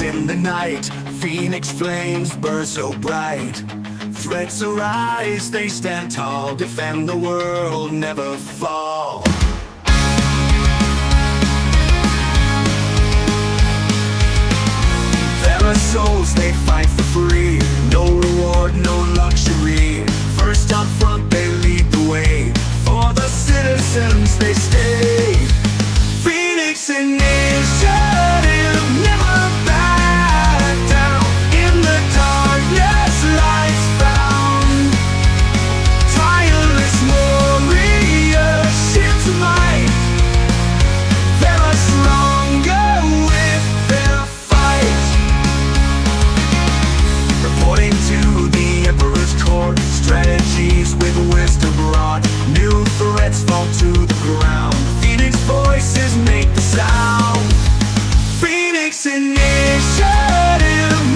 Phoenix in the night, phoenix flames burn so bright. Threats arise, they stand tall, defend the world, never fall. There are souls, they fight for free, no reward, no luxury. First up front, they lead the way, for the citizens they stay. Phoenix initiative, never back down. In the darkness, lights found. Tireless warriors, shield to might. They are stronger with their fight. Reporting to the Emperor's court, strategies with wisdom brought. New threats fall to the ground. Phoenix voices make the sound. Phoenix initiative,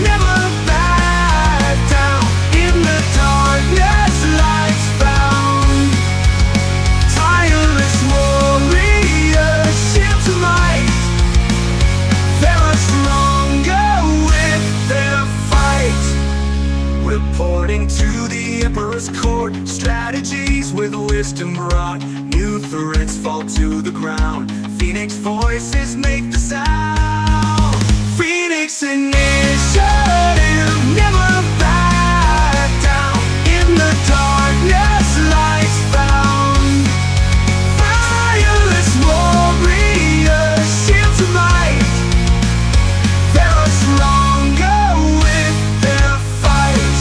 never back down. In the darkness, lights found. Tireless warriors, shield to might. They are stronger with their fight. Reporting to the Emperor's court, strategies with wisdom brought. New threats fall to the ground. Phoenix voices make the sound. Phoenix initiative, never back down. In the darkness, lights found. Tireless warriors, shield to might. They are stronger with their fight.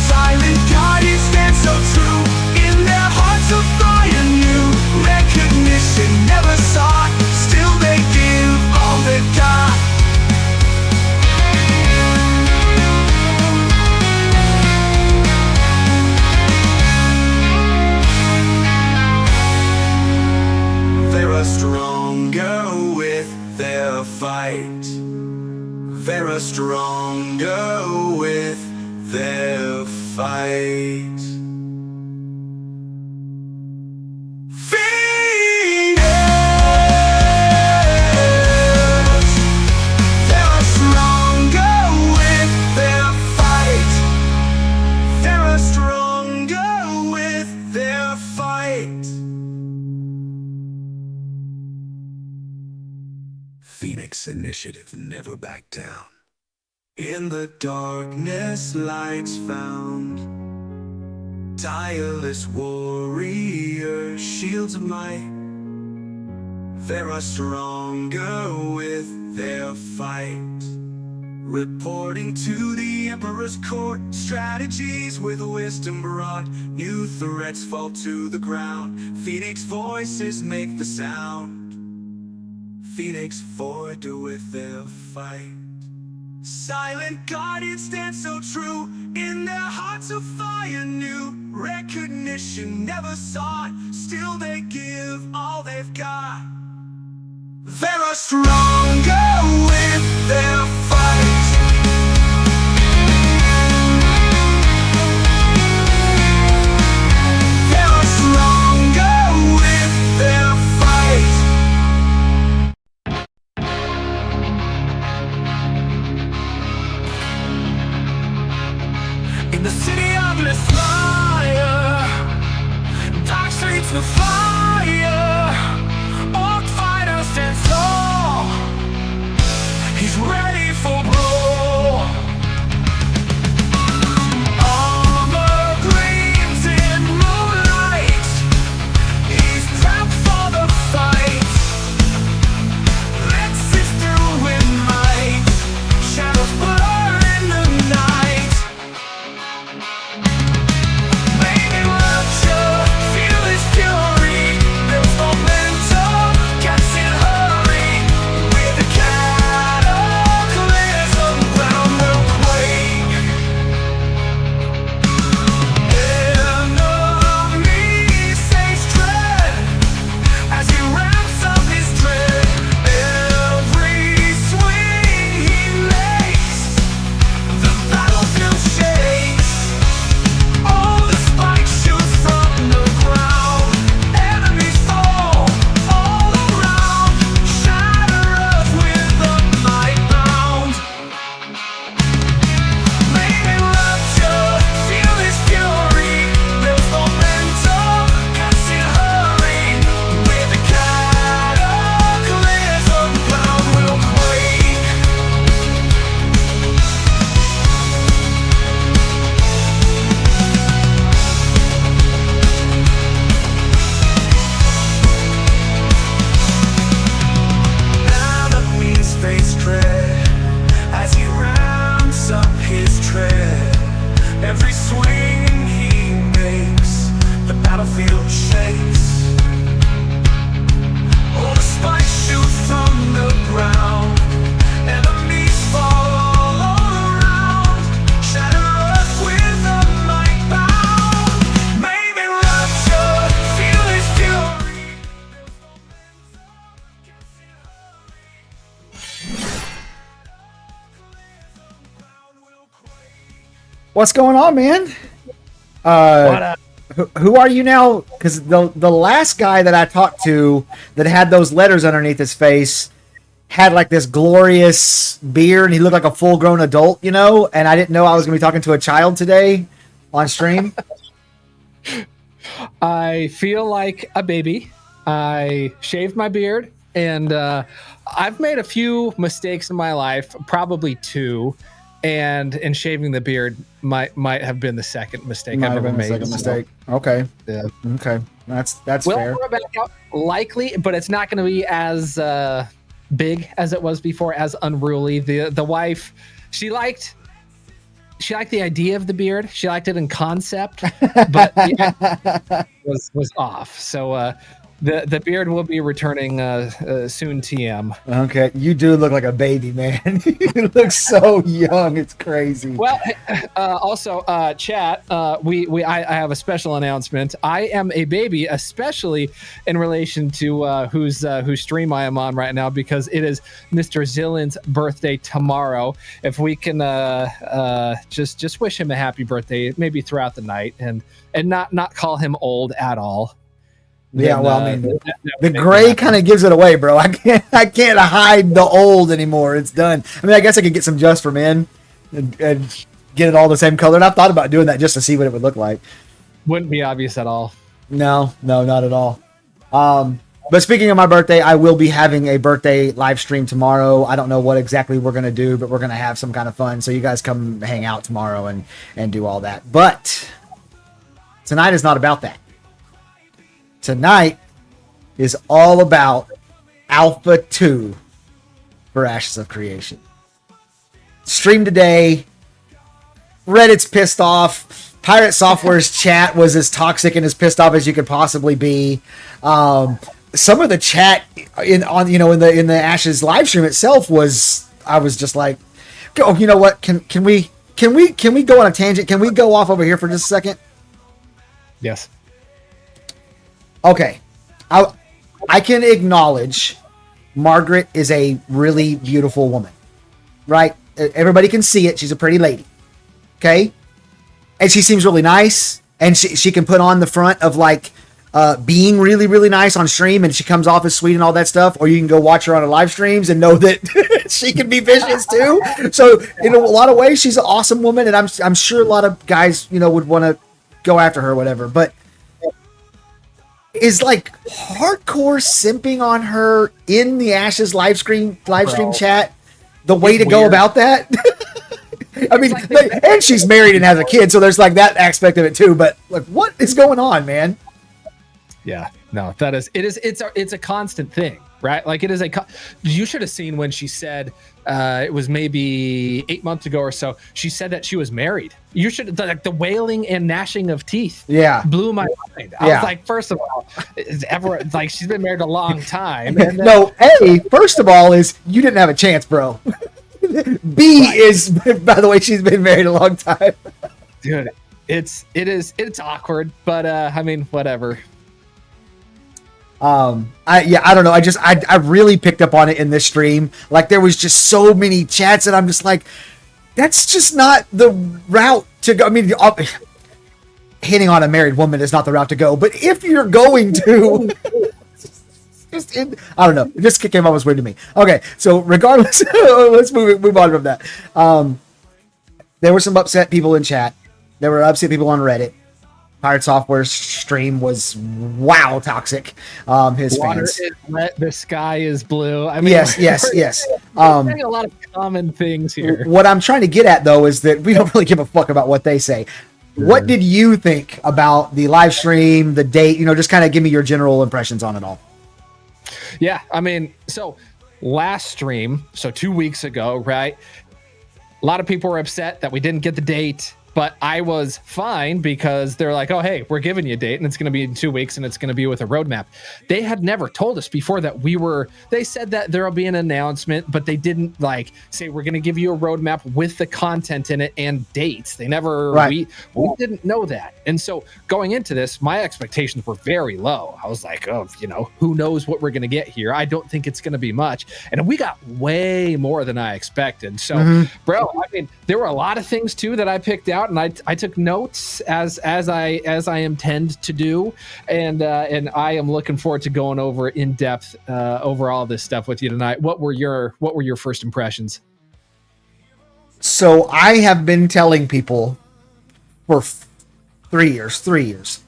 Silent guardians stand so true. In their hearts of fire new. Recognition never sought. Still they give all they've got. They are stronger with their fight. They are stronger with their fight. Phoenix initiative, never back down. In the darkness, lights found. Tireless warriors, shields of might. They are stronger with their fight. Reporting to the Emperor's court, strategies with wisdom brought. New threats fall to the ground. Phoenix voices make the sound. Phoenix forward with their fight. Silent guardians stand so true. In their hearts of fire new. Recognition never sought. Still they give all they've got. They are stronger with their fight. They are stronger with their fight. In the city of fire, dark streets of fire, orc fighter stands tall. He's ready for brawl. Armor gleams in moonlight. He's prepped for the fight. Let's sift through with might. Shadows blur in the night. Feel his fury. What's going on, man? What up? Who are you now? Because the last guy that I talked to that had those letters underneath his face had like this glorious beard, and he looked like a full grown adult, you know. And I didn't know I was going to be talking to a child today on stream. I feel like a baby. I shaved my beard, and I've made a few mistakes in my life, probably two. And in shaving the beard might have been the second mistake I've ever made. Second mistake. Okay. Yeah. Okay. That's fair. We're back out likely, but it's not going to be as big as it was before, as unruly. The wife, she liked the idea of the beard. She liked it in concept, but was off. So the beard will be returning soon. TM. Okay, you do look like a baby, man. You look so young. It's crazy. Well, also, chat. I have a special announcement. I am a baby, especially in relation to whose stream I am on right now, because it is Mr. Zillion's birthday tomorrow. If we can just wish him a happy birthday, maybe throughout the night, and not call him old at all. Yeah, well, I mean, the gray kind of gives it away, bro. I can't hide the old anymore. It's done. I mean, I guess I could get some Just for Men and get it all the same color. And I've thought about doing that just to see what it would look like. Wouldn't be obvious at all. No, not at all. But speaking of my birthday, I will be having a birthday live stream tomorrow. I don't know what exactly we're going to do, but we're going to have some kind of fun. So you guys come hang out tomorrow and do all that. But tonight is not about that. Tonight is all about Alpha 2 for Ashes of Creation. Stream today. Reddit's pissed off. Pirate Software's chat was as toxic and as pissed off as you could possibly be. Some of the chat in the Ashes live stream itself I was just like, oh, you know what? Can we go on a tangent? Can we go off over here for just a second? Yes. Okay, I can acknowledge Margaret is a really beautiful woman, right? Everybody can see it. She's a pretty lady, okay? And she seems really nice, and she can put on the front of like being really, really nice on stream, and she comes off as sweet and all that stuff, or you can go watch her on her live streams and know that she can be vicious too. So in a lot of ways, she's an awesome woman, and I'm sure a lot of guys, would want to go after her or whatever, but is like hardcore simping on her in the Ashes live stream chat the way to go about that? I mean, and she's married and has a kid, so there's like that aspect of it too. But like, what is going on, man? Yeah, no, it's a constant thing, right? Like it is you should have seen when she said it was maybe 8 months ago or so. She said that she was married. You should like the wailing and gnashing of teeth. Yeah, blew my mind. I was like, first of all, like she's been married a long time. And then, no, A, first of all, is you didn't have a chance, bro. B is, by the way, she's been married a long time. Dude, it's awkward, but I mean, whatever. I don't know. I really picked up on it in this stream. Like there was just so many chats and I'm just like, that's just not the route to go. I mean, hitting on a married woman is not the route to go, but if you're going to, I don't know. It just came up as weird to me. Okay. So regardless, let's move on from that. There were some upset people in chat. There were upset people on Reddit. Pirate Software's stream was toxic. His Water fans. is wet, the sky is blue. I mean, yes. We're saying a lot of common things here. What I'm trying to get at though is that we don't really give a fuck about what they say. What did you think about the live stream, the date? Just kind of give me your general impressions on it all. Yeah, I mean, so last stream, so 2 weeks ago, right? A lot of people were upset that we didn't get the date. But I was fine because they're like, oh, hey, we're giving you a date and it's going to be in 2 weeks and it's going to be with a roadmap. They had never told us before that they said that there'll be an announcement, but they didn't like say, we're going to give you a roadmap with the content in it and dates. They never, we didn't know that. And so going into this, my expectations were very low. I was like, oh, who knows what we're going to get here? I don't think it's going to be much. And we got way more than I expected. So, bro, I mean, there were a lot of things too that I picked out. out, and I took notes as I intend to do, and I am looking forward to going over in depth over all this stuff with you tonight. What were your first impressions? So I have been telling people for 3 years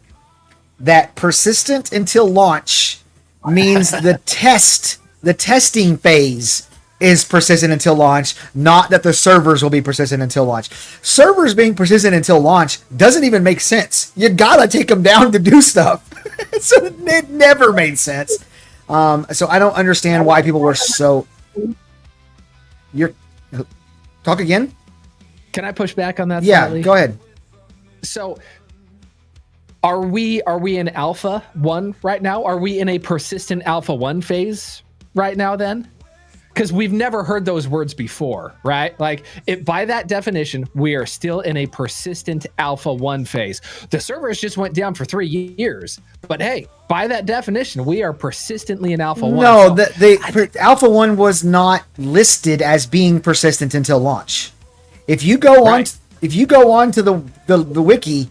that persistent until launch means the testing phase is persistent until launch, not that the servers will be persistent until launch. Servers being persistent until launch doesn't even make sense. You gotta take them down to do stuff. So it never made sense. So I don't understand why people were so... Talk again? Can I push back on that? Yeah, slightly? Go ahead. So are we in alpha 1 right now? Are we in a persistent alpha 1 phase right now then? Because we've never heard those words before, right? Like, by that definition, we are still in a persistent alpha 1 phase. The servers just went down for 3 years, but hey, by that definition, we are persistently in alpha 1. No, the alpha 1 was not listed as being persistent until launch. If you go on to the wiki,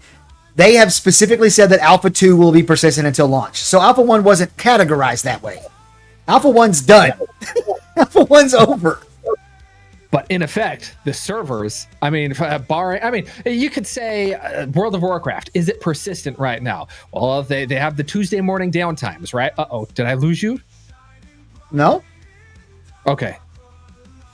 they have specifically said that alpha 2 will be persistent until launch. So alpha 1 wasn't categorized that way. Alpha 1's done. Alpha 1's over. But in effect, the servers, you could say World of Warcraft, is it persistent right now? Well, they have the Tuesday morning downtimes, right? Uh-oh, did I lose you? No. Okay.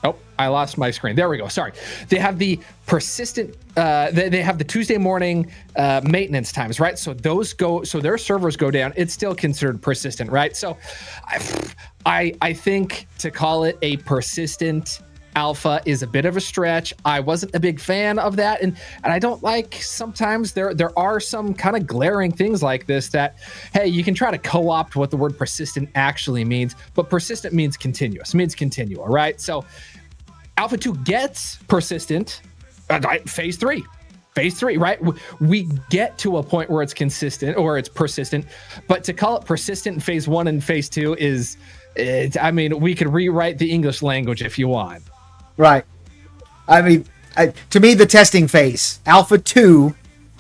Oh, I lost my screen. There we go. Sorry. They have the persistent, they have the Tuesday morning maintenance times, right? So their servers go down. It's still considered persistent, right? So I think to call it a persistent alpha is a bit of a stretch. I wasn't a big fan of that. And I don't like, sometimes there are some kind of glaring things like this that, hey, you can try to co-opt what the word persistent actually means, but persistent means continuous, means continual, right? So alpha 2 gets persistent, phase 3, right? We get to a point where it's consistent or it's persistent, but to call it persistent in phase 1 and phase 2 is, we could rewrite the English language if you want. Right. To me, the testing phase, alpha 2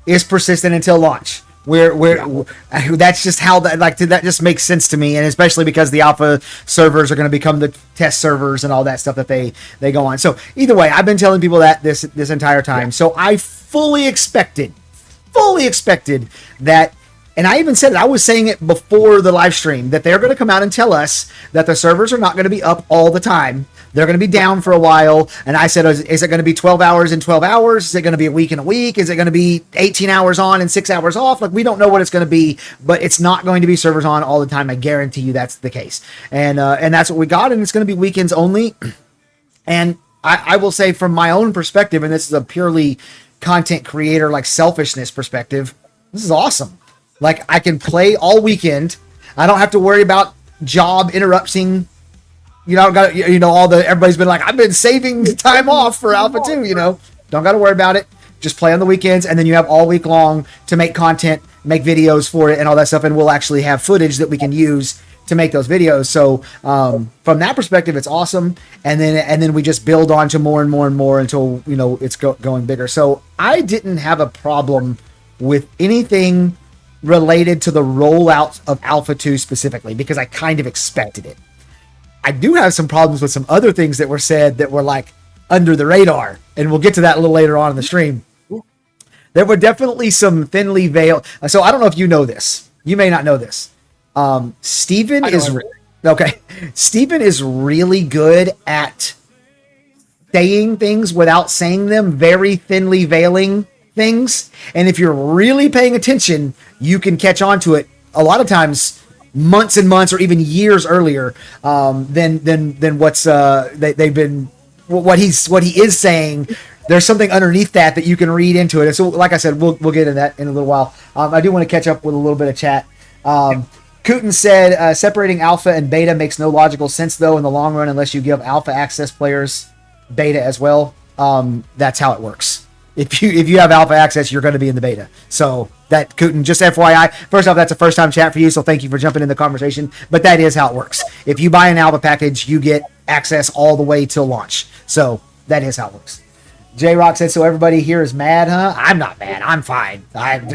is persistent until launch. That's just how that just makes sense to me. And especially because the alpha servers are going to become the test servers and all that stuff that they go on. So either way, I've been telling people that this entire time. Yeah. So I fully expected that. And I even said it, I was saying it before the live stream, that they're going to come out and tell us that the servers are not going to be up all the time. They're going to be down for a while. And I said, is it going to be 12 hours and 12 hours? Is it going to be a week and a week? Is it going to be 18 hours on and 6 hours off? Like, we don't know what it's going to be, but it's not going to be servers on all the time. I guarantee you that's the case. And that's what we got. And it's going to be weekends only. And I will say, from my own perspective, and this is a purely content creator, like selfishness perspective, this is awesome. Like, I can play all weekend. I don't have to worry about job interrupting. Everybody's been like, I've been saving time off for Alpha 2, Don't got to worry about it. Just play on the weekends, and then you have all week long to make content, make videos for it, and all that stuff, and we'll actually have footage that we can use to make those videos. So from that perspective, it's awesome. And then we just build on to more and more and more until, it's going bigger. So I didn't have a problem with anything related to the rollout of Alpha 2 specifically, because I kind of expected it. I do have some problems with some other things that were said that were like under the radar, and we'll get to that a little later on in the stream. There were definitely some thinly veiled. So I don't know if you know this. You may not know this. Steven is really good at saying things without saying them, very thinly veiling things. And if you're really paying attention, you can catch on to it a lot of times months and months or even years earlier than what's what he is saying. There's something underneath that you can read into it. And so, like I said, we'll get into that in a little while. I do want to catch up with a little bit of chat. Kooten said, separating alpha and beta makes no logical sense, though, in the long run, unless you give alpha access players beta as well. That's how it works. If you have alpha access, you're going to be in the beta. So that, Kooten, just FYI, first off, that's a first time chat for you, so thank you for jumping in the conversation. But that is how it works. If you buy an alpha package, you get access all the way till launch. So that is how it works. J-Rock said, so everybody here is mad, huh? I'm not mad. I'm fine. I'm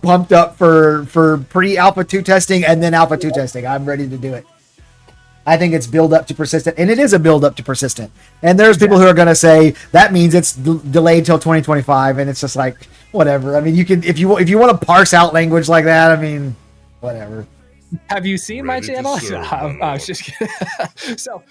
pumped up for pre-alpha 2 testing and then alpha 2 testing. I'm ready to do it. I think it's build up to persistent, and it is a build up to persistent. And there's people who are going to say that means it's delayed till 2025, and it's just like whatever. I mean, you can if you want to parse out language like that. I mean, whatever. Have you seen my channel? I was just kidding. So,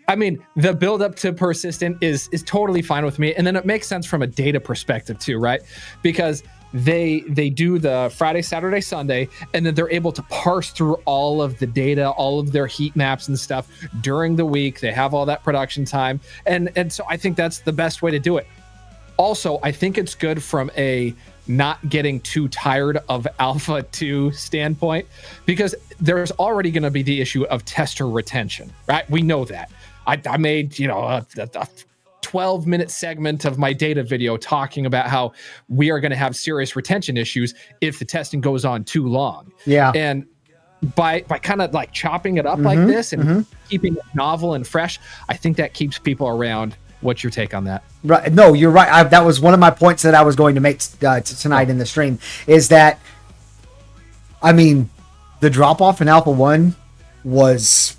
I mean, the build up to persistent is totally fine with me, and then it makes sense from a data perspective too, right? Because they do the Friday, Saturday, Sunday, and then they're able to parse through all of the data, all of their heat maps and stuff during the week. They have all that production time, and so I think that's the best way to do it. Also, I think it's good from a not getting too tired of alpha 2 standpoint, because there's already going to be the issue of tester retention, right? We know that. I made, a 12-minute segment of my data video talking about how we are going to have serious retention issues if the testing goes on too long. Yeah. And by kind of like chopping it up like this and keeping it novel and fresh, I think that keeps people around. What's your take on that? Right. No, you're right. That was one of my points that I was going to make tonight in the stream, is that, I mean, the drop off in Alpha 1 was,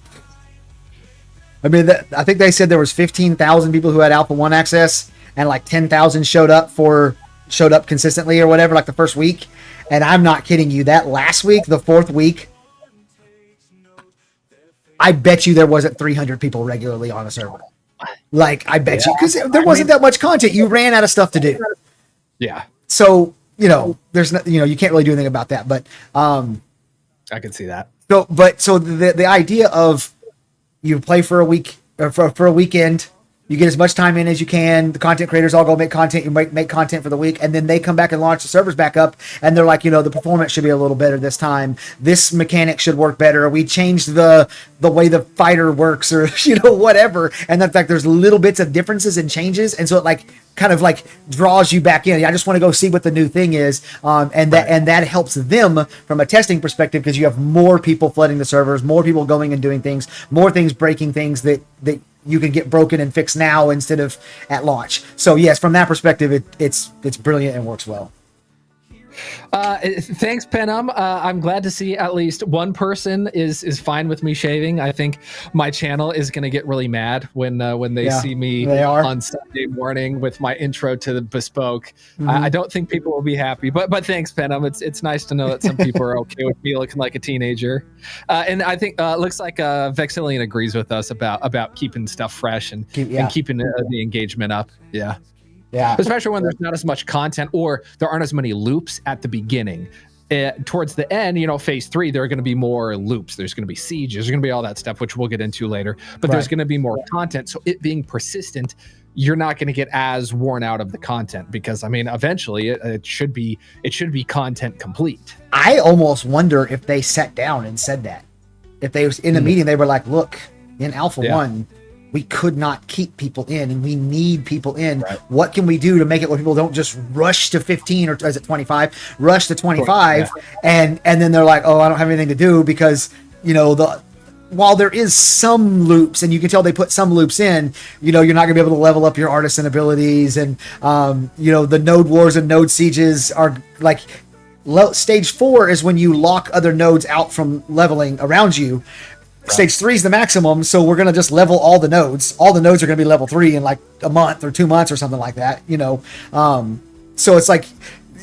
I mean, I think they said there was 15,000 people who had Alpha 1 access, and like 10,000 showed up consistently or whatever, like the first week. And I'm not kidding you. That last week, the 4th week, I bet you there wasn't 300 people regularly on a server. Like, I bet you, because there wasn't that much content. You ran out of stuff to do. Yeah. So, there's not, you can't really do anything about that. But I can see that. So the idea of you play for a week or for a weekend, you get as much time in as you can. The content creators all go make content. You make content for the week, and then they come back and launch the servers back up, and they're like, the performance should be a little better this time. This mechanic should work better. We changed the way the fighter works, or whatever. And in fact, there's little bits of differences and changes, and so it kind of draws you back in. I just want to go see what the new thing is, and that helps them from a testing perspective, because you have more people flooding the servers, more people going and doing things, more things breaking things that you can get broken and fixed now instead of at launch. So yes, from that perspective, it's brilliant and works well. Thanks, Penum. I'm glad to see at least one person is fine with me shaving. I think my channel is going to get really mad when they see me on Sunday morning with my intro to the bespoke. I don't think people will be happy, but thanks, Penum. It's nice to know that some people are okay with me looking like a teenager. And I think looks like Vexillion agrees with us about keeping stuff fresh and keeping the engagement up. Yeah. Yeah. Especially when there's not as much content, or there aren't as many loops at the beginning. Towards the end, phase 3, there are going to be more loops. There's going to be sieges. There's going to be all that stuff, which we'll get into later. But there's going to be more content. So it being persistent, you're not going to get as worn out of the content, because, I mean, eventually it should be content complete. I almost wonder if they sat down and said that. If they was in a meeting, they were like, look, in Alpha 1, we could not keep people in, and we need people in. Right. What can we do to make it where people don't just rush to 15 or is it 25? Rush to 25, and then they're like, oh, I don't have anything to do, because while there is some loops, and you can tell they put some loops in, you're not gonna be able to level up your artisan abilities, and the node wars and node sieges are like. Stage 4 is when you lock other nodes out from leveling around you. Stage 3 is the maximum, so we're gonna just level all the nodes. All the nodes are gonna be level 3 in like a month or 2 months or something like that, So it's like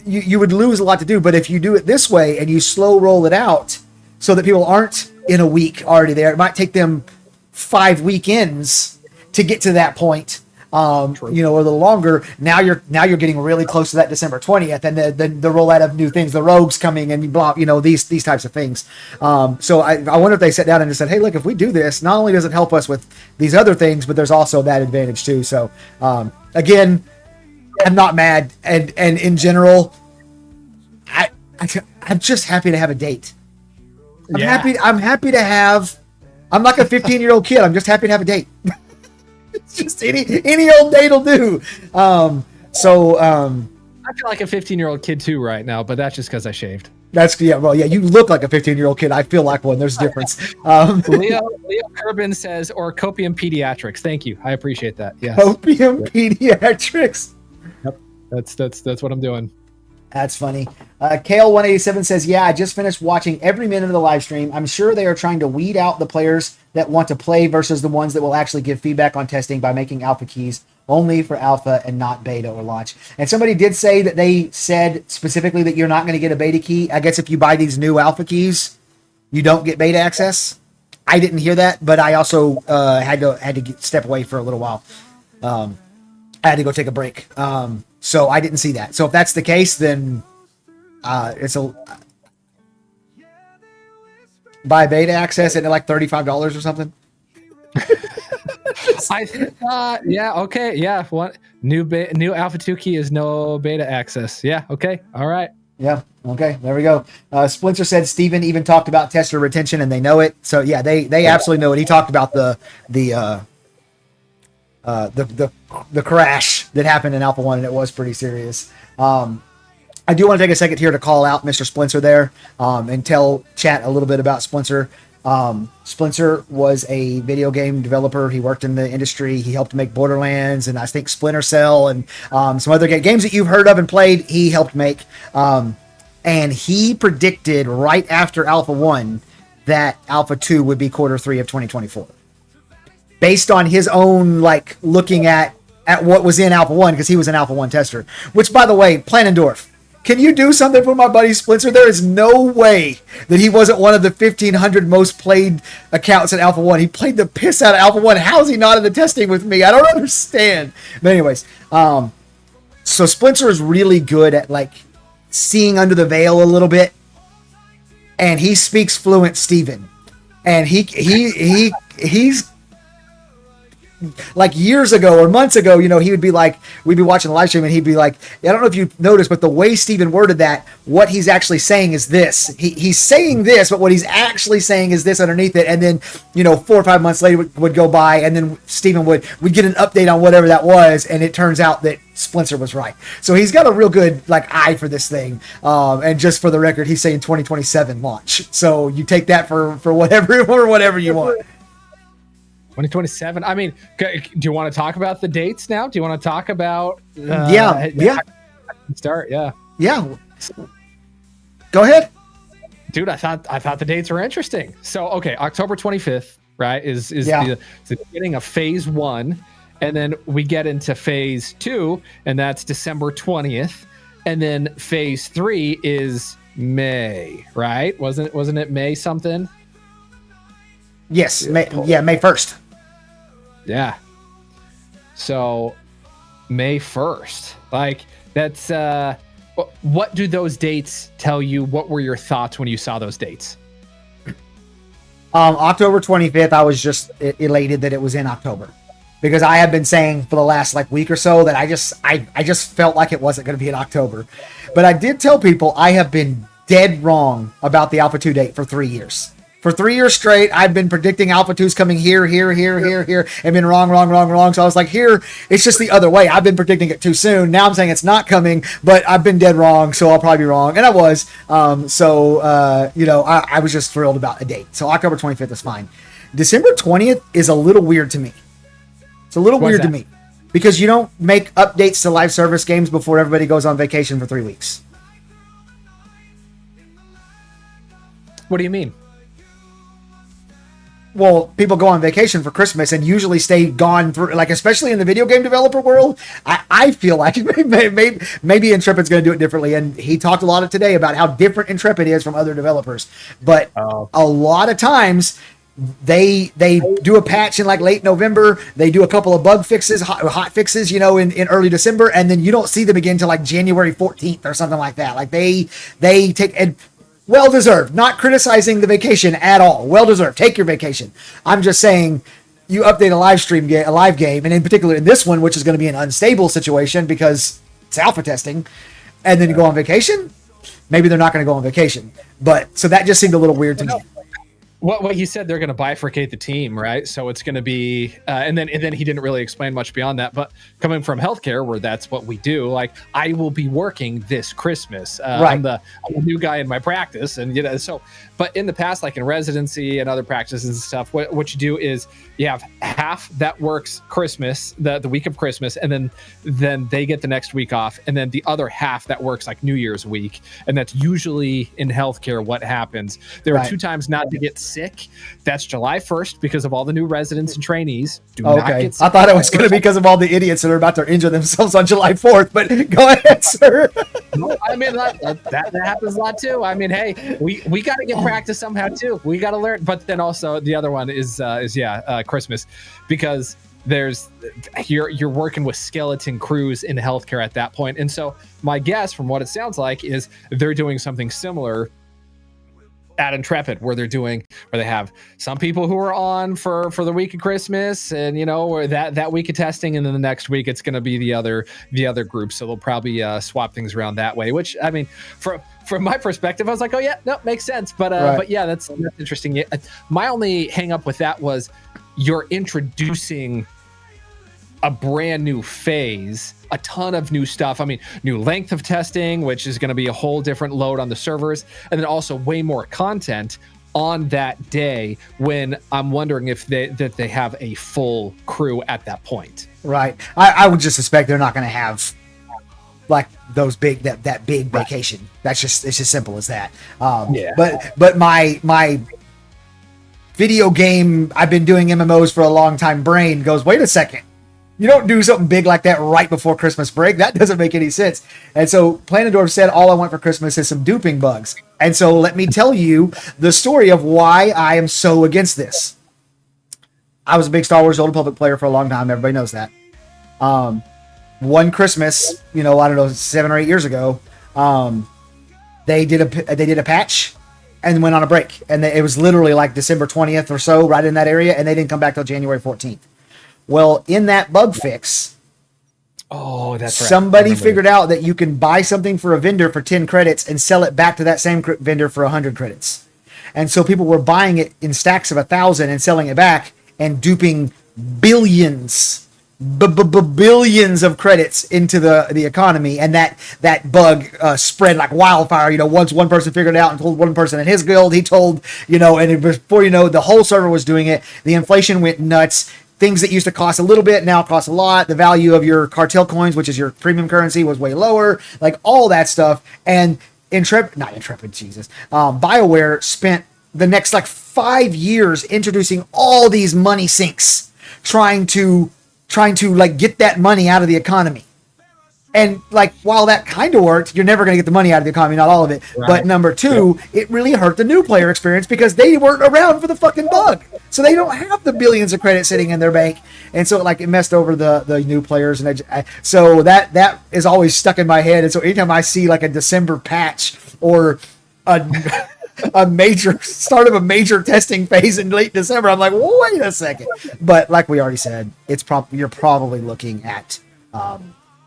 you would lose a lot to do, but if you do it this way and you slow roll it out, so that people aren't in a week already there, it might take them 5 weekends to get to that point. Or a little longer. Now you're getting really close to that December 20th, and the rollout of new things, the rogues coming, and blah, these types of things. So I wonder if they sat down and just said, hey, look, if we do this, not only does it help us with these other things, but there's also that advantage too. So again, I'm not mad, and in general, I'm just happy to have a date. I'm happy to have. I'm like a 15-year-old kid. I'm just happy to have a date. It's just any old date will do. I feel like a 15-year-old kid too right now, but that's just because I shaved. That's well, yeah. You look like a 15-year-old kid. I feel like one. There's a difference. Leo Kerbin says, or copium pediatrics. Thank you. I appreciate that. Yes. Opium pediatrics. Yep. That's what I'm doing. That's funny. Kale187 says, yeah, I just finished watching every minute of the live stream. I'm sure they are trying to weed out the players that want to play versus the ones that will actually give feedback on testing by making alpha keys only for alpha and not beta or launch. And somebody did say that they said specifically that you're not going to get a beta key. I guess if you buy these new alpha keys, you don't get beta access. I didn't hear that, but I also had to step away for a little while. I had to go take a break. So I didn't see that. So if that's the case, then it's buy beta access at like $35 or something. Yeah, okay, yeah. What new Alpha 2 key is no beta access. Yeah, okay, all right. Yeah, okay, there we go. Splinter said Steven even talked about tester retention and they know it. So yeah, they absolutely know it. He talked about the crash that happened in Alpha 1, and it was pretty serious. I do want to take a second here to call out Mr. Splinter there and tell chat a little bit about Splinter. Splinter was a video game developer. He worked in the industry. He helped make Borderlands and I think Splinter Cell and some other games that you've heard of and played. He helped make. And he predicted right after Alpha 1 that Alpha 2 would be Q3 of 2024. Based on his own, like, looking at what was in Alpha 1, because he was an Alpha 1 tester. Which, by the way, Planendorf, can you do something for my buddy Splinter? There is no way that he wasn't one of the 1,500 most played accounts in Alpha 1. He played the piss out of Alpha 1. How is he not in the testing with me? I don't understand. But anyways, so Splinter is really good at, like, seeing under the veil a little bit. And he speaks fluent Steven. And he's like years ago or months ago, you know, he would be like, we'd be watching the live stream and he'd be like, I don't know if you noticed, but the way Steven worded that, what he's actually saying is this. He's saying this, but what he's actually saying is this underneath it. And then, you know, 4 or 5 months later would go by and then Steven would get an update on whatever that was. And it turns out that Splinter was right. So he's got a real good like eye for this thing. And just for the record, he's saying 2027 launch. So you take that for whatever you want. 2027. I mean, do you want to talk about the dates now? Do you want to talk about? Yeah. Start. Yeah. Go ahead, dude. I thought the dates were interesting. So okay, October 25th, right? Is the beginning of phase 1, and then we get into phase 2, and that's December 20th, and then phase 3 is May, right? Wasn't it May something? Yes, May 1st. Yeah. So May 1st. Like that's what do those dates tell you? What were your thoughts when you saw those dates? October 25th, I was just elated that it was in October. Because I have been saying for the last like week or so that I just felt like it wasn't going to be in October. But I did tell people I have been dead wrong about the Alpha 2 date for 3 years. For 3 years straight, I've been predicting Alpha 2's coming here, and been wrong. So I was like, here, it's just the other way. I've been predicting it too soon. Now I'm saying it's not coming, but I've been dead wrong, so I'll probably be wrong. And I was. You know, I was just thrilled about a date. So October 25th is fine. December 20th is a little weird to me. It's a little weird to me. Because you don't make updates to live service games before everybody goes on vacation for 3 weeks. What do you mean? Well, people go on vacation for Christmas and usually stay gone through, like, especially in the video game developer world. I feel like maybe Intrepid's going to do it differently. And he talked a lot today about how different Intrepid is from other developers. But a lot of times they do a patch in like late November. They do a couple of bug fixes, hot fixes, you know, in early December. And then you don't see them again until like January 14th or something like that. Like they take... And, well-deserved. Not criticizing the vacation at all. Well-deserved. Take your vacation. I'm just saying you update a live game, and in particular in this one, which is going to be an unstable situation because it's alpha testing, and then you go on vacation, maybe they're not going to go on vacation. But so that just seemed a little weird to me. what he said, they're going to bifurcate the team, right? So it's going to be, and then he didn't really explain much beyond that. But coming from healthcare, where that's what we do, like I will be working this Christmas. Right. I'm the new guy in my practice, and so. But in the past, like in residency and other practices and stuff, what you do is you have half that works Christmas, the week of Christmas, and then they get the next week off, and then the other half that works like New Year's week, and that's usually in healthcare what happens. There are 2 times not to get sick. That's July 1st because of all the new residents and trainees. Do not get sick. I thought it was going to be because of all the idiots that are about to injure themselves on July 4th, but go ahead, sir. No, I mean that happens a lot too. I mean, hey, we got to get practice somehow too. We got to learn. But then also the other one is Christmas, because you're working with skeleton crews in healthcare at that point. And so my guess, from what it sounds like, is they're doing something similar at Intrepid, where they have some people who are on for the week of Christmas, and or that week of testing, and then the next week it's going to be the other group. So they'll probably swap things around that way. Which, I mean, from my perspective, I was like, oh yeah, no, makes sense. But yeah, that's interesting. My only hang up with that was you're introducing a brand new phase, a ton of new stuff. I mean, new length of testing, which is going to be a whole different load on the servers, and then also way more content on that day, when I'm wondering if they have a full crew at that point. Right. I would just suspect they're not going to have like those big that big vacation. It's just simple as that. But my video game, I've been doing MMOs for a long time, brain goes, wait a second. You don't do something big like that right before Christmas break. That doesn't make any sense. And so Planendorf said, all I want for Christmas is some duping bugs. And so let me tell you the story of why I am so against this. I was a big Star Wars Old Republic player for a long time. Everybody knows that. One Christmas, I don't know, 7 or 8 years ago, they did a patch and went on a break. And it was literally like December 20th or so, right in that area. And they didn't come back till January 14th. Well, in that bug fix, that's right. Somebody figured out that you can buy something for a vendor for 10 credits and sell it back to that same vendor for 100 credits. And so people were buying it in stacks of 1,000 and selling it back and duping billions of credits into the economy. And that bug spread like wildfire. Once one person figured it out and told one person in his guild, he told, and before the whole server was doing it. The inflation went nuts. Things that used to cost a little bit now cost a lot. The value of your cartel coins, which is your premium currency, was way lower. Like all that stuff. And BioWare spent the next 5 years introducing all these money sinks, trying to get that money out of the economy. And while that kind of worked, you're never going to get the money out of the economy, not all of it. Right. But number 2, It really hurt the new player experience because they weren't around for the fucking bug. So they don't have the billions of credits sitting in their bank. And so it messed over the new players. And so that is always stuck in my head. And so anytime I see a December patch or a major start of a major testing phase in late December, I'm like, wait a second. But like we already said, you're probably looking at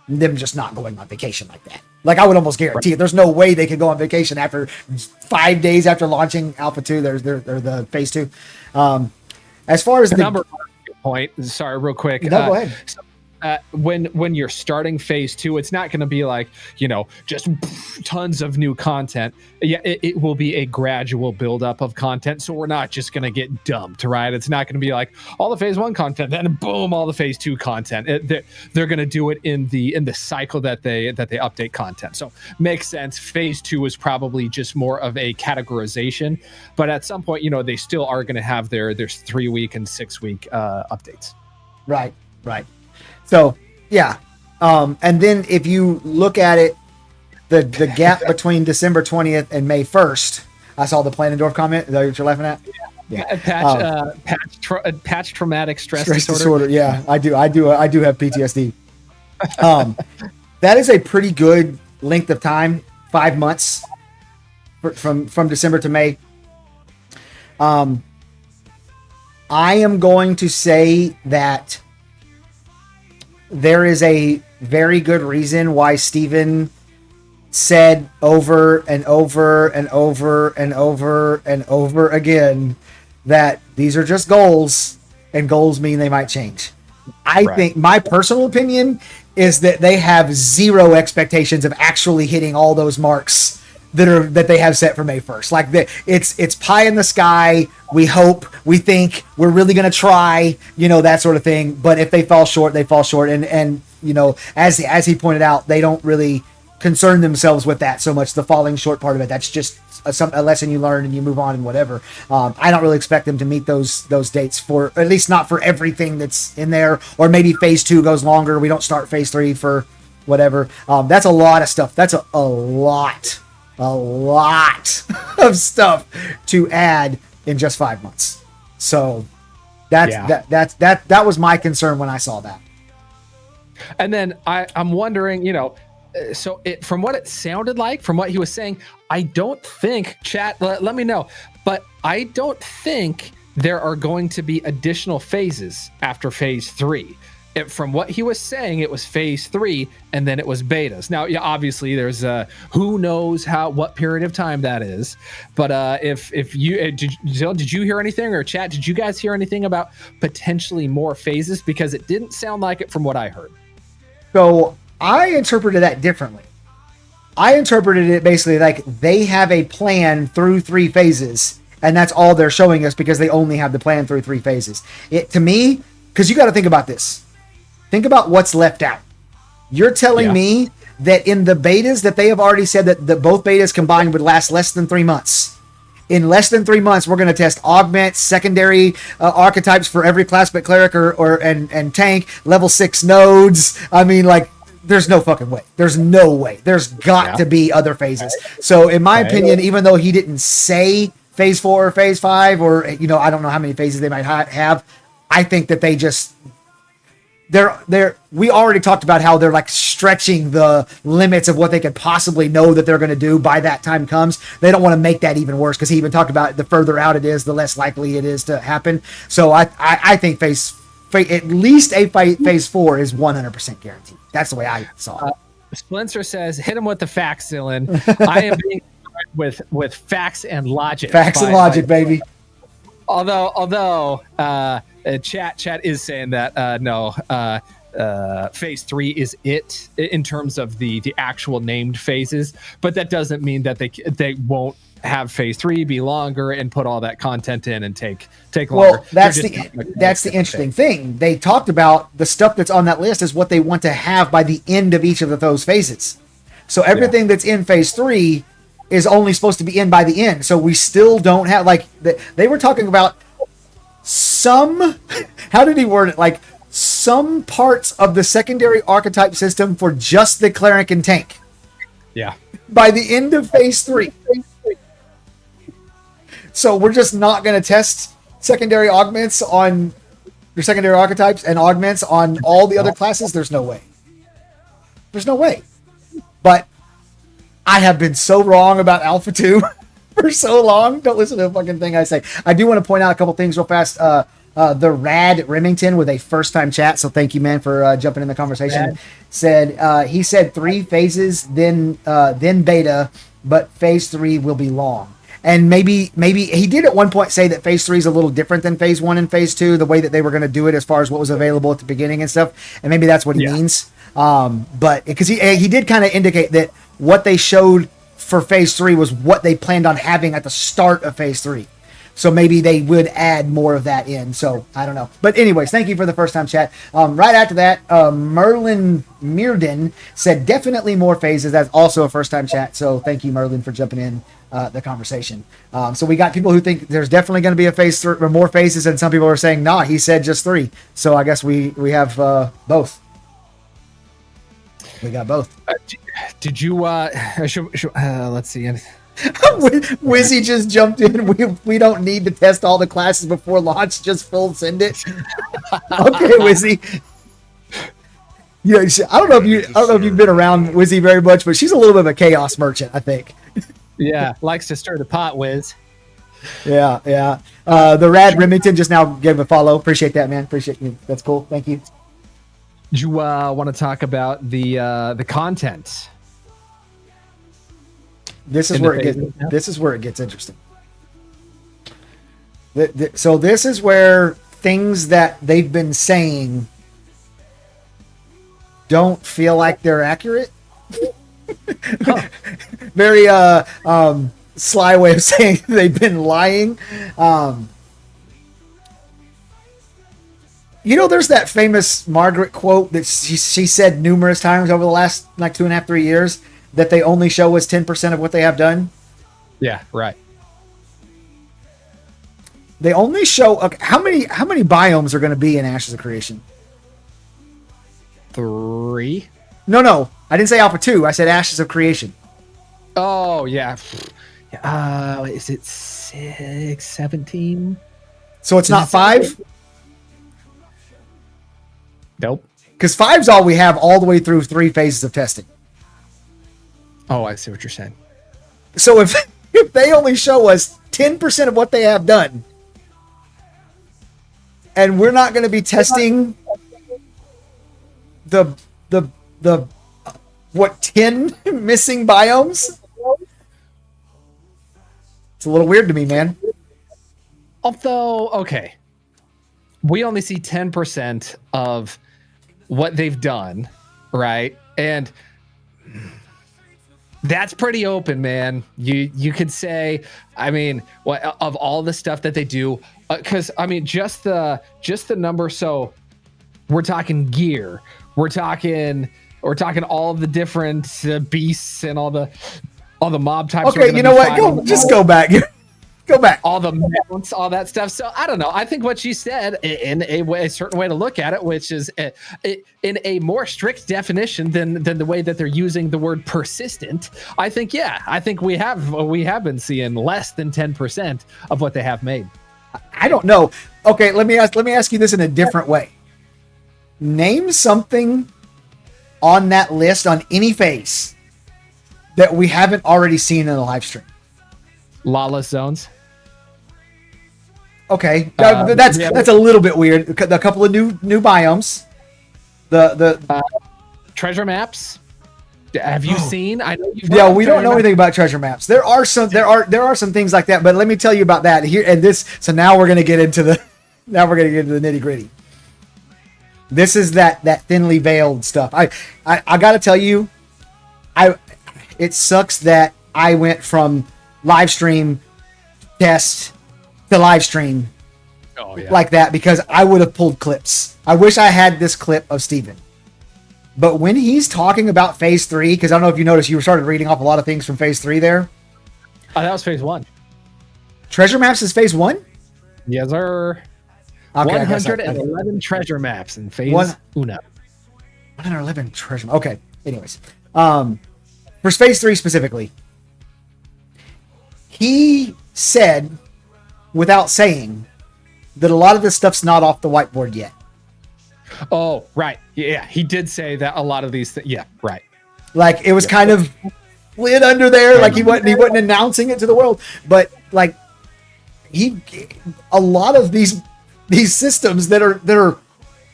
them just not going on vacation like that. I would almost guarantee it. There's no way they could go on vacation after 5 days after launching Alpha 2. There's the Phase 2. As far as the number point, sorry, real quick. No, go ahead. When you're starting Phase 2, it's not going to be just tons of new content. Yeah, it will be a gradual buildup of content. So we're not just going to get dumped, right? It's not going to be like all the Phase 1 content, then boom, all the Phase 2 content. They're going to do it in the cycle that they update content. So makes sense. Phase 2 is probably just more of a categorization, but at some point, they still are going to have their 3-week and 6-week updates. Right. So, yeah. And then if you look at it, the gap between December 20th and May 1st, I saw the Planendorf comment. Is that what you're laughing at? Yeah. Patch traumatic stress disorder. Yeah, I do have PTSD. That is a pretty good length of time, 5 months from December to May. I am going to say that there is a very good reason why Steven said over and over and over and over and over again that these are just goals, and goals mean they might change. I think my personal opinion is that they have zero expectations of actually hitting all those marks that they have set for May 1st. Like it's pie in the sky. We hope, we think, we're really going to try, that sort of thing. But if they fall short, they fall short. And as he pointed out, they don't really concern themselves with that so much, the falling short part of it. That's just a lesson you learn and you move on and whatever. I don't really expect them to meet those dates, for at least not for everything that's in there, or maybe phase 2 goes longer. We don't start phase 3 for whatever. That's a lot of stuff. That's a lot of stuff to add in just 5 months. So that was my concern when I saw that. And then I'm wondering, so from what it sounded like, from what he was saying, I don't think, chat, let me know, but I don't think there are going to be additional phases after phase 3. From what he was saying, it was phase 3 and then it was betas. Now, yeah, obviously there's who knows what period of time that is. But if you did you hear anything, or chat, did you guys hear anything about potentially more phases? Because it didn't sound like it from what I heard. So I interpreted that differently. I interpreted it basically like they have a plan through 3 phases, and that's all they're showing us because they only have the plan through 3 phases. To me, because you got to think about this. Think about what's left out. You're telling me that in the betas that they have already said that both betas combined would last less than 3 months. In less than 3 months, we're going to test augments, secondary archetypes for every class but cleric and tank, level 6 nodes. I mean, like, there's no fucking way. There's no way. There's got to be other phases. So in my opinion, even though he didn't say phase 4 or phase 5, or, I don't know how many phases they might have, I think that they just... we already talked about how they're like stretching the limits of what they could possibly know that they're going to do by that time comes. They don't want to make that even worse, because he even talked about the further out it is, the less likely it is to happen. So I think at least phase 4 is 100% guaranteed. That's the way I saw it. Spencer says, hit him with the facts, Dylan. I am being with facts and logic. Facts and logic, baby. Although chat is saying that no, phase 3 is it in terms of the actual named phases, but that doesn't mean that they won't have phase 3 be longer and put all that content in and take longer. Well, that's the interesting thing. They talked about the stuff that's on that list is what they want to have by the end of each of those phases. So everything that's in phase 3 is only supposed to be in by the end. So we still don't have, like, they were talking about some, how did he word it? Like, some parts of the secondary archetype system for just the cleric and tank. Yeah. By the end of phase 3. So we're just not going to test secondary augments on your secondary archetypes and augments on all the other classes. There's no way. There's no way. But I have been so wrong about Alpha 2 for so long. Don't listen to a fucking thing I say. I do want to point out a couple things real fast. The Rad Remington with a first-time chat, so thank you, man, for jumping in the conversation. He said 3 phases, then beta, but phase 3 will be long. And maybe he did at one point say that phase 3 is a little different than phase 1 and phase 2, the way that they were going to do it as far as what was available at the beginning and stuff. And maybe that's what he means. But because he did kind of indicate that what they showed for phase 3 was what they planned on having at the start of phase 3. So maybe they would add more of that in. So I don't know. But anyways, thank you for the first time chat. Right after that, Merlin Mearden said definitely more phases. That's also a first time chat. So thank you, Merlin, for jumping in the conversation. So we got people who think there's definitely going to be a phase 3 or more phases, and some people are saying, nah, he said just 3. So I guess we have both. We got both. Did you let's see. Wizzy just jumped in. We don't need to test all the classes before launch. Just full send it. Okay, Wizzy. Yeah, I don't know if you've been around Wizzy very much, but she's a little bit of a chaos merchant, I think. Yeah, likes to stir the pot, Wiz. Yeah. The Rad Remington just now gave a follow. Appreciate that, man. Appreciate you. That's cool. Thank you. Do you want to talk about the content? This is where it gets interesting. So this is where things that they've been saying don't feel like they're accurate. Very sly way of saying they've been lying. There's that famous Margaret quote that she said numerous times over the last like 2.5, 3 years that they only show us 10% of what they have done. Yeah, right. They only show how many biomes are going to be in Ashes of Creation? 3. No, I didn't say Alpha 2. I said Ashes of Creation. Oh yeah. Is it 6, 17? So it's not 5? Nope. Because 5's all we have all the way through 3 phases of testing. Oh, I see what you're saying. So if they only show us 10% of what they have done, and we're not going to be testing the 10 missing biomes? It's a little weird to me, man. Although, okay, we only see 10% of what they've done, right? And that's pretty open, man. You could say, I mean, what of all the stuff that they do, because I mean, just the number. So we're talking gear, we're talking all the different beasts and all the mob types. Okay, you know what? Go back. Go back. All the mounts, all that stuff. So I don't know. I think what she said in a certain way to look at it, which is in a more strict definition than the way that they're using the word persistent. I think we have been seeing less than 10% of what they have made. I don't know. Okay, let me ask you this in a different way. Name something on that list on any phase that we haven't already seen in a live stream. Lawless zones. Okay, that's a little bit weird. A couple of new biomes. The treasure maps. Have you seen? I know you've. Yeah, we don't know anything about treasure maps. There are some things like that, but let me tell you about that here and this. So now we're gonna get into the nitty gritty. This is that thinly veiled stuff. I gotta tell you, it sucks that I went from live stream test to live stream like that because I would have pulled clips. I wish I had this clip of Steven. But when he's talking about phase 3, because I don't know if you noticed, you started reading off a lot of things from phase 3 there. Oh, that was phase 1. Treasure maps is phase 1? Yes, sir. Okay, 111 treasure maps in phase 1. 111 treasure maps. Okay, anyways. For phase 3 specifically, he said, without saying, that a lot of this stuff's not off the whiteboard yet. Oh, right. Yeah, he did say that a lot of these things. Yeah, right. Like, it was kind of slid under there, like he wasn't announcing it to the world. But, like, a lot of these systems that are,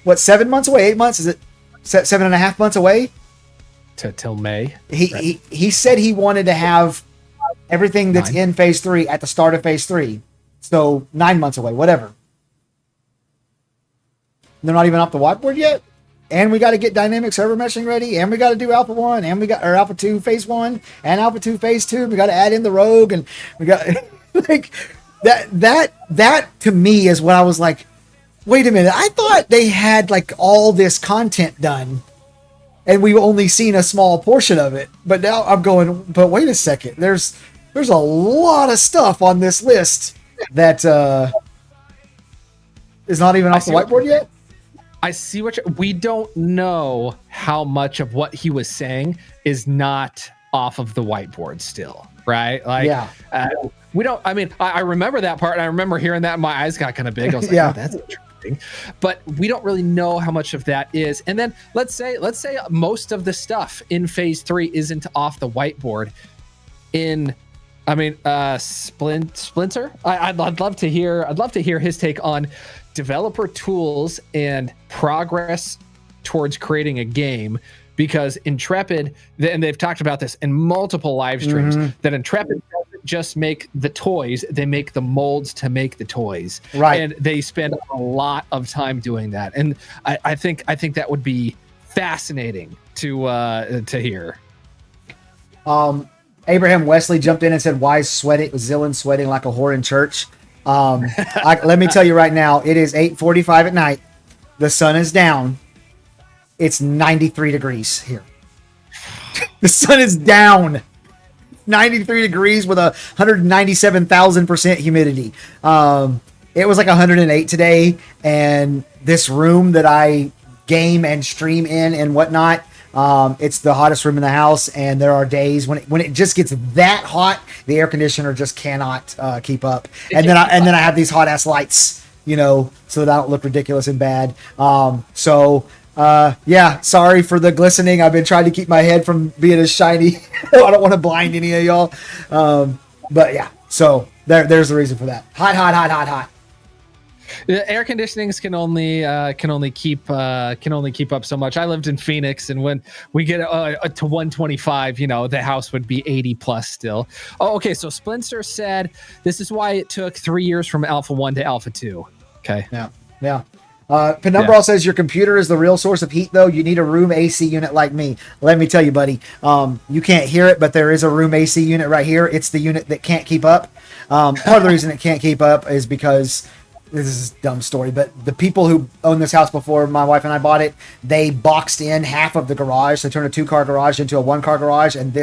what, 7 months away, 8 months? Is it 7.5 months away? Till May. He said he wanted to have everything that's in phase 3 at the start of phase 3. So 9 months away, whatever. They're not even off the whiteboard yet. And we got to get dynamic server meshing ready. And we got to do Alpha 1. And we got Alpha 2 phase 1 and Alpha 2 phase 2. We got to add in the rogue. And we got like that to me is what I was like, wait a minute. I thought they had like all this content done. And we've only seen a small portion of it. But now I'm going, but wait a second. There's a lot of stuff on this list that is not even off the whiteboard yet. I see we don't know how much of what he was saying is not off of the whiteboard still, right? Like, we don't, I mean, I remember that part. And I remember hearing that and my eyes got kind of big. I was like, oh, that's interesting. But we don't really know how much of that is. And then let's say most of the stuff in phase 3 isn't off the whiteboard. Splinter. I'd love to hear his take on developer tools and progress towards creating a game, because Intrepid, and they've talked about this in multiple live streams, that Intrepid just make the toys, they make the molds to make the toys. Right. And they spend a lot of time doing that. And I think that would be fascinating to hear. Abraham Wesley jumped in and said, "Why is Zillin sweating like a whore in church?" Let me tell you right now, it is 8:45 at night. The sun is down. It's 93 degrees here. The sun is down. 93 degrees with 197,000% humidity. It was like 108 today, and this room that I game and stream in and whatnot, it's the hottest room in the house, and there are days when it just gets that hot, the air conditioner just cannot keep up. And then I have these hot ass lights, so that I don't look ridiculous and bad. Yeah, sorry for the glistening. I've been trying to keep my head from being as shiny. I don't want to blind any of y'all. But yeah, so there's the reason for that. Hot. The air conditionings can only keep up so much. I lived in Phoenix, and when we get to 125, the house would be 80 plus still. Oh, okay. So Splinter said this is why it took 3 years from Alpha 1 to Alpha 2. Okay. Yeah. Penumbral says your computer is the real source of heat, though. You need a room AC unit like me. Let me tell you, buddy. You can't hear it, but there is a room AC unit right here. It's the unit that can't keep up. Part of the reason it can't keep up is because this is a dumb story, but the people who owned this house before my wife and I bought it, they boxed in half of the garage. They turned a 2-car garage into a 1-car garage, and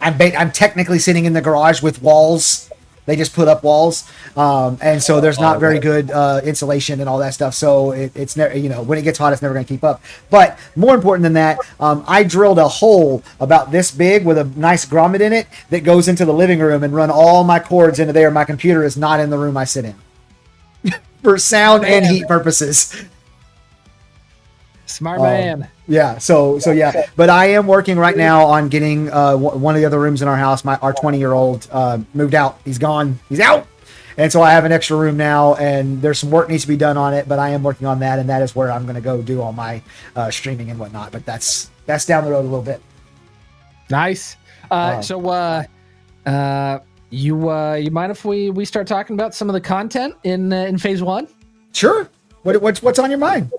I'm technically sitting in the garage with walls. They just put up walls, and so there's not very good insulation and all that stuff. So it's never, when it gets hot, it's never going to keep up. But more important than that, I drilled a hole about this big with a nice grommet in it that goes into the living room and run all my cords into there. My computer is not in the room I sit in for sound and heat purposes. Smart man. Yeah. So yeah, but I am working right now on getting one of the other rooms in our house. Our 20-year-old moved out. He's gone. He's out. And so I have an extra room now, and there's some work needs to be done on it, but I am working on that, and that is where I'm going to go do all my streaming and whatnot. But that's down the road a little bit. Nice. You mind if we start talking about some of the content in phase 1? Sure. What's on your mind?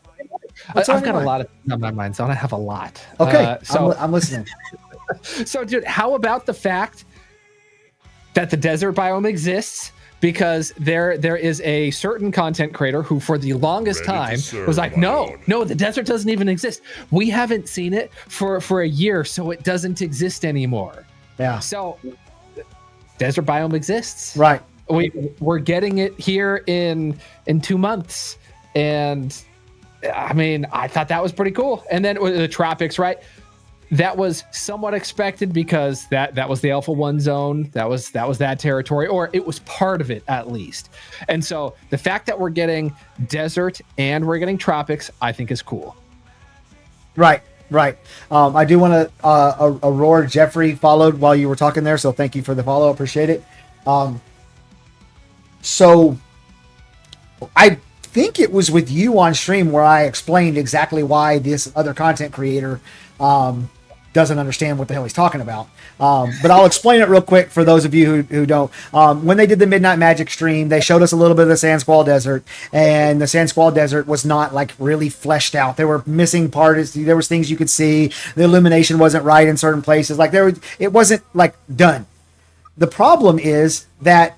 I've got a lot on my mind, so I have a lot. Okay, I'm listening. So, dude, how about the fact that the desert biome exists? Because there is a certain content creator who, for the longest time, was like, no, the desert doesn't even exist. We haven't seen it for a year, so it doesn't exist anymore. Yeah. So, desert biome exists. Right. We're getting it here in 2 months, and I mean, I thought that was pretty cool. And then the tropics, right? That was somewhat expected because that was the Alpha 1 zone. That was that territory, or it was part of it at least. And so the fact that we're getting desert and we're getting tropics, I think is cool. Right. I do want to Aurora Jeffrey followed while you were talking there, so thank you for the follow. Appreciate it. So I think it was with you on stream where I explained exactly why this other content creator doesn't understand what the hell he's talking about. But I'll explain it real quick for those of you who don't. When they did the Midnight Magic stream, they showed us a little bit of the Sand Squall Desert, and the Sand Squall Desert was not like really fleshed out. There were missing parts. There was things you could see. The illumination wasn't right in certain places. It wasn't like done. The problem is that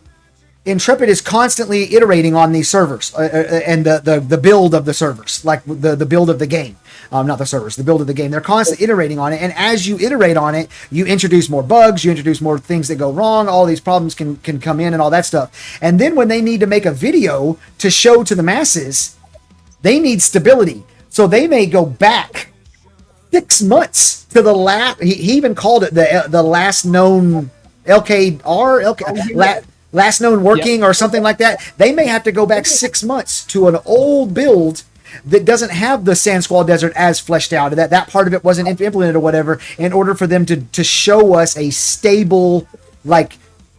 Intrepid is constantly iterating on these servers and the build of the servers, like the build of the game, not the servers, the build of the game. They're constantly iterating on it, and as you iterate on it, you introduce more bugs, you introduce more things that go wrong. All these problems can come in and all that stuff. And then when they need to make a video to show to the masses, they need stability. So they may go back 6 months to the last. He even called it the last known last known working, or something like that. They may have to go back 6 months to an old build that doesn't have the Sand Squall Desert as fleshed out, that part of it wasn't implemented or whatever, in order for them to show us a stable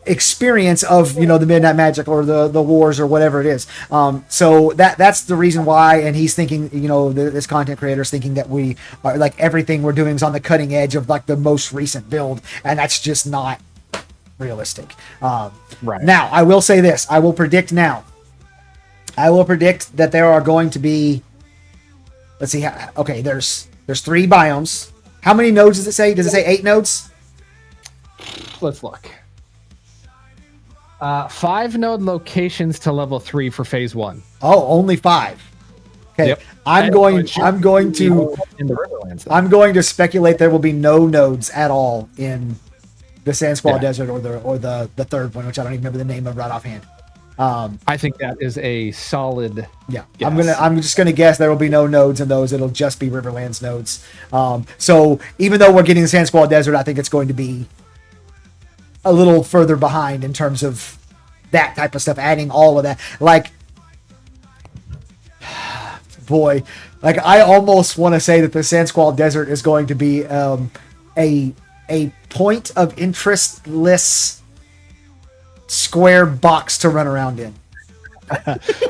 experience of the Midnight Magic or the wars or whatever it is. So that's the reason why, and he's thinking, this content creator is thinking that we are everything we're doing is on the cutting edge of the most recent build, and that's just not realistic. Right. Now, I will say this. I will predict now. I will predict that there are going to be, let's see. Okay, there's 3 biomes. How many nodes does it say? Does it say 8 nodes? Let's look. 5 node locations to level 3 for phase 1. Oh, only 5. Okay. Yep. I'm going to in the Riverlands. I'm going to speculate there will be no nodes at all in the Sand Squall Desert or the third one, which I don't even remember the name of right offhand. I think that is a solid. Yeah, guess. I'm just gonna guess there will be no nodes in those. It'll just be Riverlands nodes. So even though we're getting the Sand Squall Desert, I think it's going to be a little further behind in terms of that type of stuff. Adding all of that, like, boy, like I almost want to say that the Sand Squall Desert is going to be a point of interestless square box to run around in.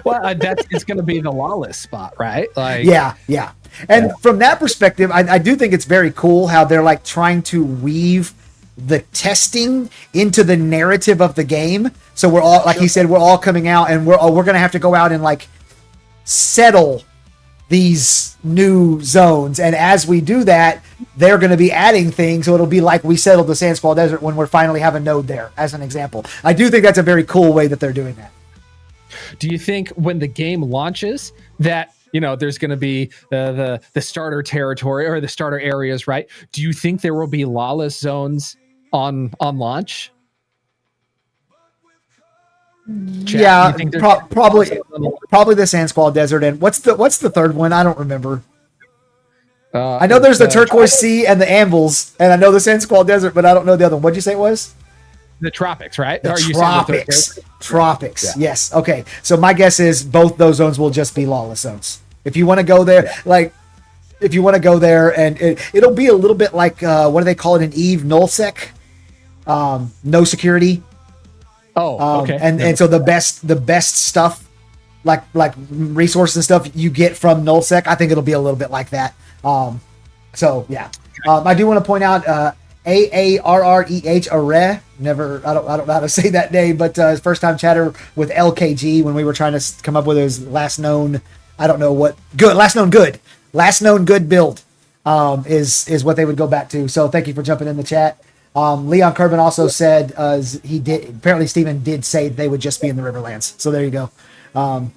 Well, it's going to be the lawless spot, right? Like, yeah. And from that perspective, I do think it's very cool how they're like trying to weave the testing into the narrative of the game. So we're all, like he said, we're all coming out and we're going to have to go out and like settle these new zones. And as we do that, they're going to be adding things. So it'll be like we settled the Sand Squall Desert when we're finally have a node there, as an example. I do think that's a very cool way that they're doing that. Do you think when the game launches that, there's going to be the starter territory or the starter areas, right? Do you think there will be lawless zones on launch? Yeah, probably the Sand Squall Desert. And what's the third one? I don't remember. I know there's the Turquoise Sea and the Anvils, and I know the Sand Squall Desert, but I don't know the other one. What'd you say it was? The tropics, right? The tropics. Yeah. Yes. Okay. So my guess is both those zones will just be lawless zones. If you want to go there, and it'll be a little bit like what do they call it in Eve? Nullsec, no security. Oh, okay. And so the best stuff, like resources and stuff you get from Nullsec, I think it'll be a little bit like that. So yeah, I do want to point out AARREH Arre. Never, I don't know how to say that name, but his first time chatter with LKG when we were trying to come up with his last known good build is what they would go back to. So thank you for jumping in the chat. Leon Kerbin also said he did. Apparently, Steven did say they would just be in the Riverlands. So there you go. And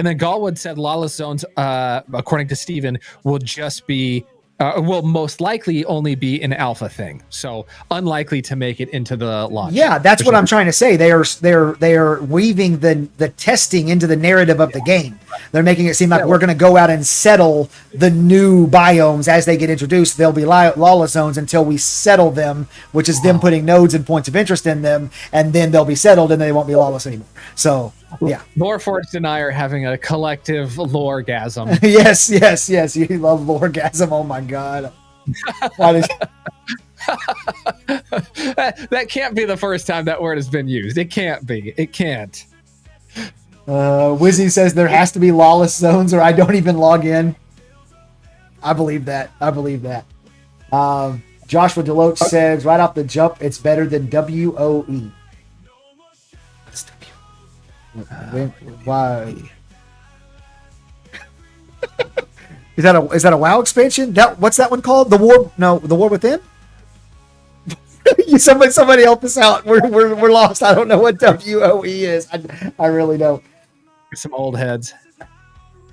then Galwood said lawless zones, according to Steven, will just be will most likely only be an alpha thing. So unlikely to make it into the launch. Yeah, that's what I'm trying to say. They are weaving the testing into the narrative of the game. They're making it seem like we're going to go out and settle the new biomes as they get introduced. They'll be lawless zones until we settle them, which is them putting nodes and points of interest in them, and then they'll be settled and they won't be lawless anymore. So, yeah. Lore Forged and I are having a collective loregasm. yes. You love loregasm. Oh my God. That can't be the first time that word has been used. It can't be. It can't. Wizzy says there has to be lawless zones or I don't even log in. I believe that. Joshua Deloach says right off the jump, it's better than WOE. What's W? Why? Is that a WoW expansion? What's that one called? The War Within? Somebody help us out. We're lost. I don't know what WOE is. I really don't. Some old heads.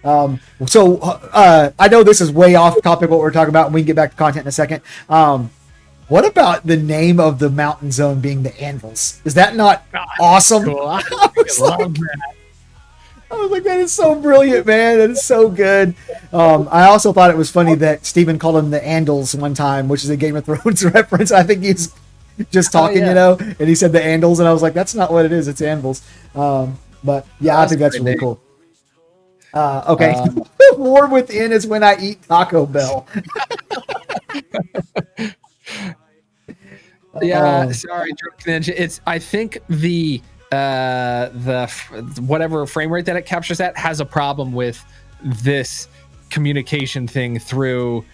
So I know this is way off topic what we're talking about, and we can get back to content in a second. What about the name of the mountain zone being the Anvils? Is that not awesome? Cool. I was like, that is so brilliant, man. That is so good. I also thought it was funny that Steven called them the Andals one time, which is a Game of Thrones reference. I think he's just talking, and he said the Andals, and I was like, that's not what it is. It's Anvils. But yeah, I think that's really cool. Okay. War Within is when I eat Taco Bell. Yeah, sorry, it's I think the whatever frame rate that it captures at has a problem with this communication thing through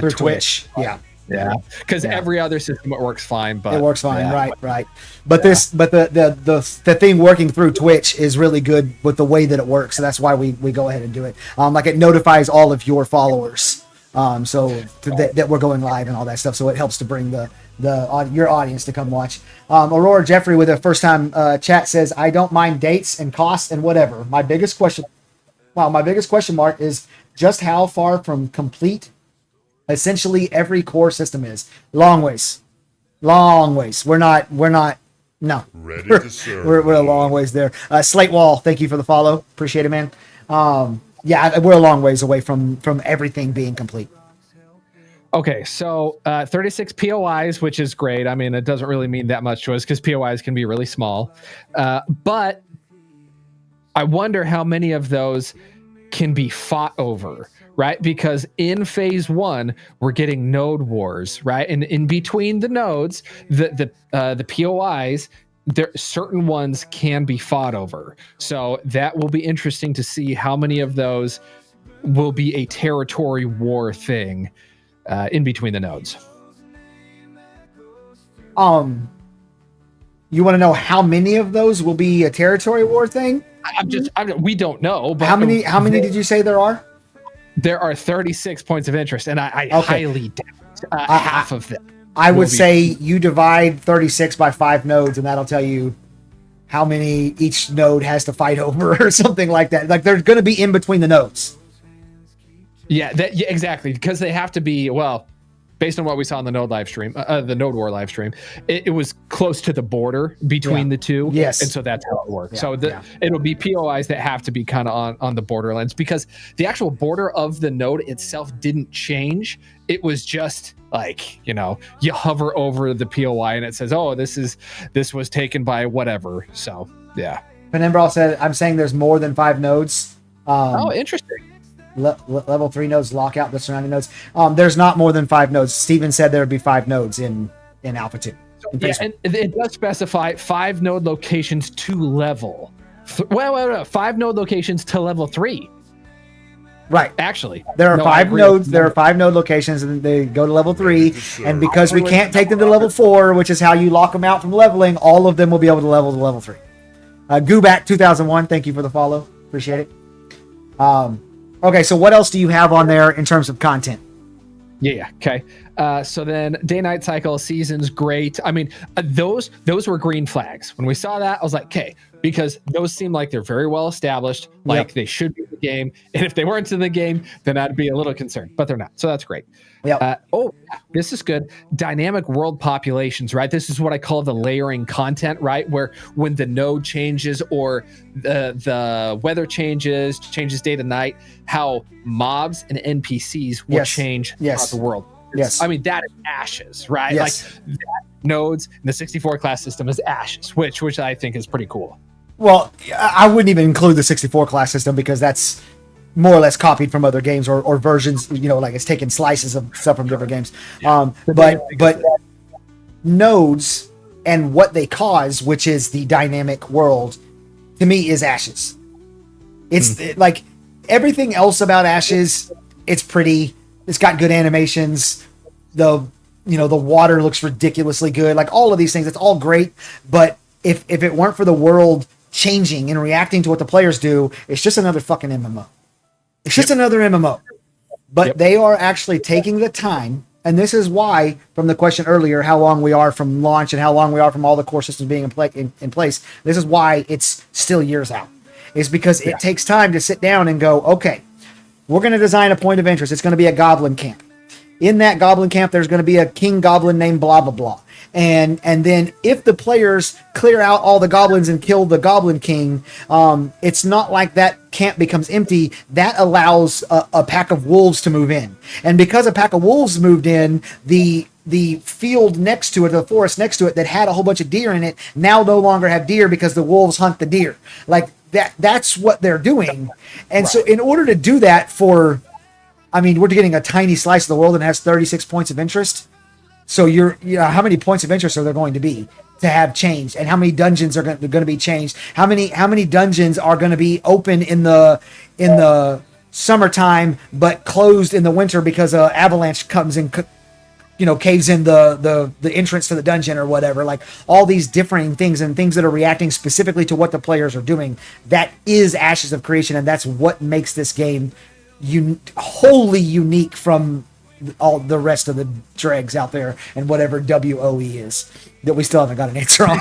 Twitch. Yeah. Yeah, because every other system it works fine, but it works fine, right. But the thing working through Twitch is really good with the way that it works. So that's why we go ahead and do it. Like it notifies all of your followers, that we're going live and all that stuff. So it helps to bring your audience to come watch. Aurora Jeffrey with a first time chat says, I don't mind dates and costs and whatever. My biggest question mark is just how far from complete essentially every core system is. Long ways. We're not no. Ready to serve. We're a long ways there. Slate Wall, thank you for the follow. Appreciate it, man. Yeah, we're a long ways away from everything being complete. Okay, so 36 POIs, which is great. I mean, it doesn't really mean that much to us because POIs can be really small. But I wonder how many of those can be fought over, right? Because in phase 1, we're getting node wars, right? And in between the nodes, the POIs, certain ones can be fought over. So that will be interesting to see how many of those will be a territory war thing in between the nodes. You want to know how many of those will be a territory war thing? We don't know. But how many did you say there are? There are 36 points of interest, and I highly doubt half of them. I would say you divide 36 by 5 nodes, and that'll tell you how many each node has to fight over or something like that. Like they're going to be in between the nodes. Yeah, exactly. Because they have to be, well, based on what we saw on the node live stream, the node war live stream, it was close to the border between the two. Yes. And so that's how it works. It'll be POIs that have to be kind of on the borderlands, because the actual border of the node itself didn't change. It was just like, you hover over the POI and it says, oh, this was taken by whatever. So, yeah. Penumbra said, I'm saying there's more than 5 nodes. Interesting. Level 3 nodes lock out the surrounding nodes. There's not more than 5 nodes. Steven said there would be 5 nodes in Alpha 2. And it does specify 5 node locations to level. 5 node locations to level 3. Right. Actually, there are 5 nodes. There are 5 node locations, and they go to level 3. And because we can't take them to level 4, which is how you lock them out from leveling, all of them will be able to level to level 3. Gooback 2001, thank you for the follow. Appreciate it. Okay, so what else do you have on there in terms of content? Yeah. Okay. So then day-night cycle, seasons, great. I mean, those were green flags. When we saw that, I was like, okay, because those seem like they're very well established, like they should be in the game. And if they weren't in the game, then I'd be a little concerned, but they're not. So that's great. This is good. Dynamic world populations, right? This is what I call the layering content, right? Where when the node changes or the weather changes day to night, how mobs and NPCs will change throughout the world. Yes. I mean, that is ashes, right? Yes. Like that nodes in the 64 class system is ashes, which I think is pretty cool. Well, I wouldn't even include the 64 class system because that's more or less copied from other games or versions, like it's taking slices of stuff from different games. But nodes and what they cause, which is the dynamic world, to me is ashes. It's like everything else about ashes. It's pretty. It's got good animations. The water looks ridiculously good. Like all of these things, it's all great. But if it weren't for the world changing and reacting to what the players do, it's just another fucking MMO. It's just another MMO. But they are actually taking the time, and this is why, from the question earlier, how long we are from launch and how long we are from all the core systems being in place, this is why it's still years out. Is because it takes time to sit down and go, okay, we're going to design a point of interest. It's going to be a goblin camp. In that goblin camp, there's going to be a king goblin named blah, blah, blah. And then if the players clear out all the goblins and kill the goblin king, it's not like that camp becomes empty. That allows a pack of wolves to move in. And because a pack of wolves moved in, the field next to it, the forest next to it that had a whole bunch of deer in it, now no longer have deer because the wolves hunt the deer. Like that's what they're doing. And so in order to do that we're getting a tiny slice of the world and it has 36 points of interest. So how many points of interest are there going to be to have changed, and how many dungeons are going to be changed? How many dungeons are going to be open in the summertime but closed in the winter because an avalanche comes and caves in the entrance to the dungeon or whatever, like all these differing things and things that are reacting specifically to what the players are doing. That is Ashes of Creation, and that's what makes this game wholly unique from all the rest of the dregs out there and whatever WoE is that we still haven't got an answer on.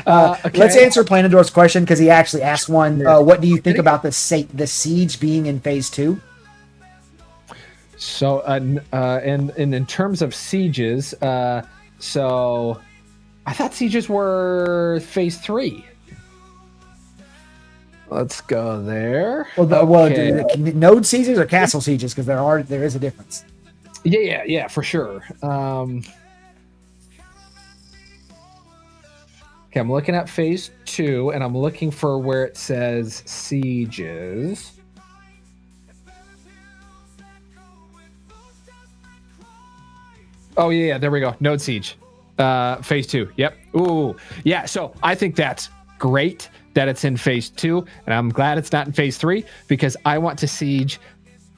Okay. Let's answer Planador's question, because he actually asked one. What do you think about the siege being in phase 2? So, in terms of sieges, so I thought sieges were phase 3. Let's go there. Node sieges or castle sieges? Because there is a difference. Yeah, for sure. Okay, I'm looking at phase 2, and I'm looking for where it says sieges. Oh yeah, there we go. Node siege, phase 2. Yep. Ooh, yeah. So I think that's great that it's in phase 2, and I'm glad it's not in phase 3, because I want to siege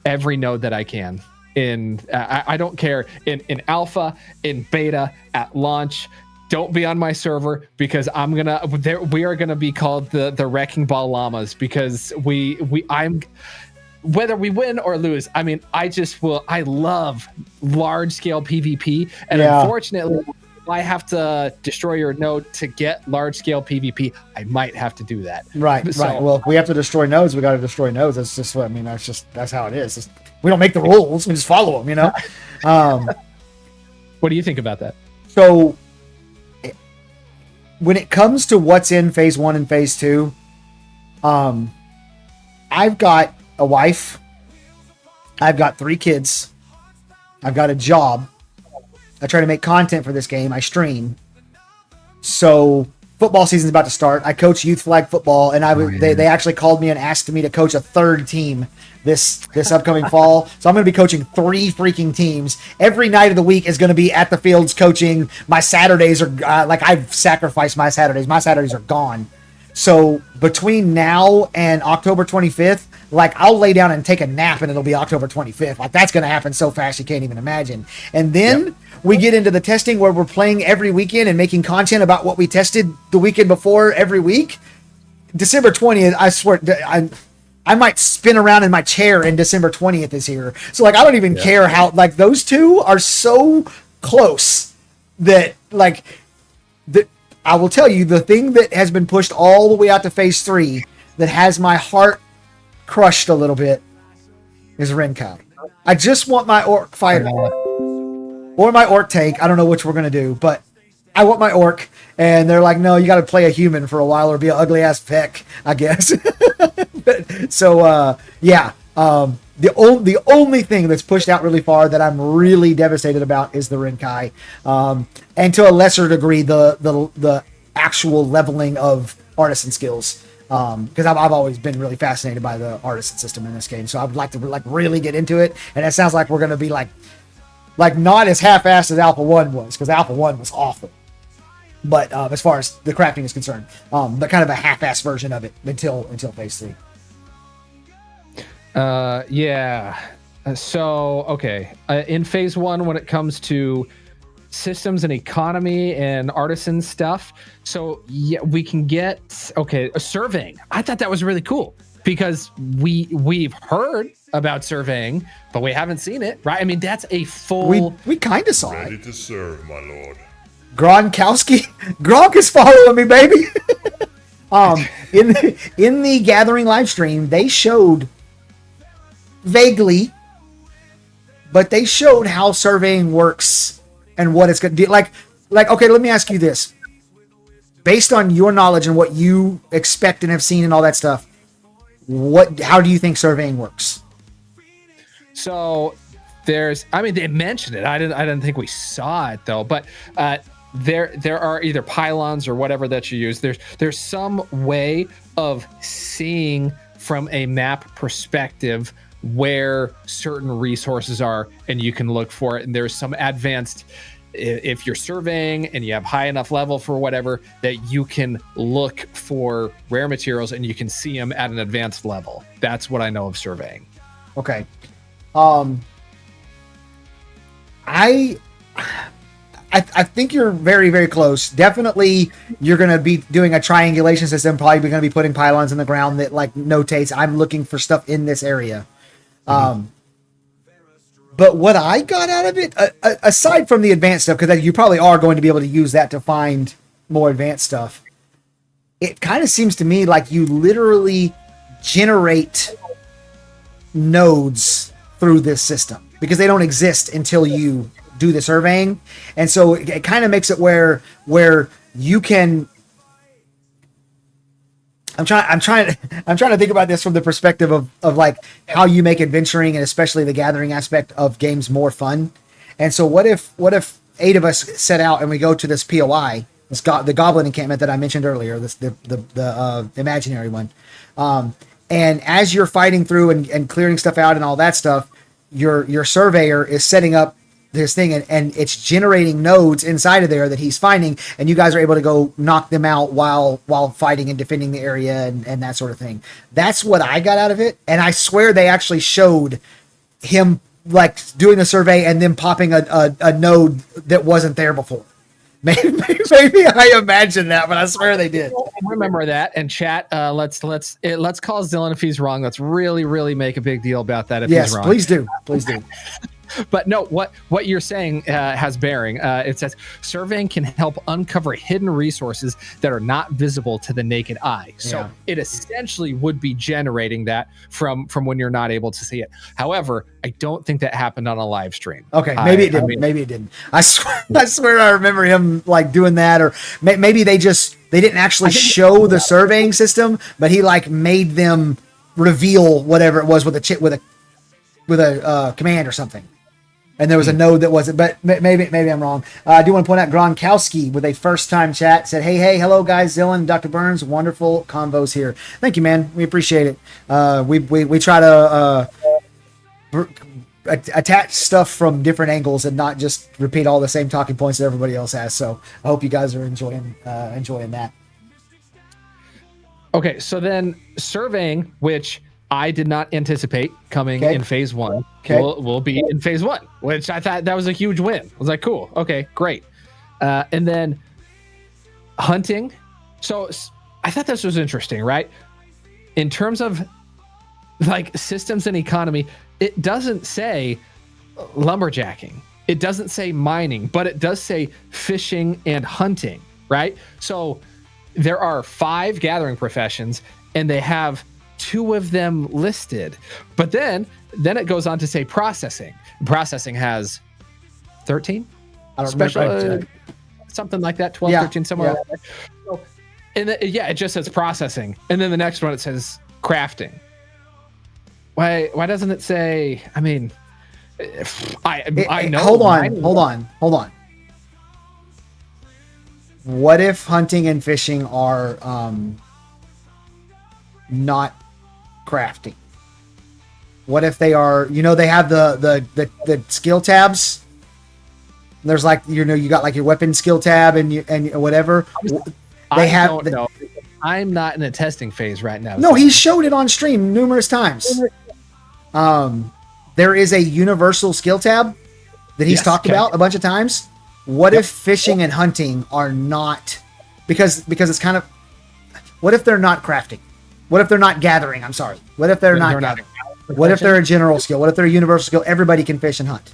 every node that I can. I don't care in alpha, in beta, at launch. Don't be on my server, because we are gonna be called the Wrecking Ball Llamas, because I'm whether we win or lose. I mean, I love large scale PvP, and unfortunately, if I have to destroy your node to get large scale PvP, I might have to do that. Right. Well, if we have to destroy nodes, we got to destroy nodes. That's just what I mean. That's how it is. We don't make the rules; we just follow them. What do you think about that? So, when it comes to what's in phase 1 and phase 2, I've got a wife, I've got 3 kids, I've got a job, I try to make content for this game, I stream. So football season's about to start. I coach youth flag football, and they actually called me and asked me to coach a 3rd team this upcoming fall. So I'm going to be coaching 3 freaking teams. Every night of the week is going to be at the fields coaching. My Saturdays are I've sacrificed my Saturdays. My Saturdays are gone. So between now and October 25th, I'll lay down and take a nap, and it'll be October 25th. That's going to happen so fast you can't even imagine. And then we get into the testing where we're playing every weekend and making content about what we tested the weekend before every week. December 20th, I swear, I might spin around in my chair in December 20th is here. So I don't even care how, those two are so close that I will tell you, the thing that has been pushed all the way out to phase 3 that has my heart crushed a little bit is Renkai. I just want my orc fighter or my orc tank. I don't know which we're going to do, but I want my orc, and they're like, no, you got to play a human for a while or be an ugly ass peck, I guess. So, the only thing that's pushed out really far that I'm really devastated about is the Renkai, and to a lesser degree the actual leveling of artisan skills, because I've always been really fascinated by the artisan system in this game. So I'd like to really get into it, and it sounds like we're going to be not as half-assed as Alpha 1 was, because Alpha 1 was awful. But as far as the crafting is concerned, but kind of a half-assed version of it until phase 3. So, okay. In phase 1, when it comes to systems and economy and artisan stuff, so we can get surveying. I thought that was really cool, because we've heard about surveying, but we haven't seen it, right? I mean, that's a full. We kind of saw Ready it. to serve, my lord. Gronkowski, Gronk is following me, baby. In the Gathering live stream, they showed vaguely, but they showed how surveying works and what it's going to do. Okay, let me ask you this. Based on your knowledge and what you expect and have seen and all that stuff, how do you think surveying works? So they mentioned it. I didn't think we saw it though, but there are either pylons or whatever that you use. There's some way of seeing from a map perspective where certain resources are, and you can look for it. And there's some advanced, if you're surveying and you have high enough level for whatever, that you can look for rare materials and you can see them at an advanced level. That's what I know of surveying. Okay. I think you're very, very close. Definitely, you're going to be doing a triangulation system. Probably going to be putting pylons in the ground that like notates, I'm looking for stuff in this area. But what I got out of it, aside from the advanced stuff, because you probably are going to be able to use that to find more advanced stuff, it kind of seems to me like you literally generate nodes through this system because they don't exist until you do the surveying. And so it kind of makes it where you can, I'm trying to think about this from the perspective of like how you make adventuring and especially the gathering aspect of games more fun. And so what if 8 of us set out and we go to this POI, the goblin encampment that I mentioned earlier, the imaginary one. And as you're fighting through and clearing stuff out and all that stuff, your surveyor is setting up this thing and it's generating nodes inside of there that he's finding, and you guys are able to go knock them out while fighting and defending the area and that sort of thing. That's what I got out of it. And I swear they actually showed him like doing the survey and then popping a node that wasn't there before. Maybe I imagine that, but I swear they did. Remember that. And chat, let's call Zillan if he's wrong. Let's really make a big deal about that if he's wrong. Please do. Please do. But no, what you're saying has bearing. It says surveying can help uncover hidden resources that are not visible to the naked eye. So it essentially would be generating that from when you're not able to see it. However, I don't think that happened on a live stream. Okay, maybe it didn't. Maybe it didn't. I swear I remember him like doing that, or maybe they didn't actually show the surveying system, but he like made them reveal whatever it was with a command or something. And there was a node that wasn't, but maybe I'm wrong. I do want to point out Gronkowski with a first-time chat said, hey, hello guys, Zillan, Dr. Burns, wonderful convos here. Thank you, man. We appreciate it. We try to attach stuff from different angles and not just repeat all the same talking points that everybody else has. So I hope you guys are enjoying that. Okay, so then surveying, which I did not anticipate coming in phase 1. Will be in phase 1, which I thought that was a huge win. I was like, cool. Okay, great. And then hunting. So I thought this was interesting, right? In terms of like systems and economy, it doesn't say lumberjacking. It doesn't say mining, but it does say fishing and hunting, right? So there are 5 gathering professions and they have 2 of them listed, but then it goes on to say processing. Processing has 13. I don't special, remember. Something like that. 12, 13, somewhere. Like that. So, and it just says processing, and then the next one it says crafting. Why doesn't it say? I mean, I know. Hold on. What if hunting and fishing are not crafting? What if they are, they have the skill tabs. There's like, you got like your weapon skill tab and whatever. No, I'm not in a testing phase right now. No, he showed it on stream numerous times. There is a universal skill tab that he's talked about a bunch of times. What if fishing and hunting are not, because it's kind of, what if they're not crafting? What if they're not gathering? I'm sorry. What if they're not gathering? What if they're a general skill? What if they're a universal skill? Everybody can fish and hunt.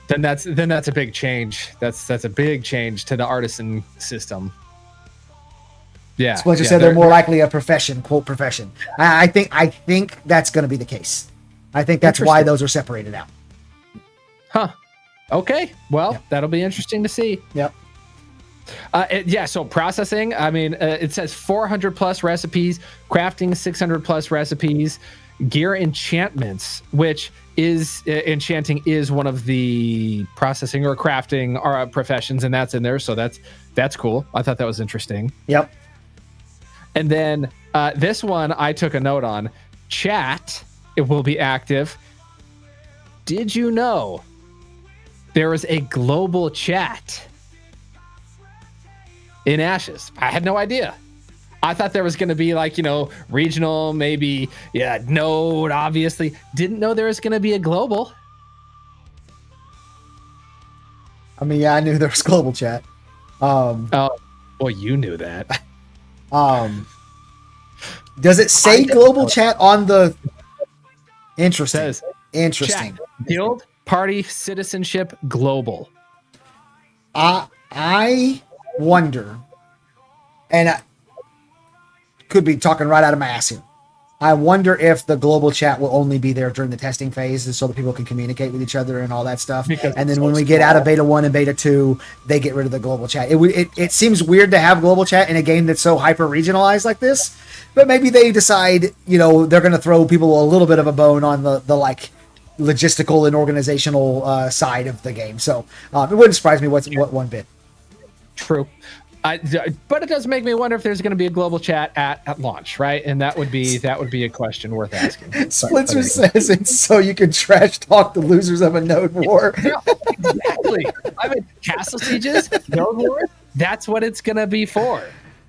Then that's a big change. That's a big change to the artisan system. Yeah. Splinter said they're more likely a profession, quote profession. I think that's going to be the case. I think that's why those are separated out. Huh. Okay. Well, that'll be interesting to see. Yep. So processing, I mean, it says 400 plus recipes, crafting 600 plus recipes, gear enchantments, which is enchanting is one of the processing or crafting professions, and that's in there. So that's cool. I thought that was interesting. Yep. And then this one I took a note on. Chat, it will be active. Did you know there is a global chat in Ashes? I had no idea. I thought there was going to be like, regional, maybe, node, obviously. Didn't know there was going to be a global. I mean, yeah, I knew there was global chat. Oh, boy, you knew that. Does it say global chat on the? Interesting. Says, Interesting. Chat, guild, party, citizenship, global. I wonder, and I could be talking right out of my ass here. I wonder if the global chat will only be there during the testing phase so that people can communicate with each other and all that stuff. And then when we get out of beta 1 and beta 2, they get rid of the global chat. It seems weird to have global chat in a game that's so hyper regionalized like this, but maybe they decide, they're going to throw people a little bit of a bone on the like logistical and organizational side of the game. So it wouldn't surprise me what one bit. True. But it does make me wonder if there's going to be a global chat at launch, right? And that would be a question worth asking. Splitzer says it's so you can trash talk the losers of a node war. Yeah, exactly. I mean, castle sieges, node wars. That's what it's going to be for.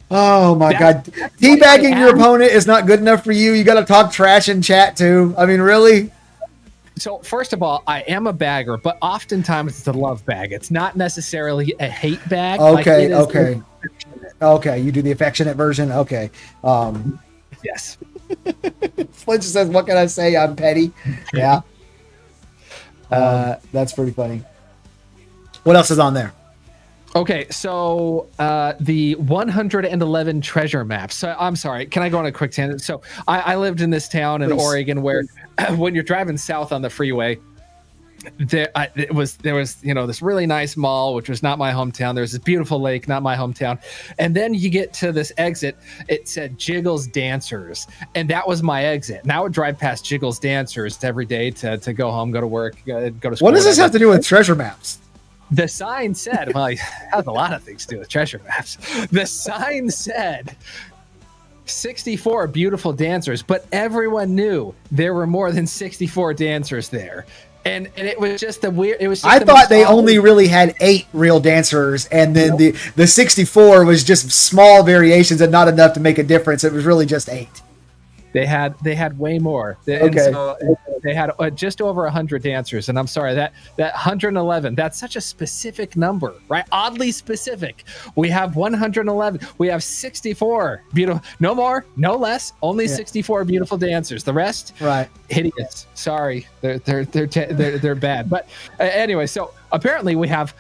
Oh my God! Teabagging your opponent is not good enough for you. You got to talk trash in chat too. I mean, really? So first of all, I am a bagger, but oftentimes it's a love bag. It's not necessarily a hate bag. Okay, okay. You do the affectionate version. Okay. Yes. Flinch says, "What can I say? I'm petty." Yeah. That's pretty funny. What else is on there? Okay, so the 111 treasure maps. So I'm sorry, can I go on a quick tangent? So I lived in this town in Oregon where when you're driving south on the freeway, there was this really nice mall, which was not my hometown. There's this beautiful lake, not my hometown. And then you get to this exit, it said Jiggles Dancers. And that was my exit. And I would drive past Jiggles Dancers every day to go home, go to work, go to school. What does this have to do with treasure maps? The sign said, well, it has a lot of things to do with treasure maps. The sign said 64 beautiful dancers, but everyone knew there were more than 64 dancers there. And it was just a weird, it was just I thought they only really had 8 real dancers, and then the 64 was just small variations and not enough to make a difference. It was really just 8. They had way more. And so they had just over 100 dancers. And I'm sorry, that 111, that's such a specific number, right? Oddly specific. We have 111. We have 64 beautiful, no more, no less, only 64 beautiful dancers. The rest, right, hideous. Sorry, they're bad. But anyway, so apparently we have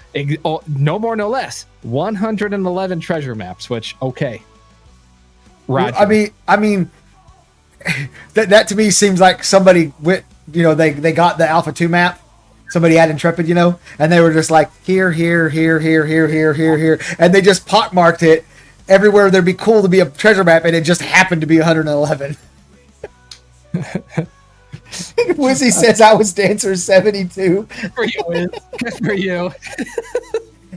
no more, no less, 111 treasure maps, which, okay. Roger. I mean, that to me seems like somebody went, they got the Alpha 2 map. Somebody had Intrepid, and they were just like, here, and they just pockmarked it everywhere there'd be cool to be a treasure map, and it just happened to be 111. Wizzy says I was dancer 72. For you, Wiz. Good for you.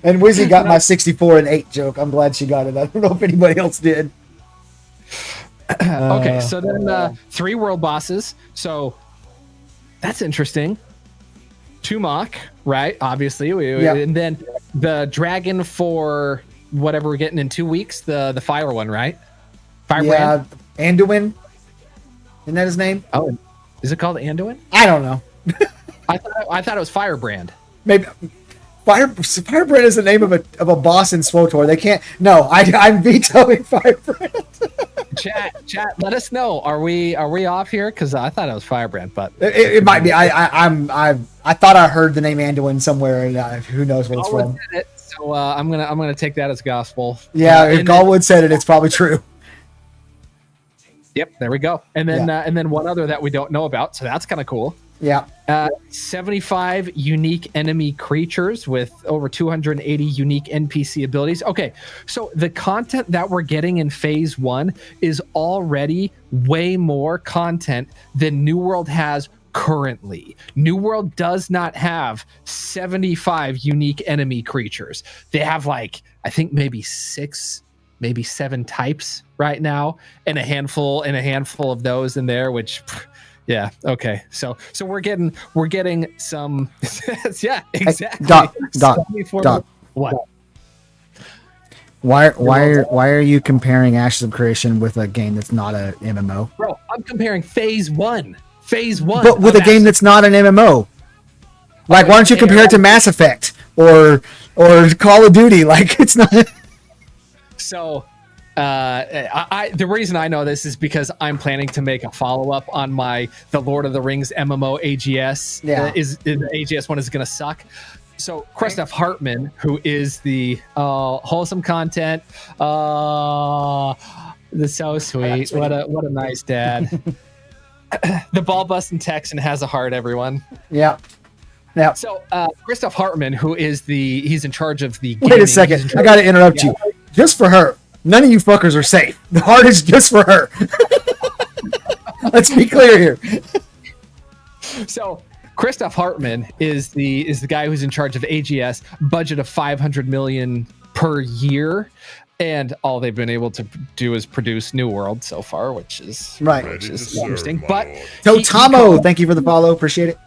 And Wizzy got my 64 and 8 joke. I'm glad she got it. I don't know if anybody else did. Okay, so then 3 world bosses. So that's interesting. 2 mock, right? Obviously. And then the dragon for whatever we're getting in 2 weeks, the fire one, right? Firebrand? Yeah, Anduin. Isn't that his name? Oh, is it called Anduin? I don't know. I thought it was Firebrand. Maybe. Firebrand is the name of a boss in SWTOR. They can't. No, I'm vetoing Firebrand. Chat. Let us know. Are we off here? Because I thought it was Firebrand, but it might be. I thought I heard the name Anduin somewhere, and who knows what it's from. So I'm gonna take that as gospel. Yeah, if Galwood said it, it's probably true. Yep, there we go. And then one other that we don't know about. So that's kind of cool. Yeah. 75 unique enemy creatures with over 280 unique NPC abilities. Okay, so the content that we're getting in phase 1 is already way more content than New World has currently. New World does not have 75 unique enemy creatures. They have I think maybe 6, maybe 7 types right now, and a handful of those in there, which yeah. Okay. So we're getting some. Yeah. Exactly. Doc. What? Why are you comparing Ashes of Creation with a game that's not a MMO? Bro, I'm comparing phase 1. Phase 1. But with a game that's not an MMO. Why don't you compare it to Mass Effect? or Call of Duty. Like, it's not. So the reason I know this is because I'm planning to make a follow-up on the Lord of the Rings MMO AGS. Yeah. The AGS one is going to suck. So Christoph Hartman, who is the wholesome content, the so sweet, what a nice dad. The ball busting Texan has a heart, everyone. Yeah. Yeah. So Christoph Hartman, who is he's in charge of the Wait a second. I got to interrupt you. Just for her. None of you fuckers are safe. The heart is just for her. Let's be clear here. So Christoph Hartman is the guy who's in charge of AGS, budget of 500 million per year, and all they've been able to do is produce New World so far, which is interesting. But Totamo, thank you for the follow. Appreciate it.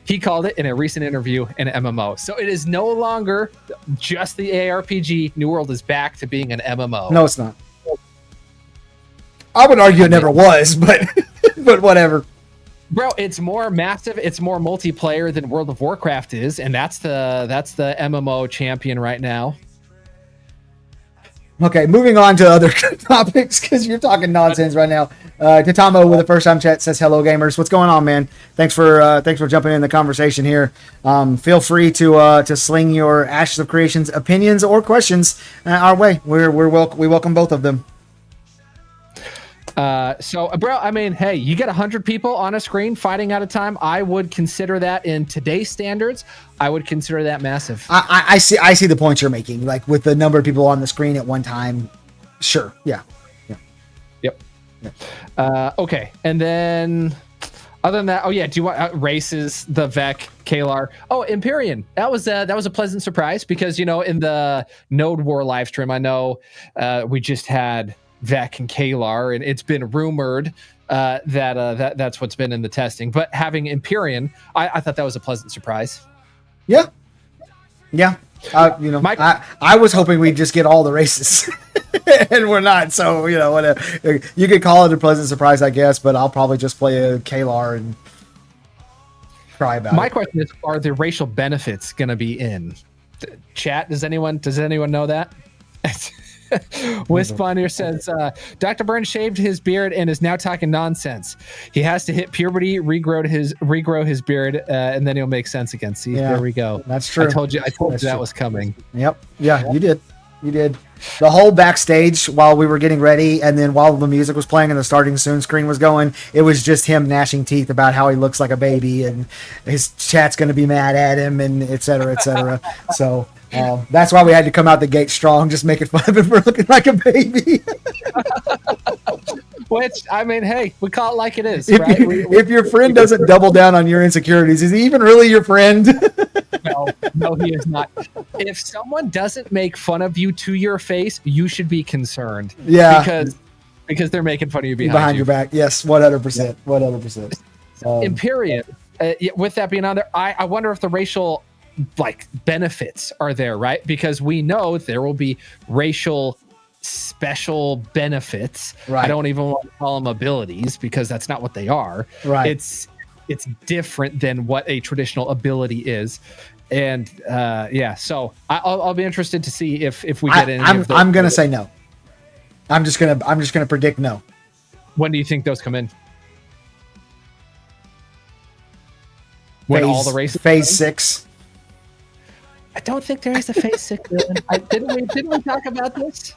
He called it in a recent interview an MMO. So it is no longer just the ARPG. New World is back to being an MMO. No, it's not. I would argue it never was, but but whatever. Bro, it's more massive. It's more multiplayer than World of Warcraft is, and that's the MMO champion right now. Okay, moving on to other topics because you're talking nonsense right now. Tatamo with a first-time chat says, "Hello, gamers. What's going on, man? Thanks for jumping in the conversation here. Feel free to sling your Ashes of Creation's opinions or questions our way. We welcome both of them." So, bro, I mean, hey, you get 100 people on a screen fighting at a time. I would consider that in today's standards. I would consider that massive. I see the point you're making. Like with the number of people on the screen at one time. Sure. Yeah. Yep. Okay. And then other than that, oh yeah, do you want races, the Vec, Kalar? Oh, Empyrean. That was a pleasant surprise because, in the Node War live stream, I know we just had Vec and Kalar, and it's been rumored that's what's been in the testing. But having Empyrean, I thought that was a pleasant surprise. Yeah. I was hoping we'd just get all the races, and we're not. So whatever. You could call it a pleasant surprise, I guess. But I'll probably just play a Kalar and cry about it. My question is: are the racial benefits going to be in chat? Does anyone know that? Wisp on here says Dr. Burns shaved his beard and is now talking nonsense. He has to hit puberty, regrow his beard, and then he'll make sense again. See, there we go. That's true. I told you that was coming. Yep. Yeah, you did. The whole backstage while we were getting ready, and then while the music was playing and the starting soon screen was going, it was just him gnashing teeth about how he looks like a baby and his chat's going to be mad at him and et cetera, et cetera. So that's why we had to come out the gate strong, just making fun of him for looking like a baby. Which, I mean, hey, we call it like it is, if right? If your friend doesn't double down on your insecurities, is he even really your friend? No, he is not. If someone doesn't make fun of you to your face, you should be concerned. Yeah. Because they're making fun of you behind your back. Yes, 100%. 100%. Empyrean, with that being on there, I wonder if the racial benefits are there, right? Because we know there will be racial special benefits. Right. I don't even want to call them abilities because that's not what they are. Right. It's different than what a traditional ability is. And so I'll be interested to see if we get in. I'm gonna say no. I'm just gonna predict no. When do you think those come in? When all the races phase 6. I don't think there is a phase 6. Didn't we talk about this?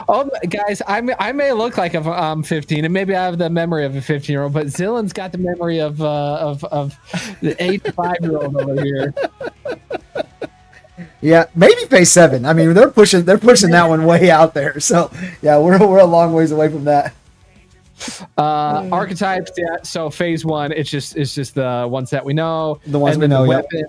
Oh, guys, I may look like I'm 15, and maybe I have the memory of a 15-year-old, but Zillan's got the memory of the 85-year-old over here. Yeah, maybe phase 7. I mean, they're pushing that one way out there. So yeah, we're a long ways away from that. Archetypes, yeah. So phase 1, it's just the ones that we know. The ones we know. Weapon,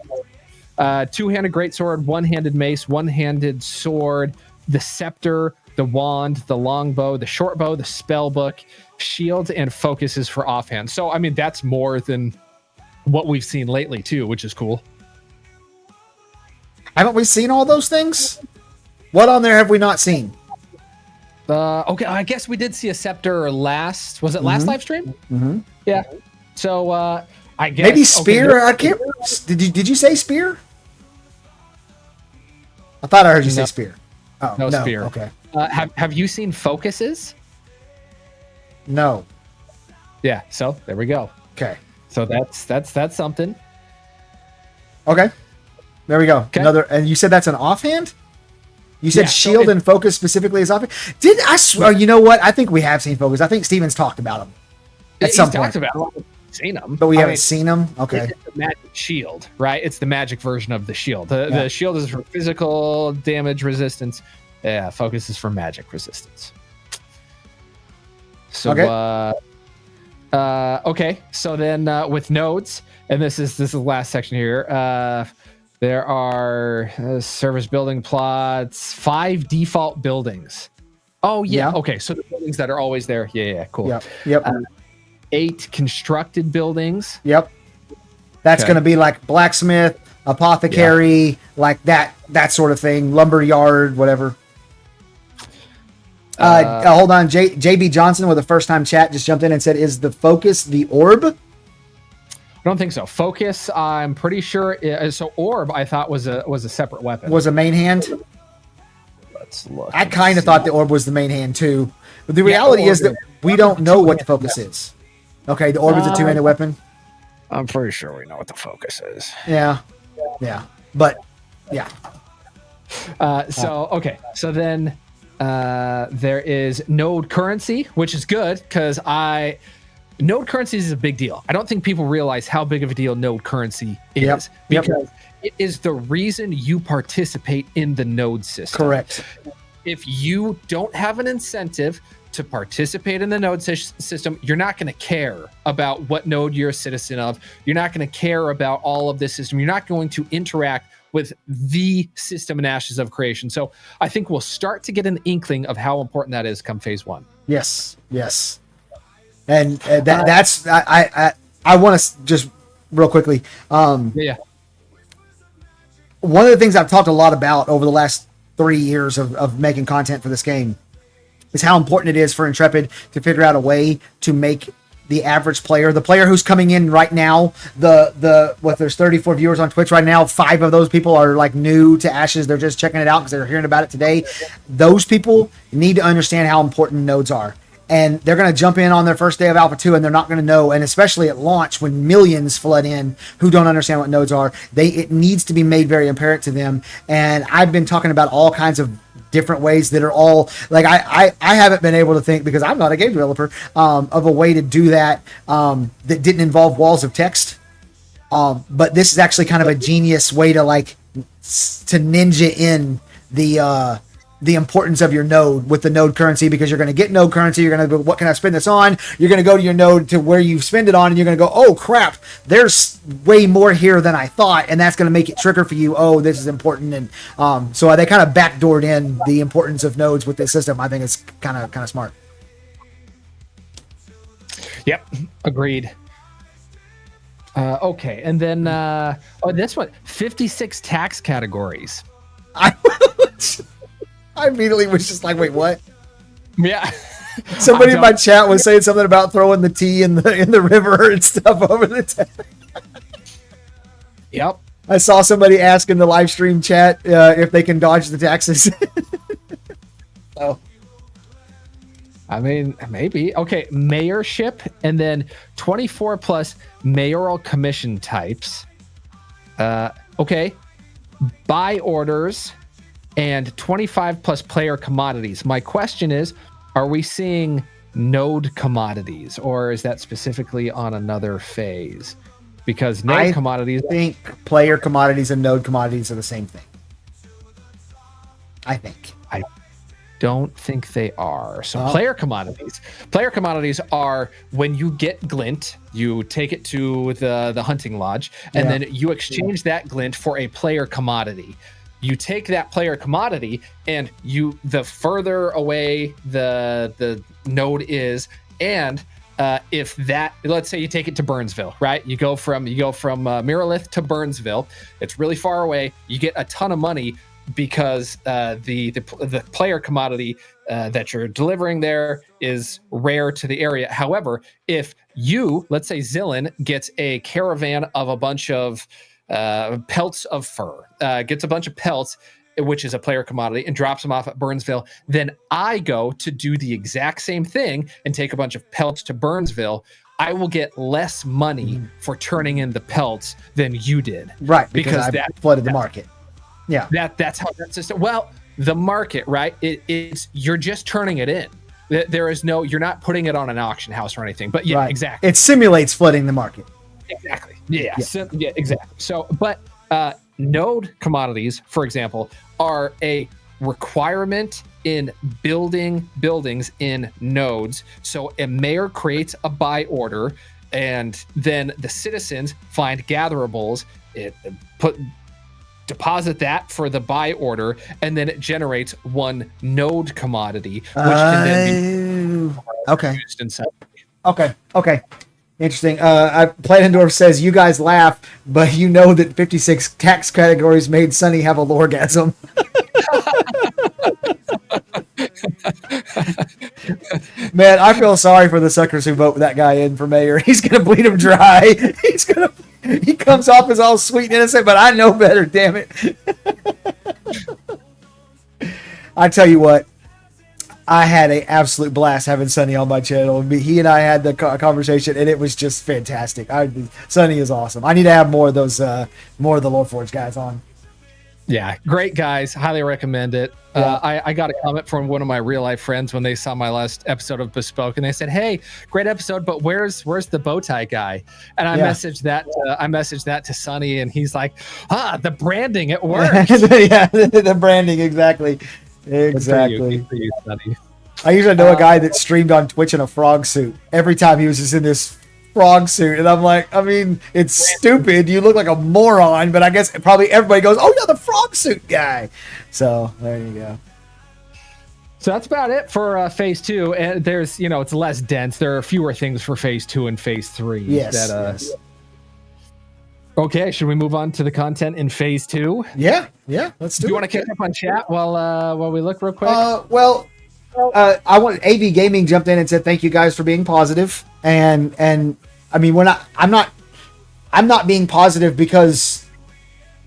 two-handed greatsword, one-handed mace, one-handed sword, the scepter, the wand, the longbow, the short bow, the spell book, shields, and focuses for offhand. So I mean, that's more than what we've seen lately too, which is cool. Haven't we seen all those things? What on there have we not seen? Okay, I guess we did see a scepter last. Was it last live stream? Mm-hmm. Yeah. So I guess maybe spear. Okay, I can't. Did you say spear? I thought I heard you No. say spear. Oh, No spear. Okay. Have you seen focuses? No. Yeah. So there we go. Okay. So that's something. Okay. There we go. Okay. Another, and you said that's an offhand? You said Yeah, so shield and focus specifically as offhand? Did I swear? You know what? I think we have seen focus. I think Steven's talked about them at He's some talked point. about it. Seen them, But we I haven't mean, seen them? Okay. It's the magic shield, right? It's the magic version of the shield. The shield is for physical damage resistance. Yeah, focus is for magic resistance. So, okay. So then with nodes, and this is the last section here. There are service building plots, 5 default buildings. Oh yeah. Okay. So the buildings that are always there. Yeah. Cool. Yep. 8 constructed buildings. Yep. That's Okay. going to be like blacksmith, apothecary, like that sort of thing, lumber yard, whatever. Hold on. JB Johnson with a first time chat just jumped in and said, is the focus the orb? I don't think so. Focus, I'm pretty sure. So orb, I thought was a separate weapon. Was a main hand? Let's look. I kind of thought the orb was the main hand too. But the reality is that we don't know what the focus is. Okay, the orb is a 2-handed weapon. I'm pretty sure we know what the focus is. Yeah. But yeah. Okay. So then there is node currency, which is good because node currency is a big deal. I don't think people realize how big of a deal node currency is because it is the reason you participate in the node system. Correct. If you don't have an incentive to participate in the node system, you're not going to care about what node you're a citizen of. You're not going to care about all of this system. You're not going to interact with the system and ashes of creation. So I think we'll start to get an inkling of how important that is come phase 1. Yes. And that's I want to just real quickly. Yeah. One of the things I've talked a lot about over the last 3 years of making content for this game is how important it is for Intrepid to figure out a way to make the average player, the player who's coming in right now, there's 34 viewers on Twitch right now, 5 of those people are like new to Ashes. They're just checking it out because they're hearing about it today. Those people need to understand how important nodes are. And they're going to jump in on their first day of Alpha 2 and they're not going to know. And especially at launch when millions flood in who don't understand what nodes are, it needs to be made very apparent to them. And I've been talking about all kinds of different ways that are all like, I haven't been able to think, because I'm not a game developer, of a way to do that that didn't involve walls of text. But this is actually kind of a genius way to ninja in the importance of your node with the node currency, because you're going to get node currency. You're going to go, what can I spend this on? You're going to go to your node to where you spend it on, and you're going to go, oh crap, there's way more here than I thought. And that's going to make it trigger for you. Oh, this is important. And so they kind of backdoored in the importance of nodes with this system. I think it's kind of smart. Yep. Agreed. Okay. And then, this one, 56 tax categories. I immediately was just like, wait, what? Yeah. Somebody in my chat was saying something about throwing the tea in the river and stuff over the tax. Yep. I saw somebody ask in the live stream chat if they can dodge the taxes. Oh. I mean, maybe. Okay, mayorship, and then 24 plus mayoral commission types. Okay. Buy orders and 25 plus player commodities. My question is, are we seeing node commodities, or is that specifically on another phase? Because node commodities... I think player commodities and node commodities are the same thing. I think. I don't think they are. So player commodities are when you get glint, you take it to the hunting lodge, and then you exchange that glint for a player commodity. You take that player commodity, and the further away the node is, and if that, let's say you take it to Burnsville, right? You go from Miralith to Burnsville. It's really far away. You get a ton of money because the player commodity that you're delivering there is rare to the area. However, if let's say Zillin gets a caravan of a bunch of pelts of fur, gets a bunch of pelts, which is a player commodity, and drops them off at Burnsville, then I go to do the exact same thing and take a bunch of pelts to Burnsville, I will get less money for turning in the pelts than you did. Right, because that flooded the market. Yeah. That's how that system. Well, the market, right? It's you're just turning it in. There is no, you're not putting it on an auction house or anything. But yeah, right. Exactly. It simulates flooding the market. Exactly. Yeah. Exactly. So, but node commodities, for example, are a requirement in building buildings in nodes. So a mayor creates a buy order, and then the citizens find gatherables, deposit that for the buy order, and then it generates one node commodity, which can then be used in something. Okay. Interesting. Planendorf says, you guys laugh, but you know that 56 tax categories made Sonny have a lorgasm. Man, I feel sorry for the suckers who vote that guy in for mayor. He's gonna bleed him dry. He comes off as all sweet and innocent, but I know better, damn it. I tell you what, I had an absolute blast having Sonny on my channel. He and I had the conversation, and it was just fantastic. Sonny is awesome. I need to have more of those, more of the Loreforge guys on. Yeah, great guys. Highly recommend it. Yeah. I got a comment from one of my real life friends when they saw my last episode of Bespoke, and they said, "Hey, great episode, but where's the bow tie guy?" And I messaged that to Sonny, and he's like, the branding, it works." Yeah, the branding, exactly. Good for you, Sonny. I usually know a guy that streamed on Twitch in a frog suit. Every time he was just in this frog suit, and I'm like, I mean, it's stupid. You look like a moron, but I guess probably everybody goes, "Oh yeah, the frog suit guy." So there you go. So that's about it for phase 2. And there's, it's less dense. There are fewer things for phase 2 and phase 3. Yes. Okay, should we move on to the content in phase 2? Yeah. Let's do it. You want to catch up on chat while we look real quick? I want AV Gaming jumped in and said thank you guys for being positive, and I mean I'm not being positive because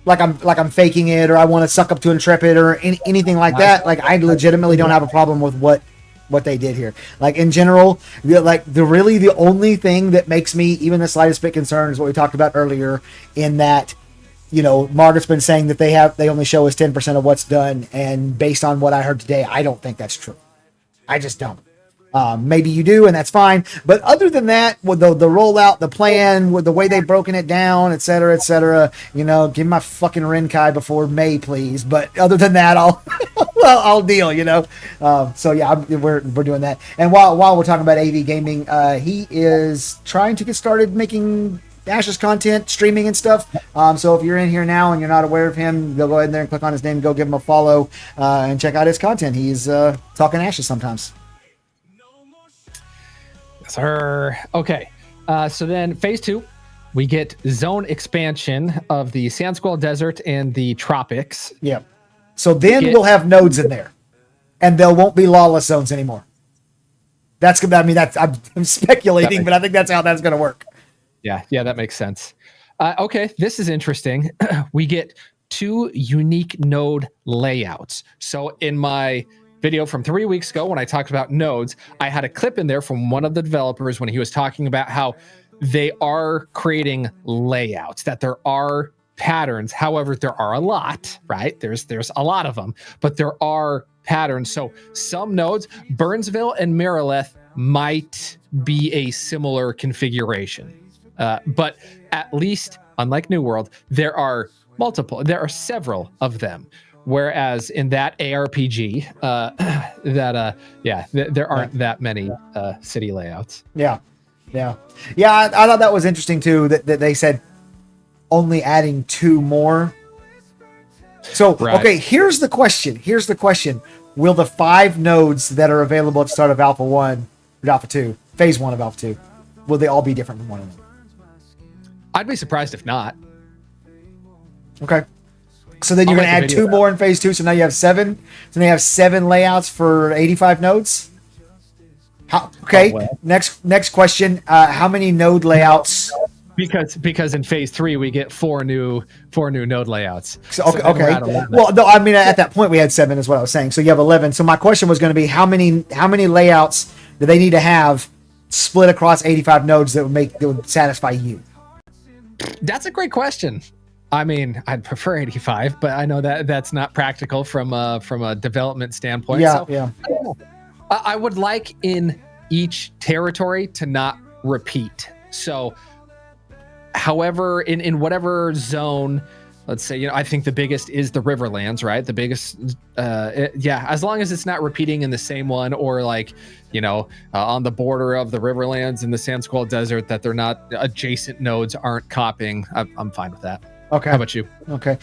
like I'm faking it or I want to suck up to Intrepid or anything like that. Like I legitimately don't have a problem with what they did here. Like in general, the only thing that makes me even the slightest bit concerned is what we talked about earlier, in that Margaret's been saying that they only show us 10% of what's done, and based on what I heard today, I don't think that's true. I just don't. Maybe you do, and that's fine. But other than that, with the rollout, the plan, with the way they've broken it down, et cetera, give my fucking Renkai before May, please. But other than that, I'll deal, So yeah, we're doing that. And while we're talking about AV Gaming, he is trying to get started making Ash's content, streaming and stuff. So if you're in here now and you're not aware of him, go ahead in there and click on his name, go give him a follow, and check out his content. He's talking Ashes sometimes. Sir. Okay. So then phase 2, we get zone expansion of the Sand Squall Desert and the Tropics. Yeah. So then we'll have nodes in there, and there won't be lawless zones anymore. I'm speculating, but I think that's how that's going to work. Yeah, that makes sense. Okay, this is interesting. We get 2 unique node layouts. So in my video from 3 weeks ago when I talked about nodes, I had a clip in there from one of the developers when he was talking about how they are creating layouts, that there are patterns. However, there are a lot, right? There's a lot of them, but there are patterns. So some nodes, Burnsville and Marileth, might be a similar configuration. But at least, unlike New World, there are several of them. Whereas in that ARPG, there aren't that many city layouts. Yeah. I thought that was interesting too. That they said only adding 2 more. So right. Okay, here's the question. Will the 5 nodes that are available at the start of Alpha 1 or Alpha 2, Phase 1 of Alpha 2, will they all be different from one another? I'd be surprised if not. Okay. So then you're going to add 2 more in phase 2. So now you have 7. So now you have 7 layouts for 85 nodes. Okay. Next question. How many node layouts because in phase 3 we get four new node layouts. So, So then we're okay. at 11. Well, no, I mean at that point we had 7 is what I was saying. So you have 11. So my question was going to be how many layouts do they need to have split across 85 nodes that would satisfy you? That's a great question. I mean, I'd prefer 85, but I know that that's not practical from a development standpoint. Yeah, So, yeah. I don't know. I would like in each territory to not repeat. So, however, in whatever zone, let's say, I think the biggest is the Riverlands, right? The biggest, as long as it's not repeating in the same one, or like, on the border of the Riverlands in the Sand Squall Desert, that they're not adjacent nodes aren't copying. I'm fine with that. Okay. How about you? Okay.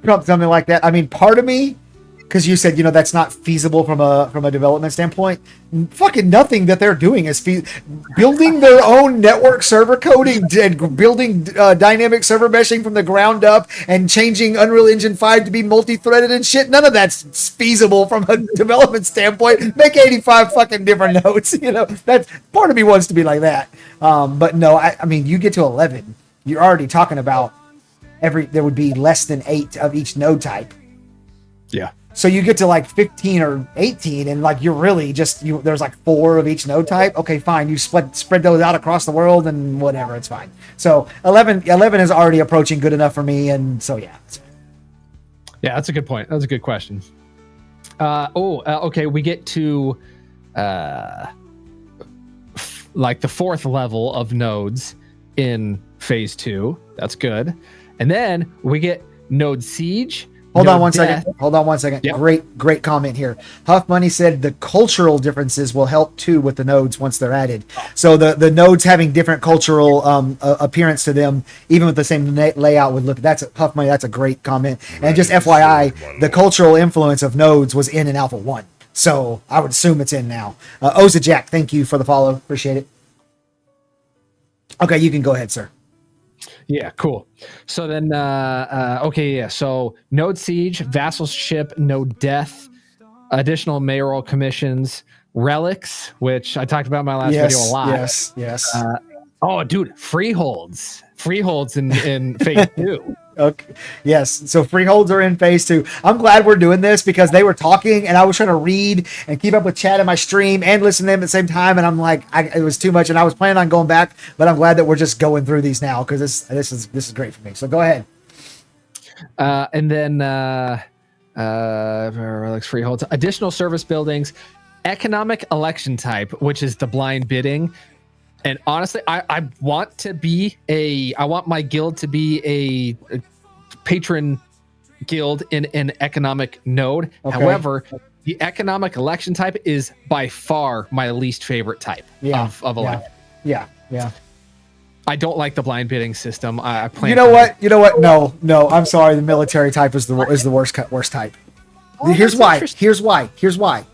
Something like that. I mean, part of me, because you said, that's not feasible from a development standpoint. Fucking nothing that they're doing is building their own network server coding and building dynamic server meshing from the ground up and changing Unreal Engine 5 to be multi-threaded and shit. None of that's feasible from a development standpoint. Make 85 fucking different nodes. That's part of me wants to be like that. But no, I mean, you get to 11, you're already talking about there would be less than 8 of each node type. Yeah. So you get to like 15 or 18 and like you're really just there's like 4 of each node type. Okay, fine. You spread those out across the world and whatever, it's fine. So 11 is already approaching good enough for me, and so yeah. Yeah, that's a good point. That's a good question. Okay, we get to like the 4th level of nodes in phase 2. That's good. And then we get node siege. Hold on one second. Yep. Great comment here. Huff Money said the cultural differences will help too with the nodes once they're added. So the nodes having different cultural appearance to them, even with the same layout, would look. Huff Money. That's a great comment. And just FYI, the cultural influence of nodes was in Alpha 1. So I would assume it's in now. Oza Jack, thank you for the follow. Appreciate it. Okay, you can go ahead, sir. Yeah, cool. So then, so node siege, vassalship, node death, additional mayoral commissions, relics, which I talked about in my last video a lot. Yes. Freeholds in phase 2. Okay. Yes. So freeholds are in phase 2. I'm glad we're doing this because they were talking and I was trying to read and keep up with chat in my stream and listen to them at the same time. And I'm like, it was too much and I was planning on going back, but I'm glad that we're just going through these now because this is great for me. So go ahead. And then relics, freeholds, additional service buildings, economic election type, which is the blind bidding. And honestly, I want my guild to be a patron guild in an economic node. Okay. However, the economic election type is by far my least favorite type of election. Yeah. I don't like the blind bidding system. You know what? No. I'm sorry. The military type is the worst type. Oh, Here's why.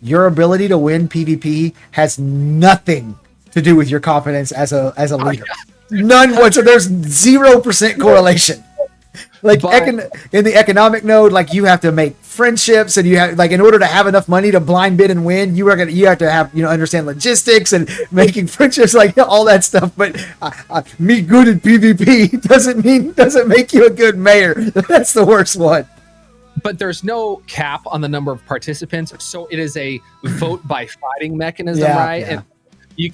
Your ability to win PvP has nothing to do with your confidence as a leader. None whatsoever. There's 0% correlation. Like in the economic node, like you have to make friendships, and you have in order to have enough money to blind bid and win, you have to have understand logistics and making friendships, like all that stuff. But me good at PvP doesn't make you a good mayor. That's the worst one. But there's no cap on the number of participants, so it is a vote by fighting mechanism, right? Yeah.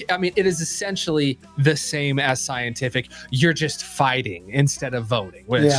And it is essentially the same as scientific. You're just fighting instead of voting, which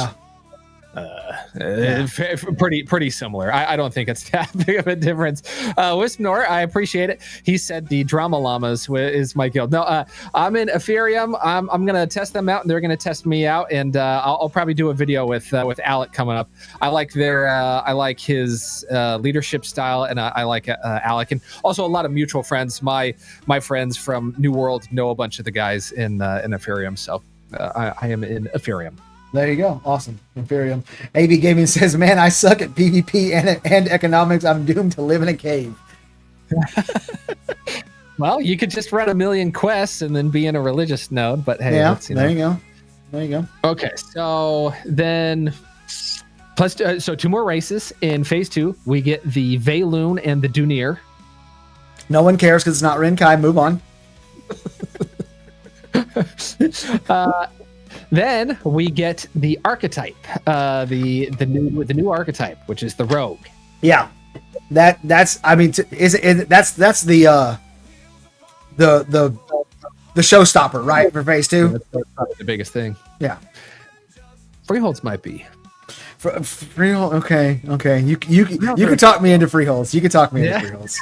pretty similar. I don't think it's that big of a difference. Wispnor, I appreciate it. He said the Drama Llamas is my guild. No, I'm in Ethereum. I'm gonna test them out, and they're gonna test me out, and I'll probably do a video with Alec coming up. I like his leadership style, and I like Alec, and also a lot of mutual friends. My friends from New World know a bunch of the guys in Ethereum, so I am in Ethereum. There you go. Awesome. Imperium. AV Gaming says, man, I suck at PvP and economics. I'm doomed to live in a cave. Well, you could just run a million quests and then be in a religious node, but hey, yeah, there you go. Okay, so then so 2 more races in phase 2. We get the Veyloon and the Dunir. No one cares because it's not Renkai. Move on. Then we get the archetype, the new archetype, which is the rogue. Yeah, that's I mean, that's the showstopper, right, for phase 2. That's probably the biggest thing. Yeah, Freeholds might be. Freehold. Okay. You can talk me into Freeholds. You can talk me into Freeholds.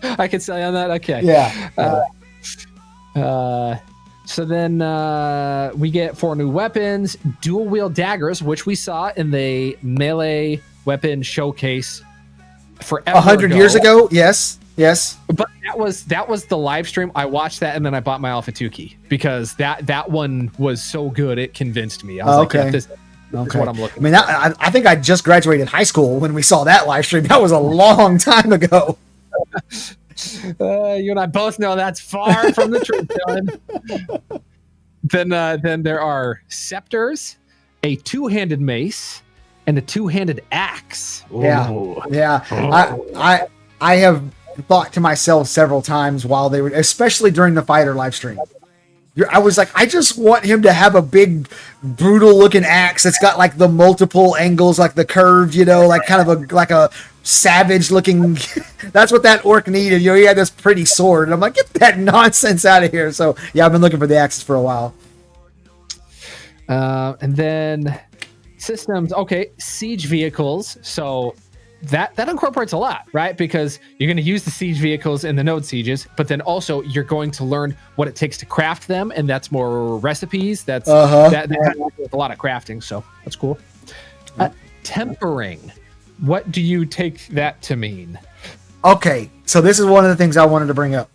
I can sell you on that. Okay. Yeah. So then we get 4 new weapons, dual wield daggers, which we saw in the melee weapon showcase forever 100 years ago. Yes. But that was the live stream. I watched that and then I bought my Alpha 2 key because that one was so good it convinced me. I was like, yeah, this is what I'm looking. I mean, I think I just graduated high school when we saw that live stream. That was a long time ago. You and I both know that's far from the truth, Dylan. Then there are scepters, a 2-handed mace, and a 2-handed axe. Ooh. Yeah. I have thought to myself several times while they were, especially during the fighter live stream. I was like, I just want him to have a big, brutal looking axe that's got like the multiple angles, like the curved, like kind of a savage looking. That's what that orc needed. He had this pretty sword, and I'm like, get that nonsense out of here. So yeah, I've been looking for the axes for a while. And then systems. Okay, siege vehicles. So that incorporates a lot, right? Because you're going to use the siege vehicles in the node sieges, but then also you're going to learn what it takes to craft them, and that's more recipes. That has a lot of crafting, so that's cool. Tempering. What do you take that to mean? Okay, so this is one of the things I wanted to bring up.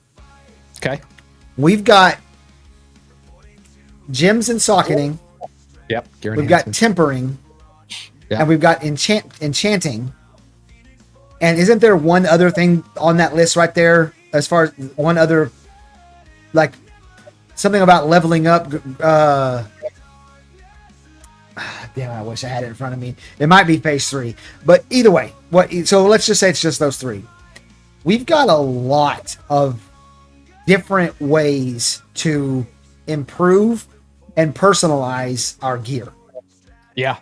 Okay. We've got gems and socketing. Yep. We've got tempering. Yep. And we've got enchanting. And isn't there one other thing on that list right there, as far as one other, like something about leveling up? Damn, I wish I had it in front of me. It might be phase 3, but either way, so let's just say it's just those 3. We've got a lot of different ways to improve and personalize our gear. Yeah.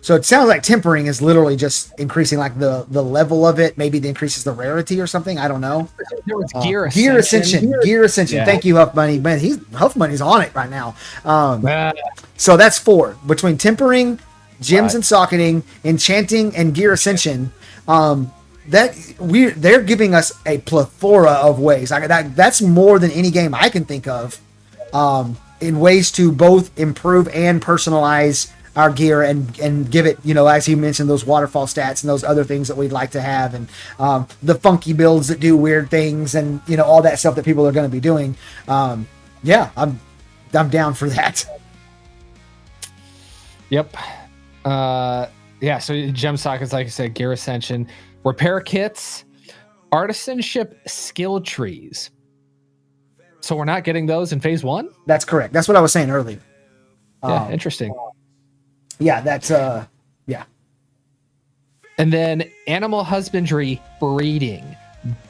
So it sounds like tempering is literally just increasing like the level of it. Maybe it increases the rarity or something. I don't know. There was Gear Ascension. Gear Ascension. Yeah. Thank you, Huff Money. Man, Huff Money's on it right now. So that's 4 between tempering, gems and socketing, enchanting, and Gear Ascension. They're giving us a plethora of ways. That's more than any game I can think of. In ways to both improve and personalize our gear and give it, as you mentioned, those waterfall stats and those other things that we'd like to have, and the funky builds that do weird things, and all that stuff that people are going to be doing. Yeah, I'm down for that. Yep. Yeah. So gem sockets, like I said, Gear Ascension, repair kits, artisanship skill trees. So we're not getting those in phase 1? That's correct. That's what I was saying earlier. Yeah, interesting. Yeah, that's yeah. And then animal husbandry breeding.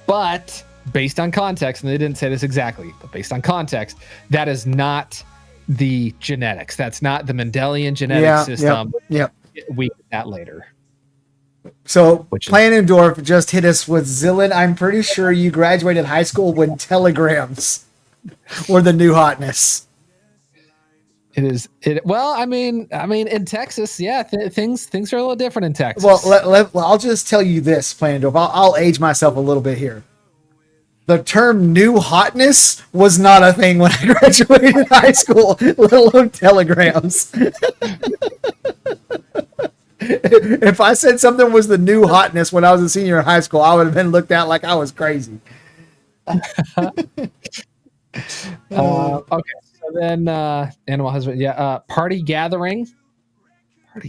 But based on context, and they didn't say this exactly, but based on context, that is not the genetics. That's not the Mendelian genetic system. Yep. We get that later. So Planendorf just hit us with Zillin. I'm pretty sure you graduated high school when telegrams were the new hotness. Well, I mean, in Texas, yeah, things are a little different in Texas. Well, I'll just tell you this, Planendorf. I'll age myself a little bit here. The term "new hotness" was not a thing when I graduated high school, let alone telegrams. If I said something was the new hotness when I was a senior in high school, I would have been looked at like I was crazy. Okay. So then animal husband, party gathering. What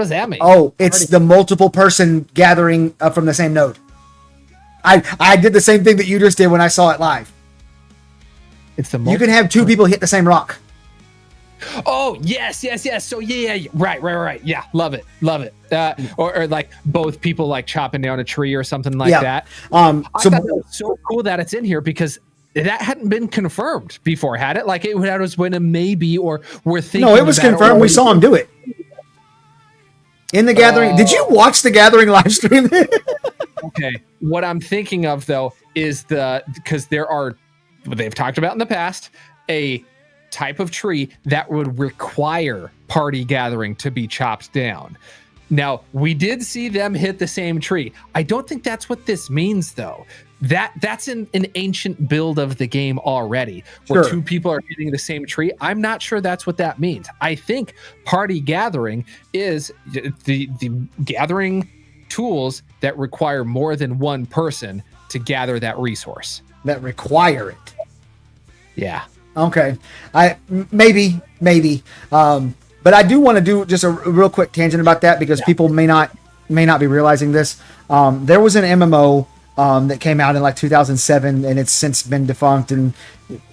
does that mean? Oh, it's the multiple person gathering from the same node. I did the same thing that you just did when I saw it live. You can have 2 people hit the same rock. Oh, yes. So yeah. Right. Yeah, love it. Or like both people like chopping down a tree or something like that. I thought that was so cool that it's in here because that hadn't been confirmed before, had it? Like it was when a maybe, or we're thinking. No, it was confirmed. We saw him do it in the Gathering. Did you watch the Gathering live stream? Okay. What I'm thinking of though is because they've talked about in the past a type of tree that would require party gathering to be chopped down. Now, we did see them hit the same tree. I don't think that's what this means, though. That's an ancient build of the game already, where two people are hitting the same tree. I'm not sure that's what that means. I think party gathering is the gathering tools that require more than one person to gather that resource. That require it. Yeah. Okay. Maybe. But I do want to do just a real quick tangent about that, because people may not be realizing this. There was an MMO that came out in like 2007, and it's since been defunct and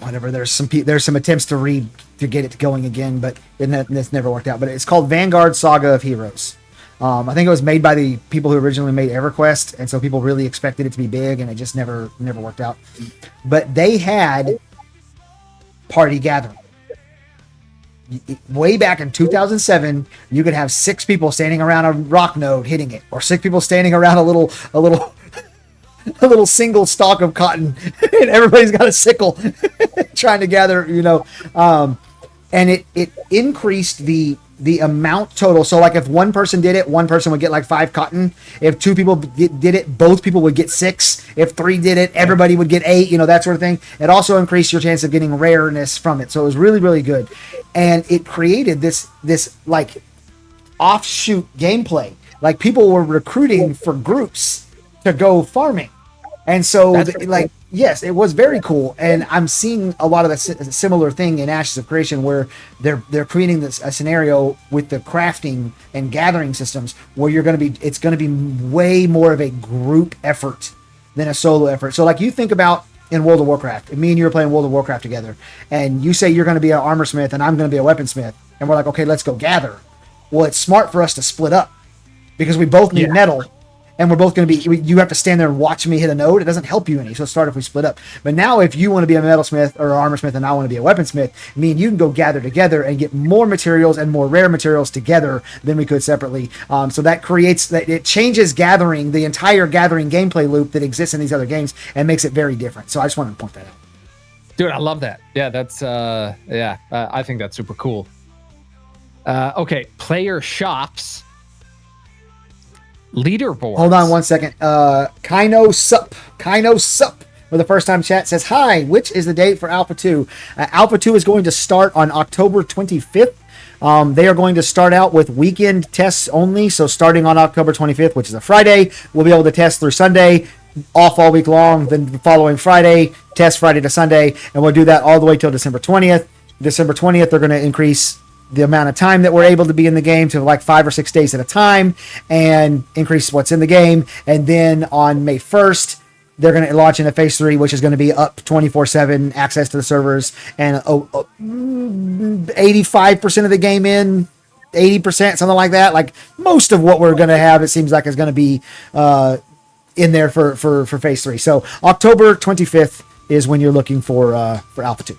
whatever. There's some attempts to get it going again, but it's never worked out. But it's called Vanguard Saga of Heroes. I think it was made by the people who originally made EverQuest, and so people really expected it to be big, and it just never worked out. But they had party gathering. Way back in 2007, you could have 6 people standing around a rock node hitting it, or 6 people standing around a little single stalk of cotton, and everybody's got a sickle trying to gather, and it increased the amount total. So like if one person did it, one person would get like 5 cotton. If 2 people did it, both people would get 6. If 3 did it, everybody would get 8, that sort of thing. It also increased your chance of getting rareness from it. So it was really, really good. And it created this like offshoot gameplay. Like people were recruiting for groups to go farming. And so yes, it was very cool. And I'm seeing a lot of that similar thing in Ashes of Creation, where they're creating a scenario with the crafting and gathering systems where it's going to be way more of a group effort than a solo effort. So like you think about in World of Warcraft, and me and you are playing World of Warcraft together, and you say you're going to be an armor smith and I'm going to be a weaponsmith, and we're like, okay, let's go gather. Well, it's smart for us to split up because we both need metal. And we're both going to be, you have to stand there and watch me hit a node. It doesn't help you any. So start if we split up. But now if you want to be a metalsmith or an armorsmith and I want to be a weaponsmith, me and you can go gather together and get more materials and more rare materials together than we could separately. So that it changes gathering, the entire gathering gameplay loop that exists in these other games, and makes it very different. So I just wanted to point that out. Dude, I love that. Yeah, that's, I think that's super cool. Okay, player shops. Leaderboards. Hold on one second. Kino Sup for the first time chat says, hi, which is the date for Alpha 2? Alpha 2 is going to start on October 25th. They are going to start out with weekend tests only. So starting on October 25th, which is a Friday, we'll be able to test through Sunday, off all week long. Then the following Friday, test Friday to Sunday. And we'll do that all the way till December 20th. December 20th, they're going to increase the amount of time that we're able to be in the game to like 5 or 6 days at a time, and increase what's in the game. And then on May 1st, they're going to launch into phase 3, which is going to be up 24/7 access to the servers, and 85% of the game in, 80%, something like that. Like most of what we're going to have, it seems like, is going to be in there for phase 3. So October 25th is when you're looking for Alpha 2.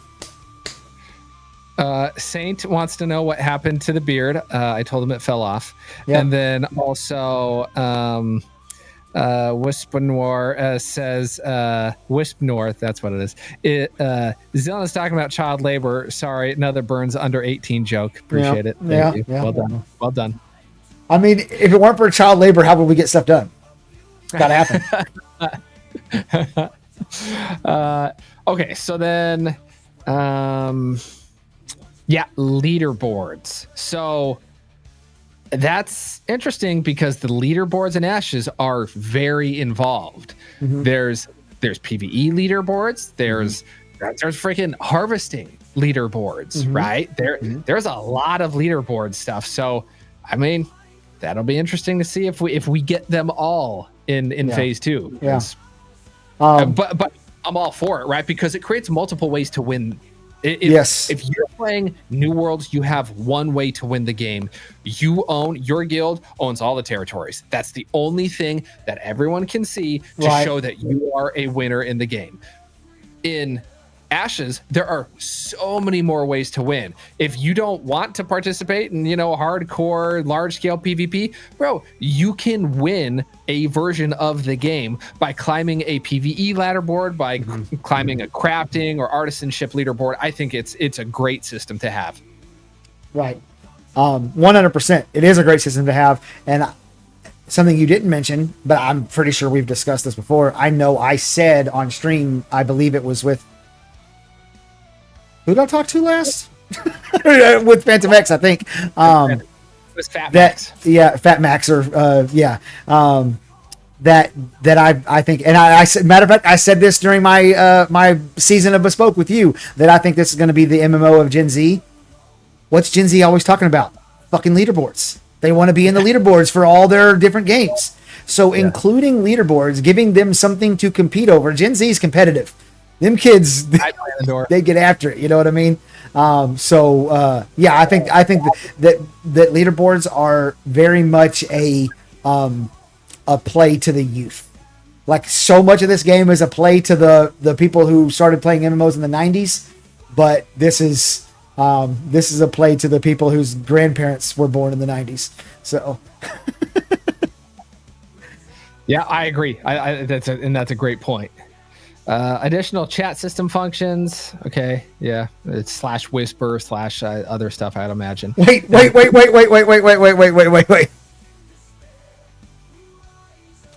Saint wants to know what happened to the beard. I told him it fell off. Yep. And then also Wispnor says Wispnor, that's what it is. Zilla's talking about child labor. Sorry, another Burns under 18 joke. Appreciate it. Thank you. Yeah. Well done. I mean, if it weren't for child labor, how would we get stuff done? It's gotta happen. Okay, so then leaderboards. So that's interesting because the leaderboards in Ashes are very involved. Mm-hmm. There's PvE leaderboards. There's freaking harvesting leaderboards, mm-hmm. right? There's a lot of leaderboard stuff. So, I mean, that'll be interesting to see if we get them all in phase 2. Yeah. But I'm all for it, right? Because it creates multiple ways to win. Yes. If you're playing New Worlds, you have one way to win the game. Your guild owns all the territories. That's the only thing that everyone can see to show that you are a winner in the game. in Ashes, there are so many more ways to win. If you don't want to participate in, hardcore, large scale PvP, bro, you can win a version of the game by climbing a PvE ladder board, by climbing a crafting or artisanship leaderboard. I think it's a great system to have. Right. 100%. It is a great system to have. And something you didn't mention, but I'm pretty sure we've discussed this before. I know I said on stream, I believe it was with, who did I talk to last? With Phantom X, I think. It was Fat Max. Yeah, Fat Max, or that I think, and I said, matter of fact, I said this during my my season of Bespoke with you, that I think this is going to be the MMO of Gen Z. What's Gen Z always talking about? Fucking leaderboards. They want to be in the leaderboards for all their different games. So including leaderboards, giving them something to compete over. Gen Z is competitive. Them kids, they get after it. You know what I mean? I think that leaderboards are very much a play to the youth. Like, so much of this game is a play to the people who started playing MMOs in the 90s, but this is a play to the people whose grandparents were born in the 90s. So yeah, I agree. That's a great point. Additional chat system functions. Okay, yeah, it's /whisper / other stuff, I'd imagine. Wait.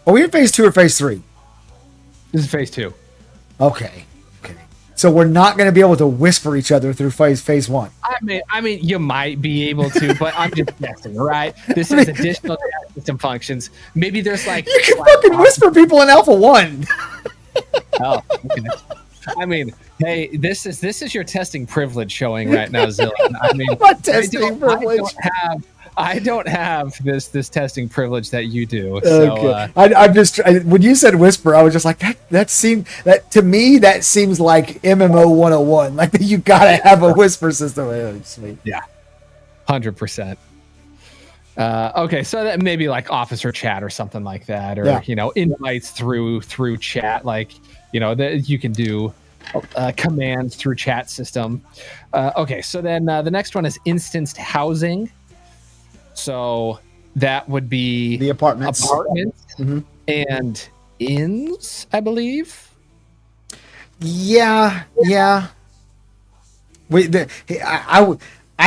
Are we in phase 2 or phase 3? This is phase 2. Okay. So we're not going to be able to whisper each other through phase 1. I mean, you might be able to, but I'm just guessing, right? This is additional chat system functions. Maybe there's like, you can fucking whisper people in Alpha 1. Oh, okay. I mean, hey, this is your testing privilege showing right now, Zillion. I mean, what testing privilege? I don't have this testing privilege that you do. So, okay. I'm just when you said whisper, I was just like, that to me that seems like MMO 101. Like, you gotta have a whisper system. Oh, sweet. Yeah, 100%. Okay, so that maybe like officer chat or something like that, or invites through chat, like that you can do commands through chat system. Okay, so then the next one is instanced housing. So that would be the apartments and inns, I believe. Yeah. I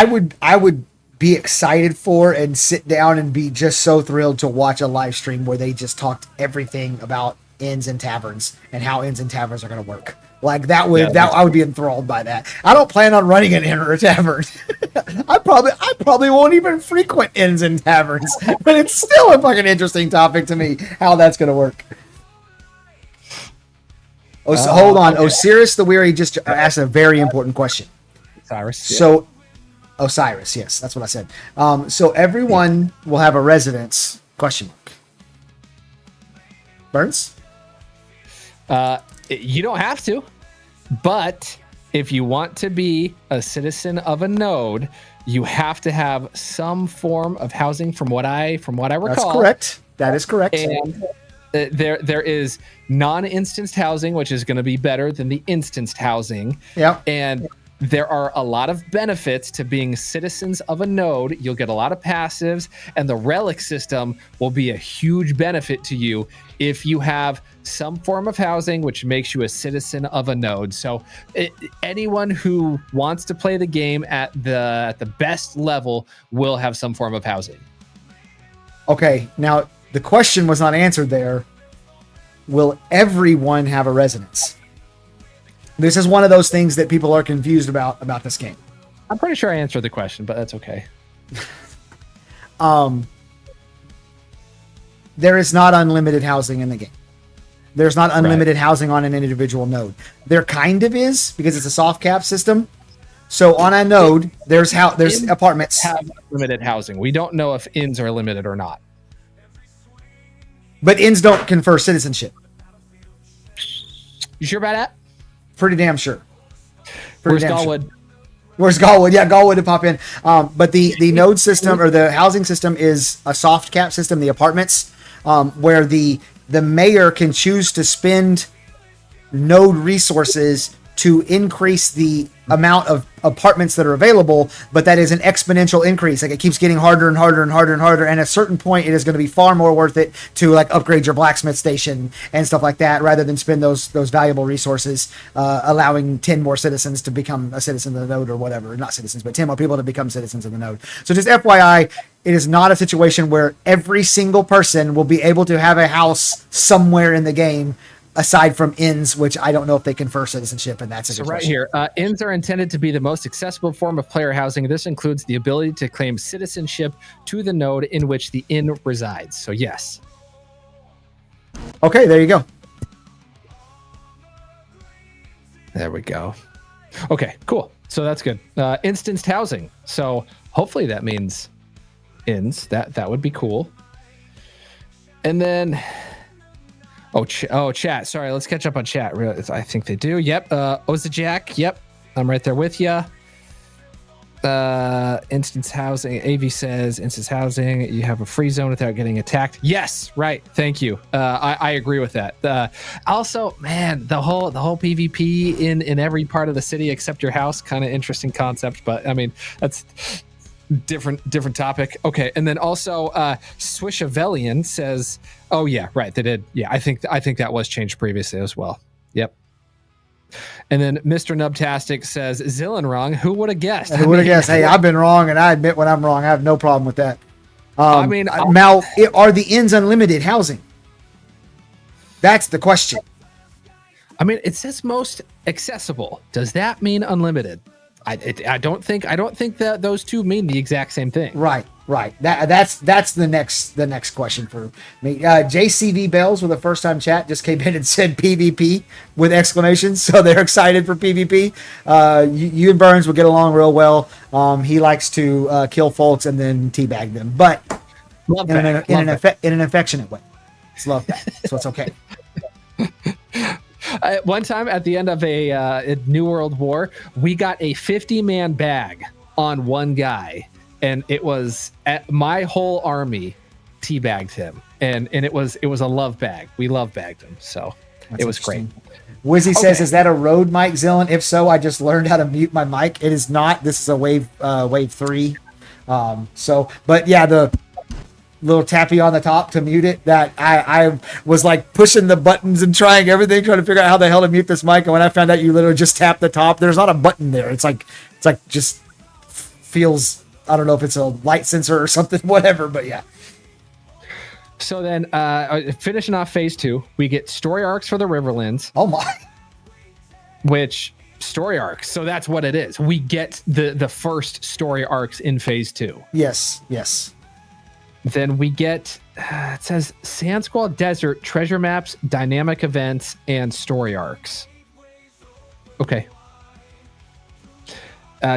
would be excited for and sit down and be just so thrilled to watch a live stream where they just talked everything about inns and taverns and how inns and taverns are going to work. Like, I would be enthralled by that. I don't plan on running an inn or a tavern. I probably won't even frequent inns and taverns, but it's still a fucking interesting topic to me how that's going to work. Hold on. Okay. Osiris the Weary just asked a very important question. Osiris. Yeah. So, Osiris, yes, that's what I said. So everyone will have a residence? Question mark. Burns? You don't have to, but if you want to be a citizen of a node, you have to have some form of housing, from what I recall. That's correct. That is correct. And there is non-instanced housing, which is going to be better than the instanced housing. Yeah. And there are a lot of benefits to being citizens of a node. You'll get a lot of passives, and the relic system will be a huge benefit to you if you have some form of housing, which makes you a citizen of a node. So anyone who wants to play the game at the best level will have some form of housing. Okay, now the question was not answered there. Will everyone have a residence? This is one of those things that people are confused about this game. I'm pretty sure I answered the question, but that's okay. There is not unlimited housing in the game. There's not unlimited housing on an individual node. There kind of is, because it's a soft cap system. So on a node, there's apartments. Have limited housing. We don't know if inns are limited or not. But inns don't confer citizenship. You sure about that? Pretty damn sure. Where's Galwood? Where's Galwood? Yeah, Galwood to pop in. But the node system, or the housing system, is a soft cap system. The apartments, where the mayor can choose to spend node resources to increase the amount of apartments that are available, but that is an exponential increase. Like it keeps getting harder and harder and harder and harder. And at a certain point, it is going to be far more worth it to like upgrade your blacksmith station and stuff like that, rather than spend those valuable resources, allowing 10 more citizens to become a citizen of the node or whatever. Not citizens, but 10 more people to become citizens of the node. So just FYI, it is not a situation where every single person will be able to have a house somewhere in the game, aside from inns, which I don't know if they confer citizenship, and that's a good question. Here, inns are intended to be the most accessible form of player housing. This includes the ability to claim citizenship to the node in which the inn resides. So yes. Okay, there you go. There we go. Okay, cool. So that's good. Instanced housing. So hopefully that means inns. That would be cool. And then... chat. Sorry, let's catch up on chat. I think they do. Yep. Ozajak. Yep. I'm right there with you. Instance housing. AV says instance housing. You have a free zone without getting attacked. Yes. Right. Thank you. I agree with that. Also, man, the whole PvP in every part of the city except your house. Kind of interesting concept, but I mean, that's different topic. Okay, and then also Swishavellian says, oh yeah, right, they did. Yeah, I think that was changed previously as well. Yep. And then Mr. Nubtastic says, Zillan wrong. Who would have guessed? Who would have guessed? Hey, I've been wrong, and I admit when I'm wrong. I have no problem with that. Mal, are the inns unlimited housing? That's the question. I mean, it says most accessible. Does that mean unlimited? I don't think that those two mean the exact same thing. Right. That's the next question for me. JCV Bells with a first time chat just came in and said PvP with exclamations, so they're excited for PvP. You and Burns will get along real well. He likes to kill folks and then teabag them, but in an affectionate way. It's love that, so it's okay. One time at the end of a New World War, we got a 50-man bag on one guy, and it was my whole army teabagged him, and it was a love bag. We love bagged him, so That's it was great. Wizzy says, "Is that a Rode mic, Zillan? If so, I just learned how to mute my mic. It is not. This is a wave 3. But yeah, the little tappy on the top to mute it, that I was like pushing the buttons and trying everything, trying to figure out how the hell to mute this mic. And when I found out you literally just tap the top, there's not a button there. It's like just feels, I don't know if it's a light sensor or something, whatever, but yeah. So then finishing off phase 2, we get story arcs for the Riverlands. Oh my. Which story arcs. So that's what it is. We get the first story arcs in phase 2. Yes. Then we get, it says Sand Squall Desert, treasure maps, dynamic events, and story arcs. Okay.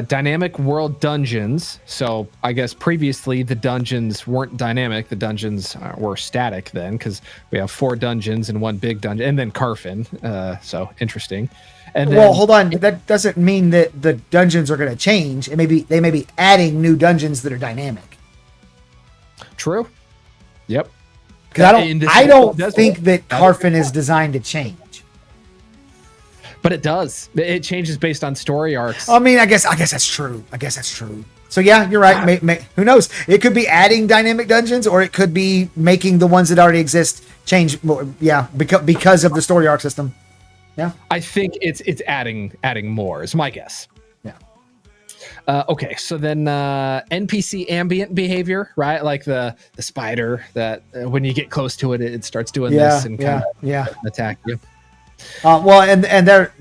Dynamic world dungeons. So I guess previously the dungeons weren't dynamic. The dungeons were static then, because we have 4 dungeons and 1 big dungeon, and then Carfin. So interesting. And then, hold on. That doesn't mean that the dungeons are going to change. They may be adding new dungeons that are dynamic. True. Yep. Because I don't think that Carfin is designed to change. But it does. It changes based on story arcs. I mean, I guess that's true. So yeah, you're right. Who knows? It could be adding dynamic dungeons, or it could be making the ones that already exist change more. Yeah, because of the story arc system. Yeah. I think it's adding more is my guess. Okay, so then NPC ambient behavior, right? Like the spider that when you get close to it, it starts doing this and kind of attack you. Well, and there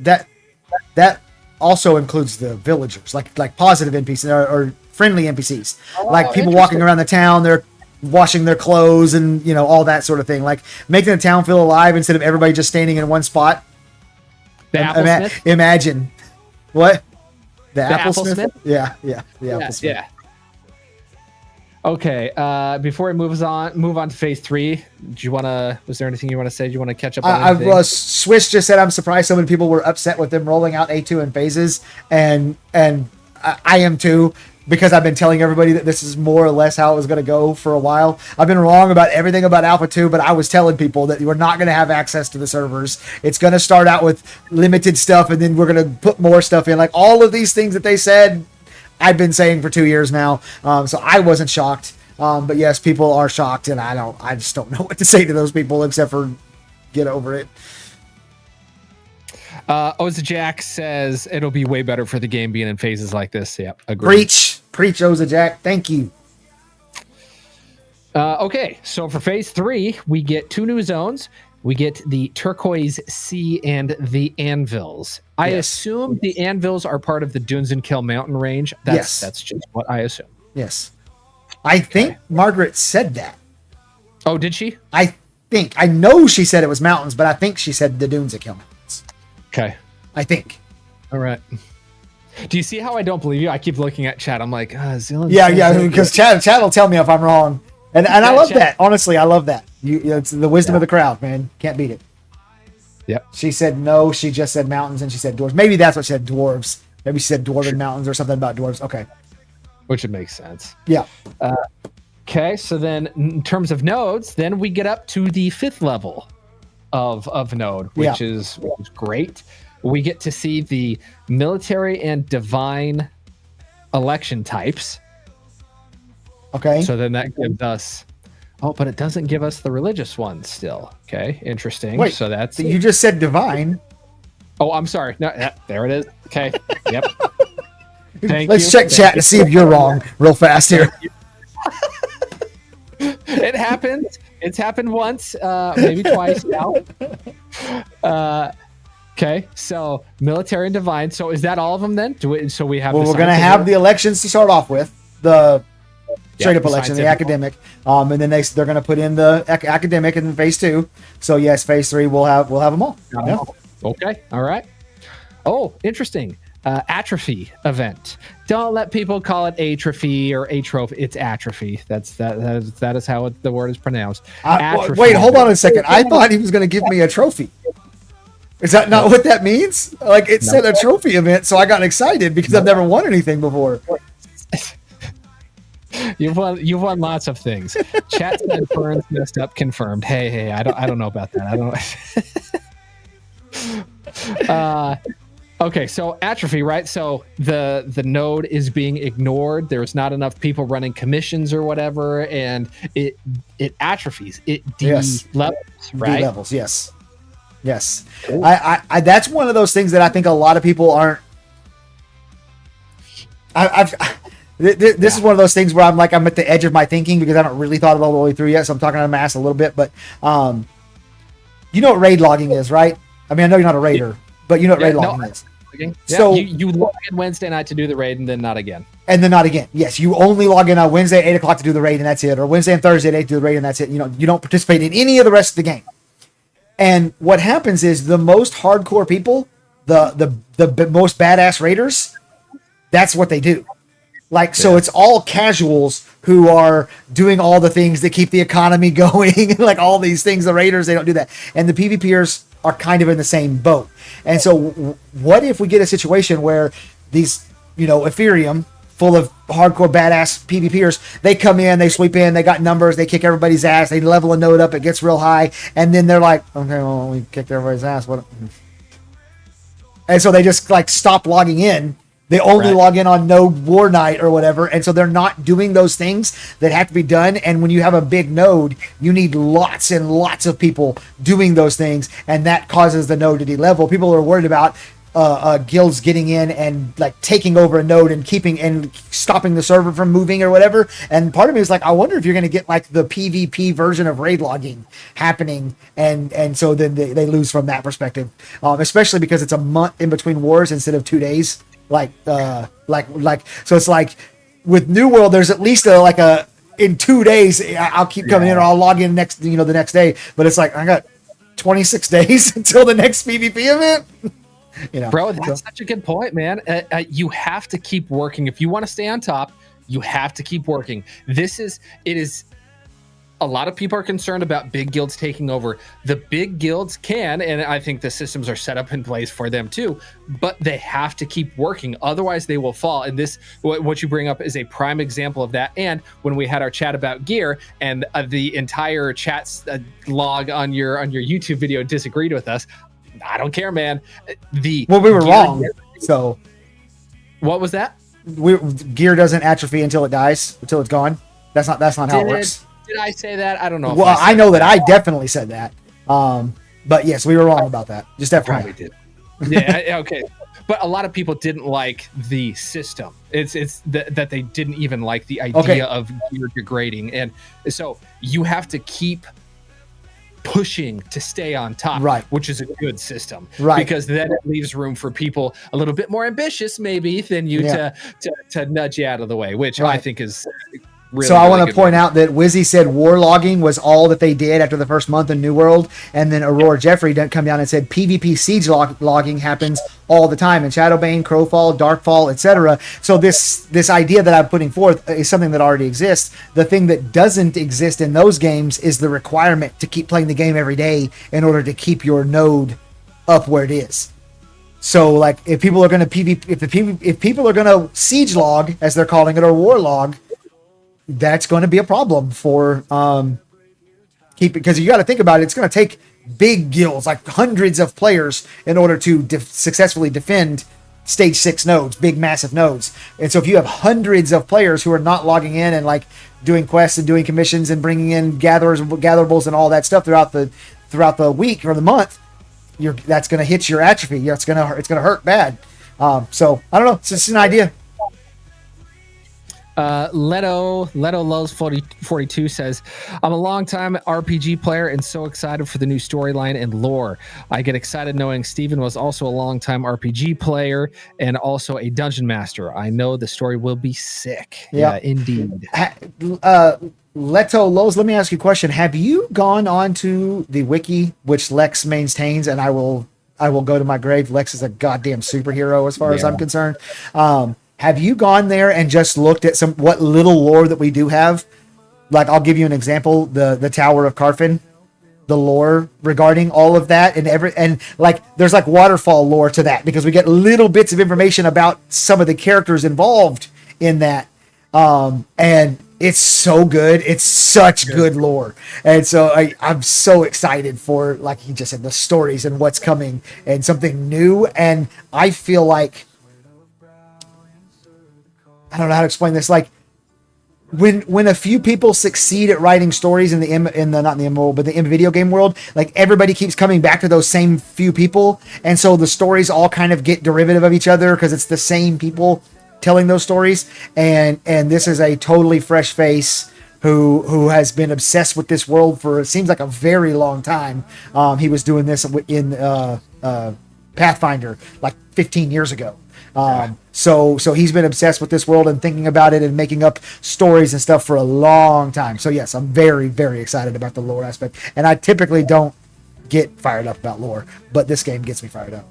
that also includes the villagers, like positive NPCs or friendly NPCs, like people walking around the town. They're washing their clothes and all that sort of thing, like making the town feel alive instead of everybody just standing in one spot. Imagine what. The Applesmith? Yeah. Yeah. Okay. Before we move on to phase 3, was there anything you want to say? Do you want to catch up on anything? Swish just said, I'm surprised so many people were upset with them rolling out A2 in phases, and I am too. because I've been telling everybody that this is more or less how it was going to go for a while. I've been wrong about everything about Alpha 2, but I was telling people that we're not going to have access to the servers. It's going to start out with limited stuff, and then we're going to put more stuff in. Like all of these things that they said, I've been saying for 2 years now. So I wasn't shocked. But yes, people are shocked, and I just don't know what to say to those people except for get over it. Oza Jack says it'll be way better for the game being in phases like this. Yep, agree. Preach, Oza Jack. Thank you. Okay, so for phase 3, we get 2 new zones. We get the Turquoise Sea and the Anvils. I assume the Anvils are part of the Dunes and Kill mountain range. That's just what I assume. Yes. I think Margaret said that. Oh, did she? I know she said it was mountains, but I think she said the Dunes and Kill mountains. Okay. I think. All right. Do you see how I don't believe you? I keep looking at chat. I'm like, Zillion. Yeah, because chat will tell me if I'm wrong. And I love that. Honestly, I love that. It's the wisdom of the crowd, man. Can't beat it. Yep. She said no, she just said mountains, and she said dwarves. Maybe that's what she said, dwarves. Maybe she said dwarven mountains or something about dwarves. Okay. Which would make sense. Yeah. Okay, so then in terms of nodes, then we get up to the 5th level of node, which is great. We get to see the military and divine election types. Okay. So then that gives us... Oh, but it doesn't give us the religious ones still. Okay, interesting. Wait, so that's... You just said divine. Oh, I'm sorry. No, there it is. Okay, yep. Let's check chat to see if you're wrong real fast here. It happens. It's happened once, maybe twice now. Okay, so military and divine. So is that all of them then? So we have. Well, we're going to have the elections to start off with, the straight up election, the academic, and then they're going to put in the academic in phase 2. So yes, phase 3 we'll have them all. Yeah. Okay, all right. Oh, interesting. Atrophy event. Don't let people call it atrophy or atrophy. It's atrophy. That is how the word is pronounced. Wait, hold on a second. I thought he was going to give me a trophy. Is that not what that means? Like it said a trophy event, so I got excited because I've never won anything before. You've won lots of things. Chat said Burns messed up. Confirmed. Hey, I don't know about that. I don't. Okay, so atrophy, right? So the node is being ignored. There's not enough people running commissions or whatever, and it atrophies. It de-levels, right? De-levels, yes. Cool. I that's one of those things that I think a lot of people aren't. This is one of those things where I'm at the edge of my thinking because I haven't really thought it all the way through yet. So I'm talking out of my ass a little bit, but you know what raid logging is, right? I mean, I know you're not a raider. But you know what raid logging is. Yeah, so you log in Wednesday night to do the raid and then not again. And then not again. Yes, you only log in on Wednesday at 8 o'clock to do the raid and that's it. Or Wednesday and Thursday at 8 to do the raid and that's it. You don't participate in any of the rest of the game. And what happens is the most hardcore people, the most badass raiders, that's what they do. So it's all casuals who are doing all the things that keep the economy going, like all these things. The raiders, they don't do that. And the PvPers are kind of in the same boat. And so what if we get a situation where these, Ethereum full of hardcore badass PvPers, they come in, they sweep in, they got numbers, they kick everybody's ass, they level a node up, it gets real high, and then they're like, okay, well, we kicked everybody's ass. What? And so they just stop logging in. They only log in on node war night or whatever. And so they're not doing those things that have to be done. And when you have a big node, you need lots and lots of people doing those things. And that causes the node to de-level. People are worried about guilds getting in and taking over a node and stopping the server from moving or whatever. And part of me is I wonder if you're going to get the PvP version of raid logging happening. And so then they lose from that perspective, especially because it's a month in between wars instead of 2 days. So it's with New World, there's at least in 2 days I'll keep coming in or I'll log in the next day, but it's I got 26 days until the next PvP event. Bro, that's such a good point, man. You have to keep working if you want to stay on top. You have to keep working. a lot of people are concerned about big guilds taking over. The big guilds can, and I think the systems are set up in place for them too, but they have to keep working. Otherwise they will fall. And this, what you bring up is a prime example of that. And when we had our chat about gear and the entire chat's log on your YouTube video disagreed with us, I don't care, man. We were wrong. So what was that? Gear doesn't atrophy until it dies, until it's gone. That's not how it works. Did I say that? I don't know. Well, I know that I definitely said that. But yes, we were wrong about that. Just FYI. Probably did. Yeah. Okay. But a lot of people didn't like the system. It's that they didn't even like the idea of gear degrading, and so you have to keep pushing to stay on top, right? Which is a good system, right? Because then it leaves room for people a little bit more ambitious, maybe, than you to nudge you out of the way, which I think is. Really, so I want to point out that Wizzy said war logging was all that they did after the first month in New World, and then Aurora Jeffrey didn't come down and said PvP siege logging happens all the time in Shadowbane, Crowfall, Darkfall, etc. So this idea that I'm putting forth is something that already exists. The thing that doesn't exist in those games is the requirement to keep playing the game every day in order to keep your node up where it is. So like if people are going to PvP, if people are going to siege log, as they're calling it, or war log, that's going to be a problem for because you got to think about it. It's going to take big guilds, like hundreds of players, in order to successfully defend stage 6 nodes, big massive nodes. And so if you have hundreds of players who are not logging in and like doing quests and doing commissions and bringing in gatherables and all that stuff throughout the week or the month, that's going to hit your atrophy. It's going to hurt bad. So I don't know. It's just an idea. Leto Loves 42 says, I'm a longtime RPG player and so excited for the new storyline and lore. I get excited knowing Steven was also a longtime RPG player and also a dungeon master. I know the story will be sick. Yeah, indeed. Leto Lowe's, let me ask you a question. Have you gone on to the wiki, which Lex maintains, and I will go to my grave? Lex is a goddamn superhero as far as I'm concerned. Have you gone there and just looked at what little lore that we do have? Like, I'll give you an example: the Tower of Carfin, the lore regarding all of that, and like there's like waterfall lore to that because we get little bits of information about some of the characters involved in that, and it's so good. It's such good lore, and so I'm so excited for, like he just said, the stories and what's coming and something new. And I feel like, I don't know how to explain this. Like when a few people succeed at writing stories in the not in the MMO, but the video game world, like everybody keeps coming back to those same few people. And so the stories all kind of get derivative of each other because it's the same people telling those stories. And this is a totally fresh face who has been obsessed with this world for, it seems like, a very long time. He was doing this in Pathfinder like 15 years ago. So he's been obsessed with this world and thinking about it and making up stories and stuff for a long time. So yes, I'm very, very excited about the lore aspect. And I typically don't get fired up about lore, but this game gets me fired up.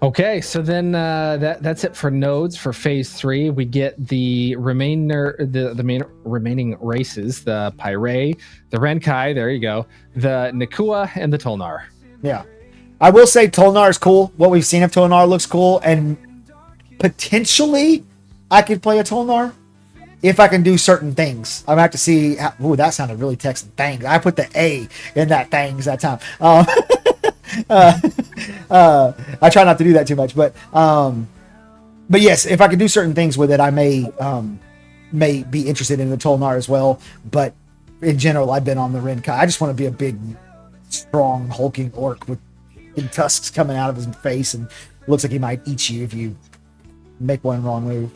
Okay, so then that's it for nodes for phase 3. We get the main remaining races: the Pyre, the Renkai, there you go, the Nakua, and the Tolnar. Yeah. I will say Tolnar is cool. What we've seen of Tolnar looks cool, and potentially I could play a Tolnar if I can do certain things. I'm gonna have to see. Ooh, that sounded really Texan. Things. I put the A in that things that time. I try not to do that too much, but yes, if I can do certain things with it, I may be interested in the Tolnar as well. But in general, I've been on the Renkai. I just want to be a big, strong, hulking orc with tusks coming out of his face and looks like he might eat you if you make one wrong move.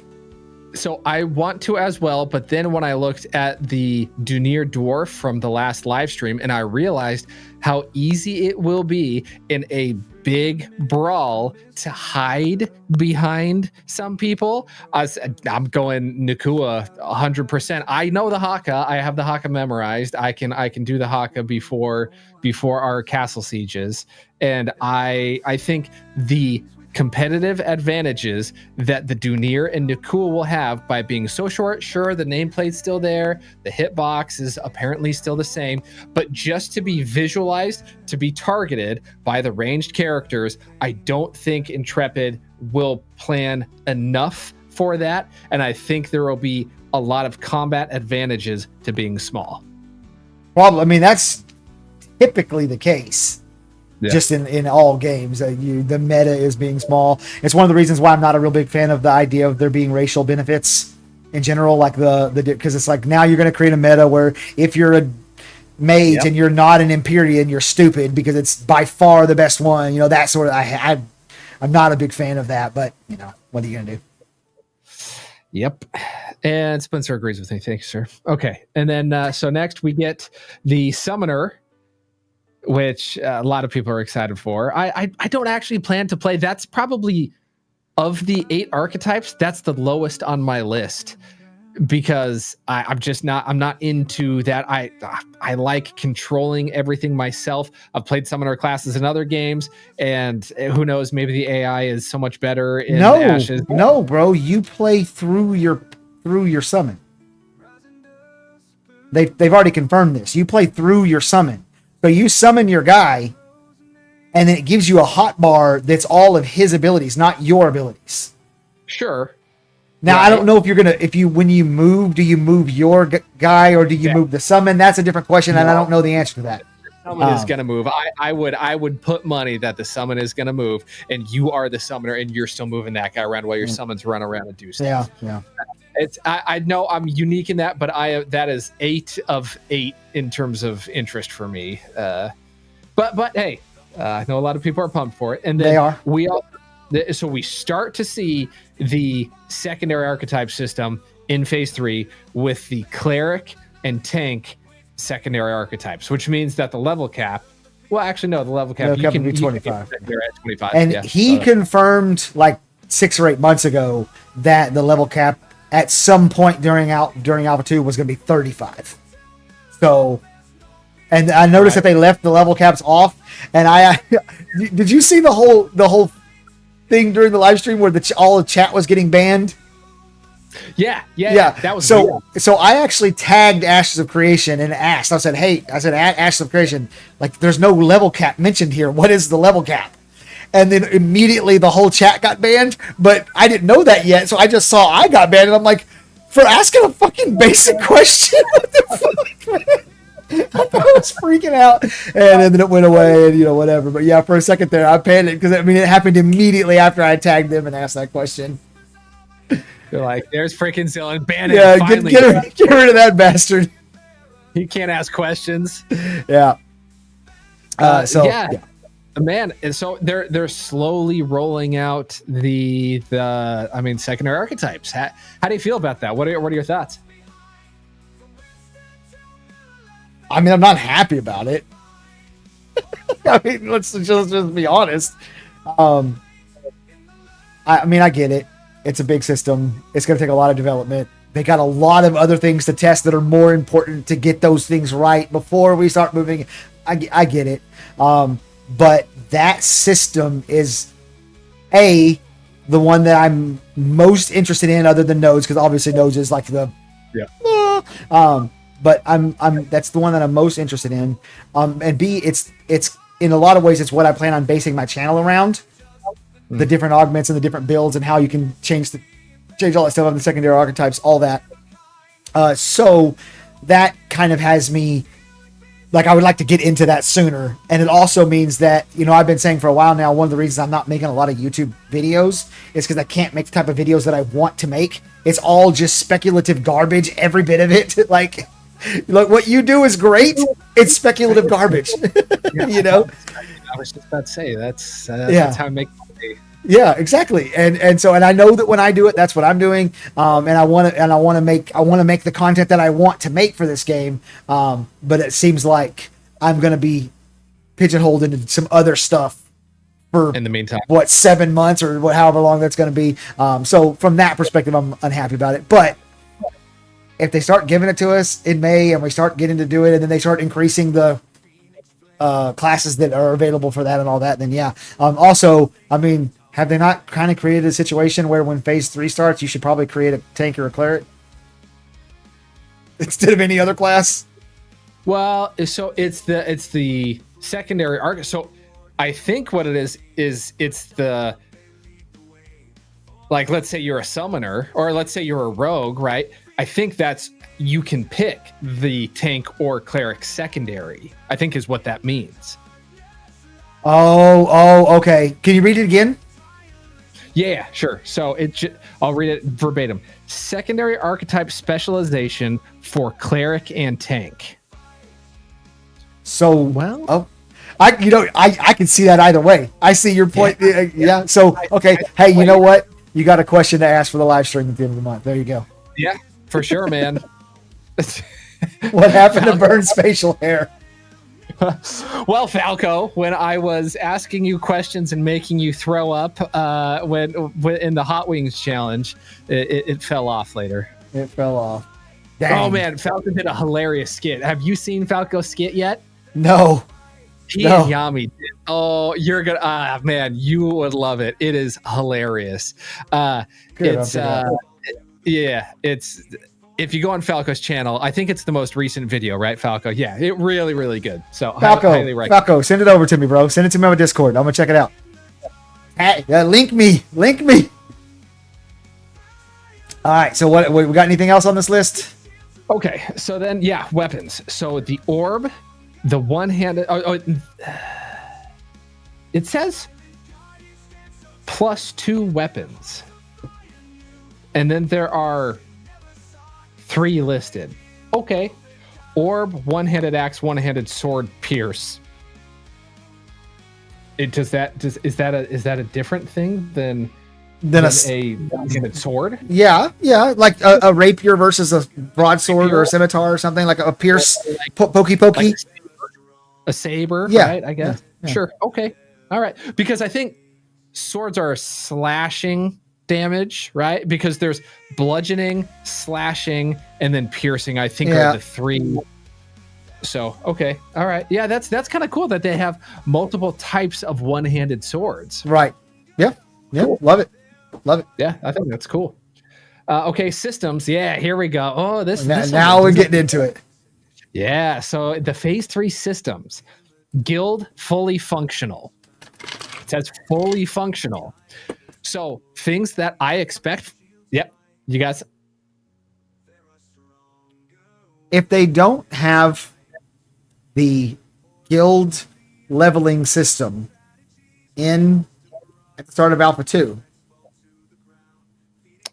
So I want to as well, but then when I looked at the Dunir dwarf from the last live stream, and I realized how easy it will be in a big brawl to hide behind some people, I'm going Nakua 100%. I know the Haka. I have the Haka memorized. I can do the Haka before our castle sieges, and I think the competitive advantages that the Dunir and Nikul will have by being so short. Sure, the nameplate's still there, the hitbox is apparently still the same, but just to be visualized, to be targeted by the ranged characters, I don't think Intrepid will plan enough for that, and I think there will be a lot of combat advantages to being small. Probably. I mean, that's typically the case. Yeah. Just in all games, the meta is being small. It's one of the reasons why I'm not a real big fan of the idea of there being racial benefits in general, like because it's like now you're going to create a meta where if you're a mage and you're not an Empyrean, you're stupid because it's by far the best one. You know, that sort of. I'm not a big fan of that, but you know, what are you going to do? Yep. And Spencer agrees with me. Thank you, sir. Okay. And then, so next we get the Summoner, which a lot of people are excited for. I don't actually plan to play. That's probably, of the 8 archetypes, that's the lowest on my list because I'm not into that. I like controlling everything myself. I've played Summoner classes in other games, and who knows, maybe the AI is so much better in Ashes. No, bro, you play through your summon. They've already confirmed this. You play through your summon. So you summon your guy, and then it gives you a hotbar that's all of his abilities, not your abilities. Sure. Now, I don't know if when you move, do you move your guy or do you move the summon? That's a different question, and I don't know the answer to that. Summon is going to move. I would put money that the summon is going to move, and you are the summoner, and you're still moving that guy around while your summons run around and do stuff. Yeah. I know I'm unique in that, but that is 8 of 8 in terms of interest for me. But hey, I know a lot of people are pumped for it, and then they are. So we start to see the secondary archetype system in phase 3 with the cleric and tank secondary archetypes, which means that the level cap. Well, actually, no, the level cap can be 25. At 25. And he confirmed like 6 or 8 months ago that the level cap at some point during Alpha 2 was going to be 35. So, and I noticed that they left the level caps off. And did you see the whole thing during the live stream where all the chat was getting banned? Yeah. That was so. So I actually tagged Ashes of Creation and asked. I said, at Ashes of Creation, like, there's no level cap mentioned here. What is the level cap? And then immediately the whole chat got banned, but I didn't know that yet, so I just saw I got banned, and I'm like, for asking a fucking basic question? What the fuck? I was freaking out, and then it went away, and whatever. But yeah, for a second there, I panicked because it happened immediately after I tagged them and asked that question. You're like, there's freaking Zillion, ban him. Yeah, get rid of that bastard. He can't ask questions. Yeah. Yeah. Man, and so they're slowly rolling out the secondary archetypes. How do you feel about that? What are your thoughts? I'm not happy about it. Let's just be honest. I get it. It's a big system. It's going to take a lot of development. They got a lot of other things to test that are more important to get those things right before we start moving. I get it. But that system is the one that I'm most interested in, other than nodes, because obviously nodes is like the but that's the one that I'm most interested in. And B, it's in a lot of ways it's what I plan on basing my channel around, the different augments and the different builds and how you can change all that stuff on the secondary archetypes, all that. So that kind of has me. Like, I would like to get into that sooner. And it also means that, I've been saying for a while now, one of the reasons I'm not making a lot of YouTube videos is because I can't make the type of videos that I want to make. It's all just speculative garbage, every bit of it. Like what you do is great. It's speculative garbage. I was just about to say, that's how I make money. Yeah, exactly. And I know that when I do it, that's what I'm doing. And I want to make the content that I want to make for this game. But it seems like I'm going to be pigeonholed into some other stuff for, in the meantime, 7 months or however long that's going to be. So from that perspective, I'm unhappy about it. But if they start giving it to us in May and we start getting to do it, and then they start increasing the classes that are available for that and all that, then yeah. Also, Have they not kind of created a situation where when phase 3 starts, you should probably create a tank or a cleric instead of any other class? Well, so it's the secondary arc. So I think what it is it's the, like, let's say you're a summoner or let's say you're a rogue, right? I think that's, you can pick the tank or cleric secondary, I think is what that means. Oh, okay. Can you read it again? Yeah, sure. So I'll read it verbatim. Secondary archetype specialization for cleric and tank. So, Well, I can see that either way. I see your point. Yeah. So, okay. Hey, you know what? You got a question to ask for the live stream at the end of the month. There you go. Yeah, for sure, man. What happened to Burns' facial hair? Well, Falco, when I was asking you questions and making you throw up when in the Hot Wings challenge, it fell off later. It fell off. Dang. Oh, man. Falco did a hilarious skit. Have you seen Falco's skit yet? No. He and Yami did. Oh, you're going to, man, you would love it. It is hilarious. It's, if you go on Falco's channel, I think it's the most recent video, right, Falco? Yeah, it really, really good. So highly recommend. Falco, send it over to me, bro. Send it to me on Discord. I'm gonna check it out. Hey, link me. All right. So what we got? Anything else on this list? Okay. So then, yeah, weapons. So the orb, the one-handed. It says +2 weapons, and then there are 3 listed. Okay. Orb, one-handed axe, one-handed sword, pierce. Is that a different thing than a one-handed sword? Yeah. Like a rapier versus a broadsword or a scimitar or something, like a pierce, pokey. Like a saber, yeah. Right? I guess. Yeah. Sure. Okay. All right. Because I think swords are slashing damage, right? Because there's bludgeoning, slashing, and then piercing, I think, are the 3. So, okay. All right. Yeah, that's kind of cool that they have multiple types of one-handed swords. Right. Yeah. Cool. Love it. Yeah, I think that's cool. Okay, systems. Yeah, here we go. Oh, this now we're getting into it. Yeah, so the phase 3 systems. Guild fully functional. It says fully functional. So things that I expect. Yep. You guys. If they don't have the guild leveling system at the start of Alpha 2.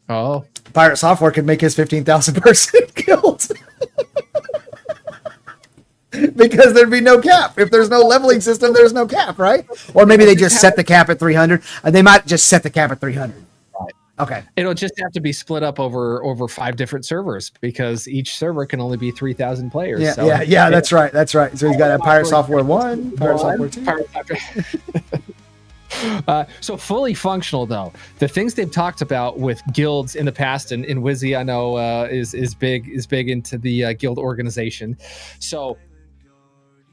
Oh. Pirate Software could make his 15,000 person guild. Because there'd be no cap. If there's no leveling system, there's no cap, right? Or maybe they just set the cap at 300. They might just set the cap at 300. Right. Okay. It'll just have to be split up over 5 different servers because each server can only be 3,000 players. Yeah, that's right. So he's got a Pirate Software 1, Pirate Software 2. So fully functional, though, the things they've talked about with guilds in the past, and Wizzy, I know, is big into the guild organization. So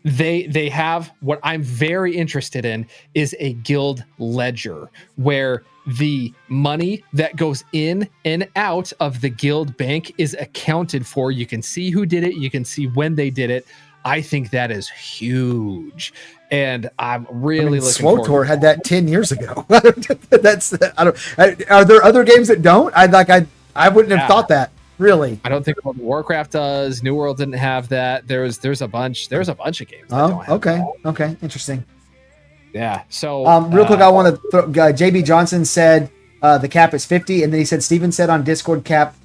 they have, what I'm very interested in is a guild ledger where the money that goes in and out of the guild bank is accounted for. You can see who did it. You can see when they did it. I think that is huge. And I'm really looking forward. SWTOR had that 10 years ago. Are there other games that don't? I wouldn't have thought that. Really, I don't think World of Warcraft does. New World didn't have that. There's a bunch of games. That don't have that. Okay, interesting. Yeah. So real quick, I want to throw. JB Johnson said the cap is 50, and then he said Steven said on Discord cap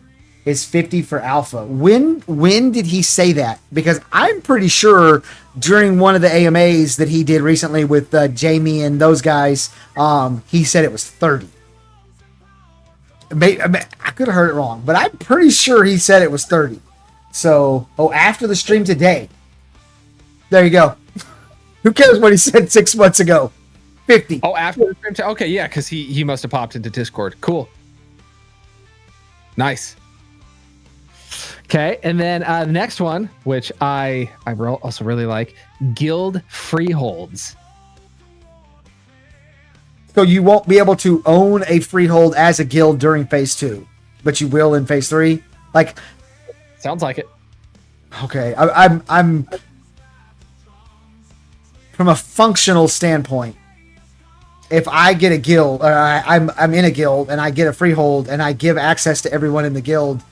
is 50 for Alpha. When did he say that? Because I'm pretty sure during one of the AMAs that he did recently with Jamie and those guys, he said it was 30. I could have heard it wrong, but I'm pretty sure he said it was 30. So, after the stream today. There you go. Who cares what he said 6 months ago? 50. Oh, after the stream okay, yeah, because he must have popped into Discord. Cool. Nice. Okay, and then the next one, which I also really like, Guild Freeholds. So you won't be able to own a freehold as a guild during phase 2, but you will in phase 3. Like, Sounds like it. okay, I'm from a functional standpoint. If I get a guild, or I'm in a guild and I get a freehold and I give access to everyone in the guild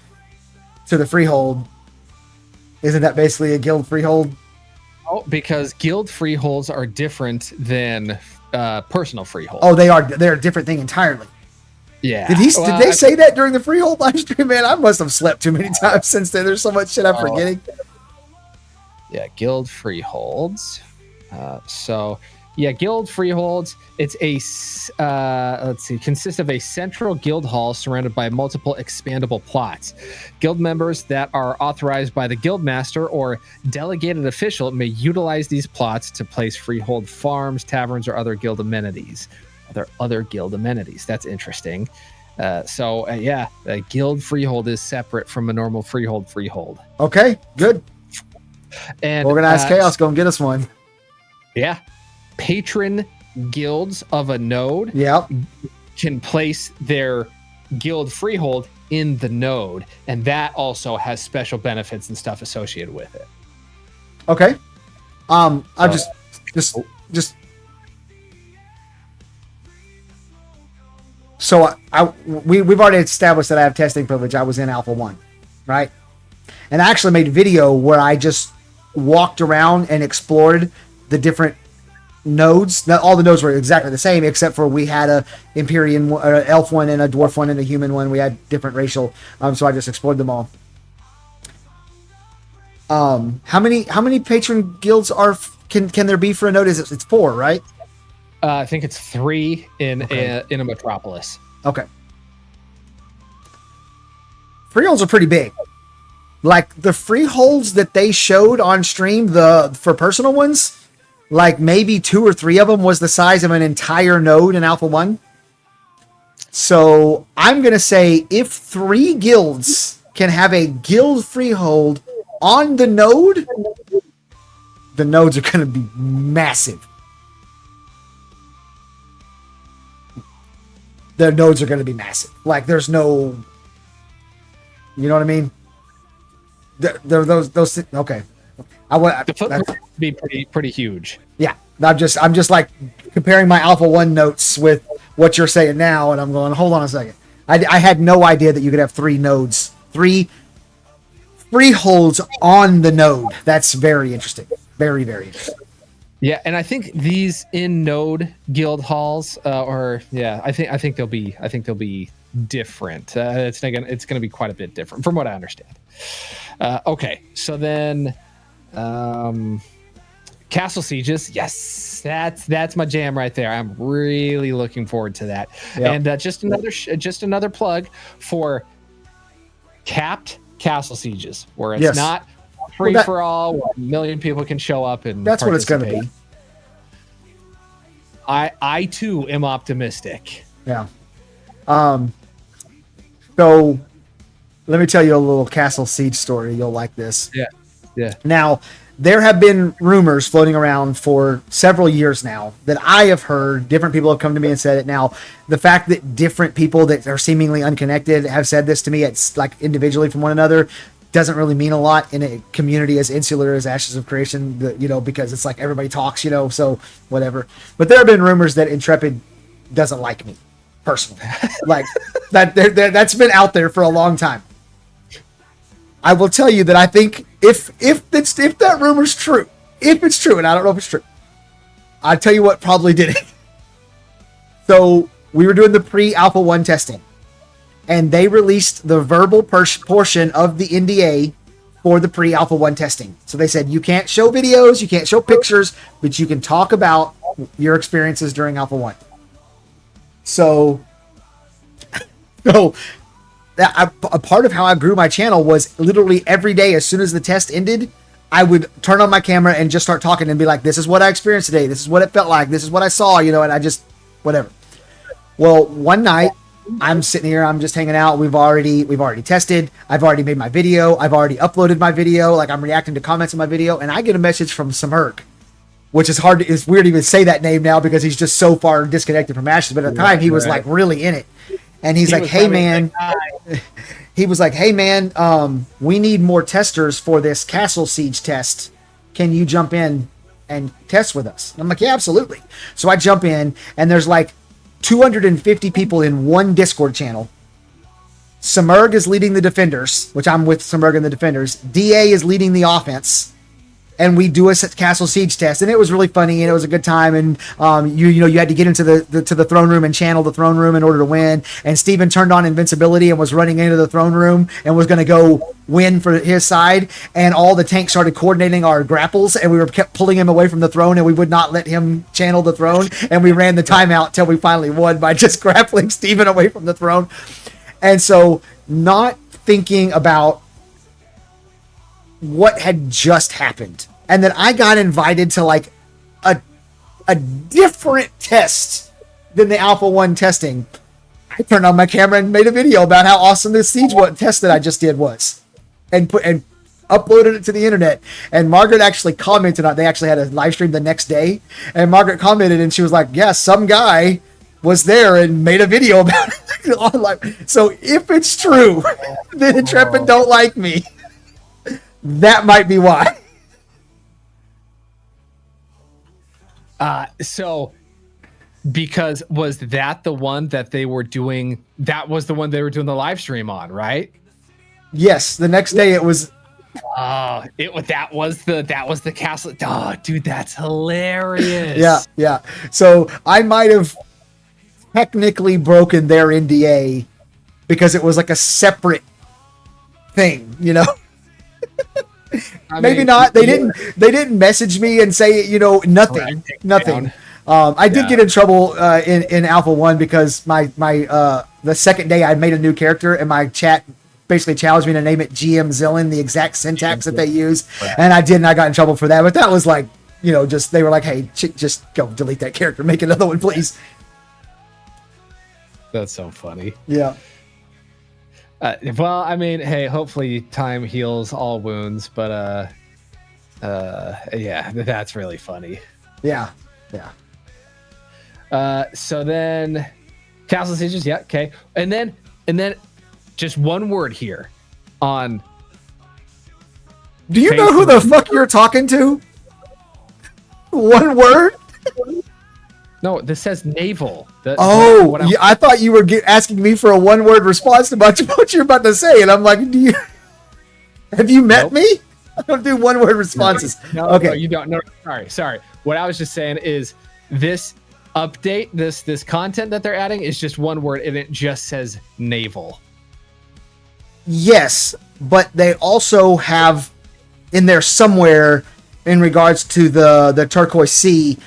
to the freehold, isn't that basically a guild freehold? Oh, because guild freeholds are different than personal freeholds. Oh, they are. They're a different thing entirely. Yeah. Did they say that during the freehold live stream? Man, I must have slept too many times since then. There's so much shit I'm forgetting. Yeah, guild freeholds. Guild freeholds. It's consists of a central guild hall surrounded by multiple expandable plots. Guild members that are authorized by the guild master or delegated official may utilize these plots to place freehold farms, taverns, or other guild amenities. Other guild amenities. That's interesting. A guild freehold is separate from a normal freehold. Okay, good. And Organized Chaos, go and get us one. Yeah. Patron guilds of a node can place their guild freehold in the node, and that also has special benefits and stuff associated with it. Okay. I we've already established that I have testing privilege. I was in Alpha 1, right? And I actually made a video where I just walked around and explored the different nodes. Not all the nodes were exactly the same, except for we had a Empyrean, elf one, and a dwarf one, and a human one. We had different racial, so I just explored them all. How many patron guilds can there be for a node? It's 4, right? I think it's 3 in a metropolis. Okay. Freeholds are pretty big. Like the freeholds that they showed on stream, for personal ones, like maybe 2 or 3 of them was the size of an entire node in Alpha 1. So I'm going to say if 3 guilds can have a guild freehold on the node, the nodes are going to be massive. The nodes are going to be massive. Like there's no, you know what I mean? Those okay. The footprint would be pretty huge. Yeah, I'm just like comparing my Alpha 1 notes with what you're saying now, and I'm going, hold on a second. I had no idea that you could have 3 nodes, 3 freeholds on the node. That's very interesting. Very, very interesting. Yeah, and I think these in node guild halls, I think they'll be different. It's going to be quite a bit different from what I understand. Okay, so then castle sieges, yes, that's my jam right there. I'm really looking forward to that. Yep. And just another plug for capped castle sieges, where it's not free for all, where 1 million people can show up and that's what it's going to be. I too am optimistic. Yeah. So let me tell you a little castle siege story. You'll like this. Yeah. Now, there have been rumors floating around for several years now that I have heard. Different people have come to me and said it. Now, the fact that different people that are seemingly unconnected have said this to me, it's like individually from one another, doesn't really mean a lot in a community as insular as Ashes of Creation, because it's like everybody talks, so whatever. But there have been rumors that Intrepid doesn't like me personally. Like that's been out there for a long time. I will tell you that I think if that rumor's true, if it's true, and I don't know if it's true, I'll tell you what probably did it. So we were doing the pre-Alpha 1 testing, and they released the verbal portion of the NDA for the pre-Alpha 1 testing. So they said, you can't show videos, you can't show pictures, but you can talk about your experiences during Alpha 1. So a part of how I grew my channel was literally every day, as soon as the test ended, I would turn on my camera and just start talking and be like, this is what I experienced today. This is what it felt like. This is what I saw, and I just, whatever. Well, one night I'm sitting here, I'm just hanging out. We've already tested. I've already made my video. I've already uploaded my video. Like I'm reacting to comments in my video, and I get a message from Samerk which is hard. It's weird to even say that name now because he's just so far disconnected from Ashes. But at the time, he was like really in it, and he's like, "Hey man," he was like, "Hey man, we need more testers for this Castle Siege test. Can you jump in and test with us?" And I'm like, "Yeah, absolutely." So I jump in, and there's like 250 people in one Discord channel. Samurg is leading the defenders, which I'm with Samurg and the defenders. DA is leading the offense. And we do a Castle Siege test, and it was really funny, and it was a good time. And you had to get into the throne room and channel the throne room in order to win. And Steven turned on invincibility and was running into the throne room and was going to go win for his side. And all the tanks started coordinating our grapples, and we kept pulling him away from the throne, and we would not let him channel the throne. And we ran the timeout till we finally won by just grappling Steven away from the throne. And so, not thinking about what had just happened, and then I got invited to like a different test than the Alpha 1 testing. I turned on my camera and made a video about how awesome this Siege test that I just did was, and uploaded it to the internet. And Margaret actually commented on it. They actually had a live stream the next day, and Margaret commented, and she was like, "Yeah, some guy was there and made a video about it online." So if it's true that Intrepid don't like me, that might be why. So because was that the one that they were doing? That was the one they were doing the live stream on, right? Yes. The next day it was. That was the castle. Oh, dude, that's hilarious. Yeah. Yeah. So I might have technically broken their NDA because it was like a separate thing, you know? Maybe not. They didn't message me and say, nothing. I did get in trouble in Alpha 1 because my the second day I made a new character and my chat basically challenged me to name it GM Zillin, the exact syntax that they use. And I did, and I got in trouble for that. But that was like, just they were like, "Hey, just go delete that character, make another one, please." That's so funny. Yeah. Well, I mean, hey, hopefully time heals all wounds, but yeah, that's really funny. Yeah. So then Castle Sieges, yeah, okay. And then just one word here on. Do you know who the fuck you're talking to? One word? No, this says naval. I thought you were asking me for a one-word response to what you're about to say, and I'm like, have you met me? I don't do one-word responses. No, you don't. No, sorry. What I was just saying is this update, this content that they're adding is just one word, and it just says naval. Yes, but they also have in there somewhere in regards to the Turquoise Sea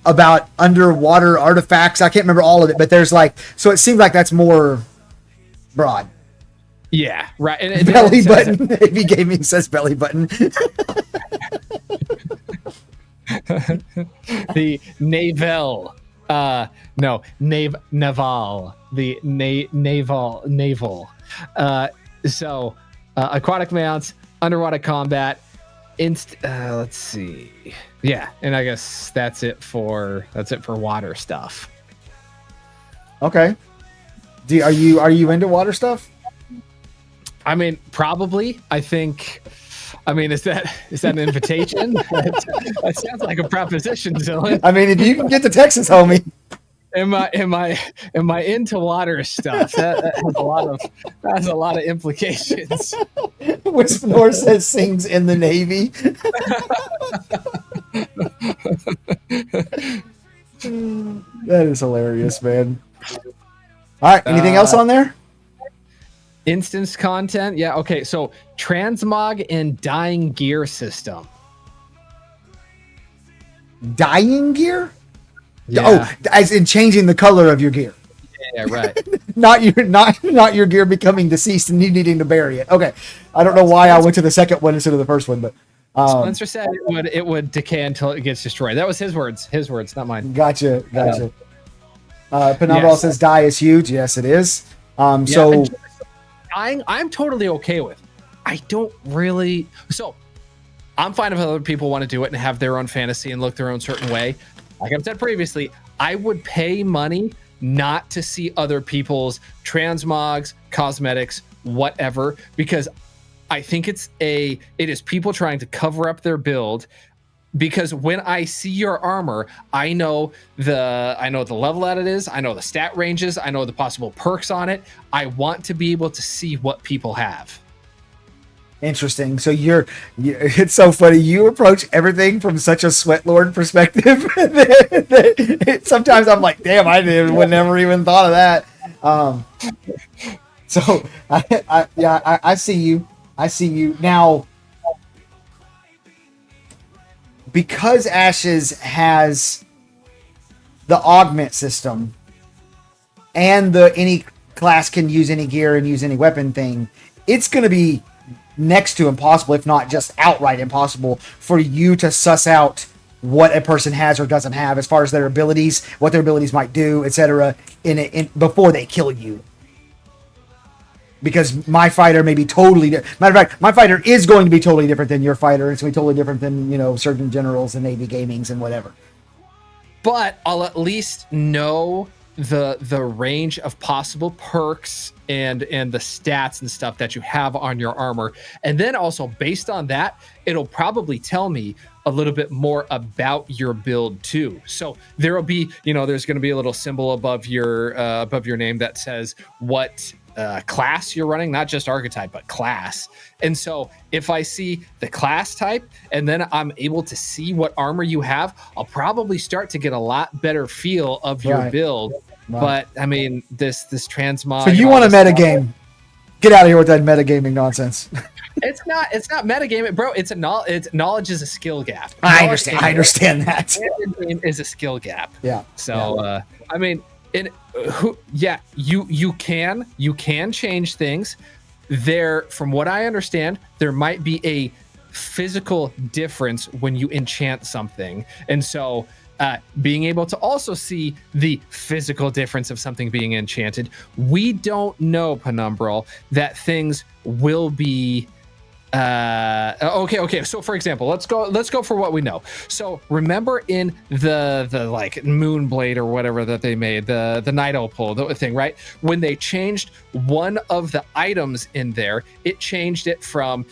about underwater artifacts. I can't remember all of it, but there's so it seems like that's more broad. Yeah, right. And belly button. Navy Gaming says belly button. The naval. Naval. The naval. So aquatic mounts, underwater combat. Let's see. Yeah, and I guess that's it for water stuff. Okay. Are you into water stuff? I mean, probably. I think. I mean, is that an invitation? That sounds like a proposition, Dylan. I mean, if you can get to Texas, homie. Am I into water stuff? That has a lot of implications. Whisper says sings in the Navy. That is hilarious, man. All right, anything else on there? Instance content, yeah. Okay, so transmog and dying gear system. Dying gear? Yeah. Oh, as in changing the color of your gear. Yeah, right. not your gear becoming deceased and you needing to bury it. Okay, I don't know why I went to the second one instead of the first one, but Spencer said it would decay until it gets destroyed. That was his words, not mine. Gotcha. Penambral says die is huge. Yes, it is. I'm totally okay with. I don't really. So I'm fine if other people want to do it and have their own fantasy and look their own certain way. Like I've said previously, I would pay money not to see other people's transmogs, cosmetics, whatever, because I think it is people trying to cover up their build. Because when I see your armor, I know the level that it is, I know the stat ranges, I know the possible perks on it. I want to be able to see what people have. Interesting. So it's so funny. You approach everything from such a sweat lord perspective. Sometimes I'm like, damn, would never even thought of that. So I see you. I see you now. Because Ashes has the augment system and the any class can use any gear and use any weapon thing, it's going to be next to impossible, if not just outright impossible, for you to suss out what a person has or doesn't have as far as their abilities, what their abilities might do, etc. in before they kill you. Because my fighter may be totally different. Matter of fact, my fighter is going to be totally different than your fighter. It's going to be totally different than, Surgeon Generals and Navy Gamings and whatever. But I'll at least know the range of possible perks and the stats and stuff that you have on your armor. And then also based on that, it'll probably tell me a little bit more about your build too. So there'll be, there's going to be a little symbol above your name that says what class you're running, not just archetype, but class. And so if I see the class type and then I'm able to see what armor you have, I'll probably start to get a lot better feel of your build. Right. But I mean, this transmog. So you want a metagame? Get out of here with that metagaming nonsense. It's not metagaming, bro. It's knowledge is a skill gap. I understand that. Is a skill gap. Yeah. So I mean. You can change things. There, from what I understand, there might be a physical difference when you enchant something, and so being able to also see the physical difference of something being enchanted, we don't know, Penumbral, that things will be. Okay. So for example, let's go for what we know. So remember in the like Moonblade or whatever that they made, the Night Opal, the thing, right? When they changed one of the items in there, it changed it from,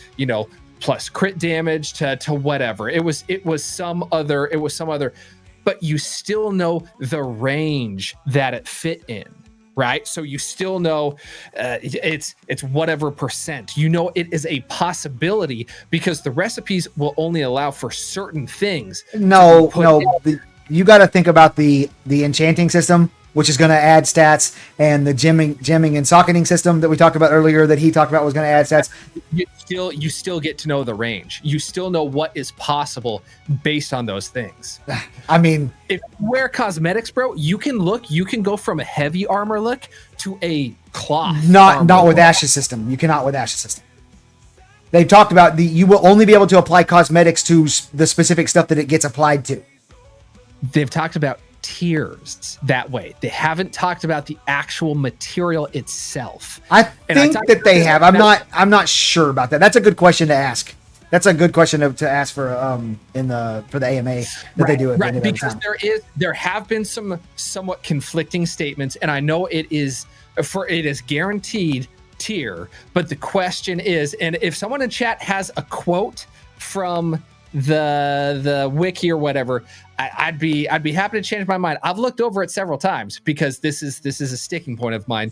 plus crit damage to whatever. It was some other, but you still know the range that it fit in. Right. So you still know it's whatever percent, it is a possibility because the recipes will only allow for certain things. No, you got to think about the enchanting system, which is going to add stats, and the gemming and socketing system that we talked about earlier that he talked about was going to add stats. You still get to know the range. You still know what is possible based on those things. I mean, if you wear cosmetics, bro, you can go from a heavy armor look to a cloth. Not with Ash's system. You cannot with Ash's system. They've talked about you will only be able to apply cosmetics to the specific stuff that it gets applied to. They've talked about tiers that way. They haven't talked about the actual material itself. I think that they have. I'm not sure about that. That's a good question to ask. That's a good question to ask for for the AMA that they do it right because there have been some somewhat conflicting statements, and I know it is guaranteed tier, but the question is, and if someone in chat has a quote from the wiki or whatever, I'd be happy to change my mind. I've looked over it several times because this is a sticking point of mine.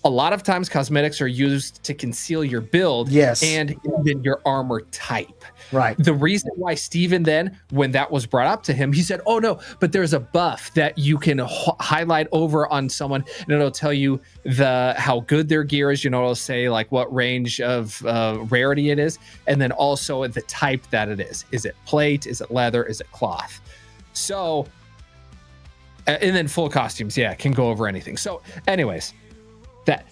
A lot of times cosmetics are used to conceal your build, yes, and even your armor type. Right. The reason why Steven then, when that was brought up to him, he said, oh no, but there's a buff that you can highlight over on someone and it'll tell you how good their gear is. It'll say like what range of rarity it is. And then also the type that it is. Is it plate? Is it leather? Is it cloth? So, and then full costumes. Yeah. Can go over anything. So anyways,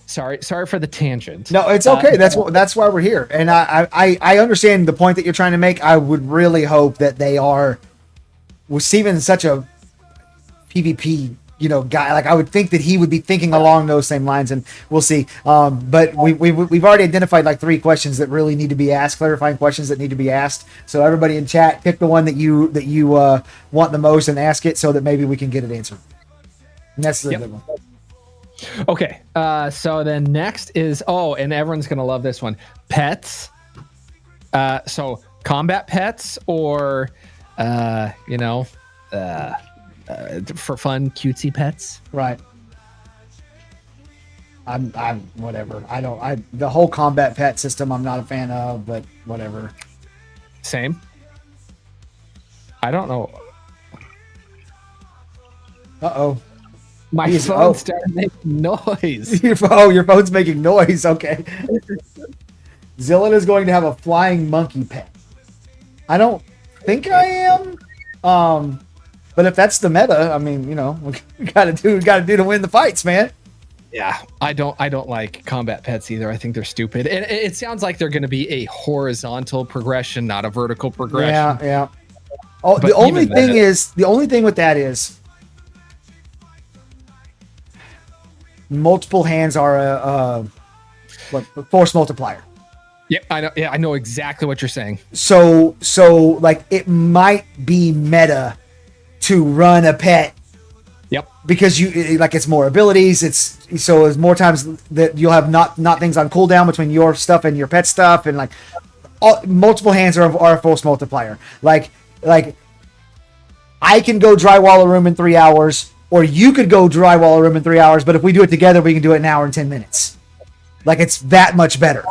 sorry for the tangent. No, it's okay. That's why we're here. And I understand the point that you're trying to make. I would really hope that they are, with Steven's such a PvP guy. Like I would think that he would be thinking along those same lines, and we'll see. But we've already identified like 3 questions that really need to be asked, clarifying questions that need to be asked. So everybody in chat, pick the one that you want the most and ask it so that maybe we can get it answered. And that's the good one. Okay. So then next is, and everyone's going to love this one. Pets. So combat pets or, for fun, cutesy pets. Right. I'm whatever. The whole combat pet system I'm not a fan of, but whatever. Same. I don't know. Uh-oh. My phone started making noise. Your phone's making noise. Okay. Zillin is going to have a flying monkey pet. I don't think I am. But if that's the meta, I mean, we gotta do to win the fights, man. Yeah, I don't like combat pets either. I think they're stupid. And it sounds like they're going to be a horizontal progression, not a vertical progression. Yeah. Oh, the only thing with that is multiple hands are a force multiplier. Yep, I know. Yeah, I know exactly what you're saying. So like it might be meta to run a pet. Yep. Because it's more abilities. It's more times that you'll have not things on cooldown between your stuff and your pet stuff, and like multiple hands are a force multiplier. Like I can go drywall a room in 3 hours, or you could go drywall a room in 3 hours. But if we do it together, we can do it in an hour and 10 minutes. Like it's that much better.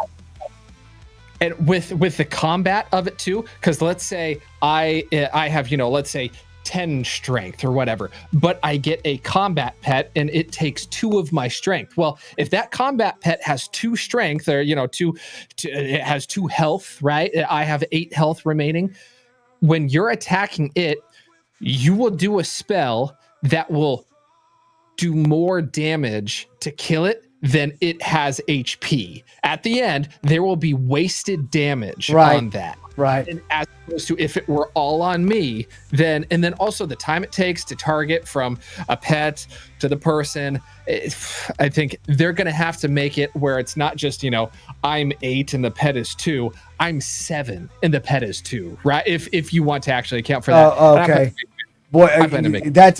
And with the combat of it too, because let's say I have let's say 10 strength or whatever, but I get a combat pet and it takes 2 of my strength. Well, if that combat pet has 2 strength or it has 2 health, right? I have 8 health remaining. When you're attacking it, you will do a spell that will do more damage to kill it than it has HP. At the end, there will be wasted damage on that. Right. And as opposed to if it were all on me, and then also the time it takes to target from a pet to the person, I think they're going to have to make it where it's not just, I'm 8 and the pet is 2. I'm 7 and the pet is 2, right? If you want to actually account for that. Okay. Boy,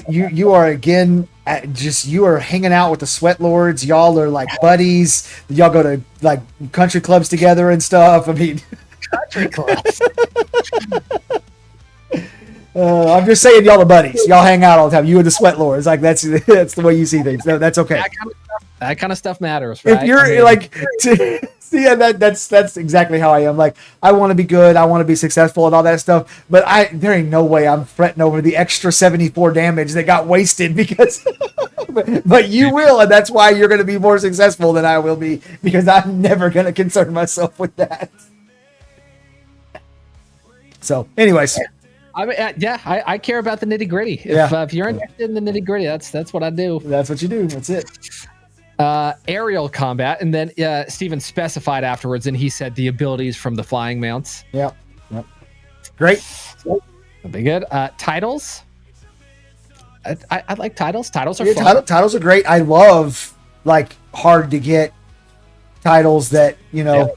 you are again you are hanging out with the Sweat Lords. Y'all are like buddies. Y'all go to like country clubs together and stuff. I mean, country clubs. I'm just saying, y'all are buddies. Y'all hang out all the time. You and the Sweat Lords, like that's the way you see things. No, that's okay. That kind of stuff matters, right? If you're that's exactly how I am. Like, I want to be good, I want to be successful and all that stuff, but there ain't no way I'm fretting over the extra 74 damage that got wasted because but you will, and that's why you're going to be more successful than I will be, because I'm never going to concern myself with that. So anyways, I mean, I care about the nitty gritty. If you're interested in the nitty gritty, that's what I do. That's what you do. That's it. Aerial combat, and then Steven specified afterwards, and he said the abilities from the flying mounts. Yep. Great. That'd be good. Titles. I like titles. Titles are fun. Titles are great. I love like hard to get titles that rare.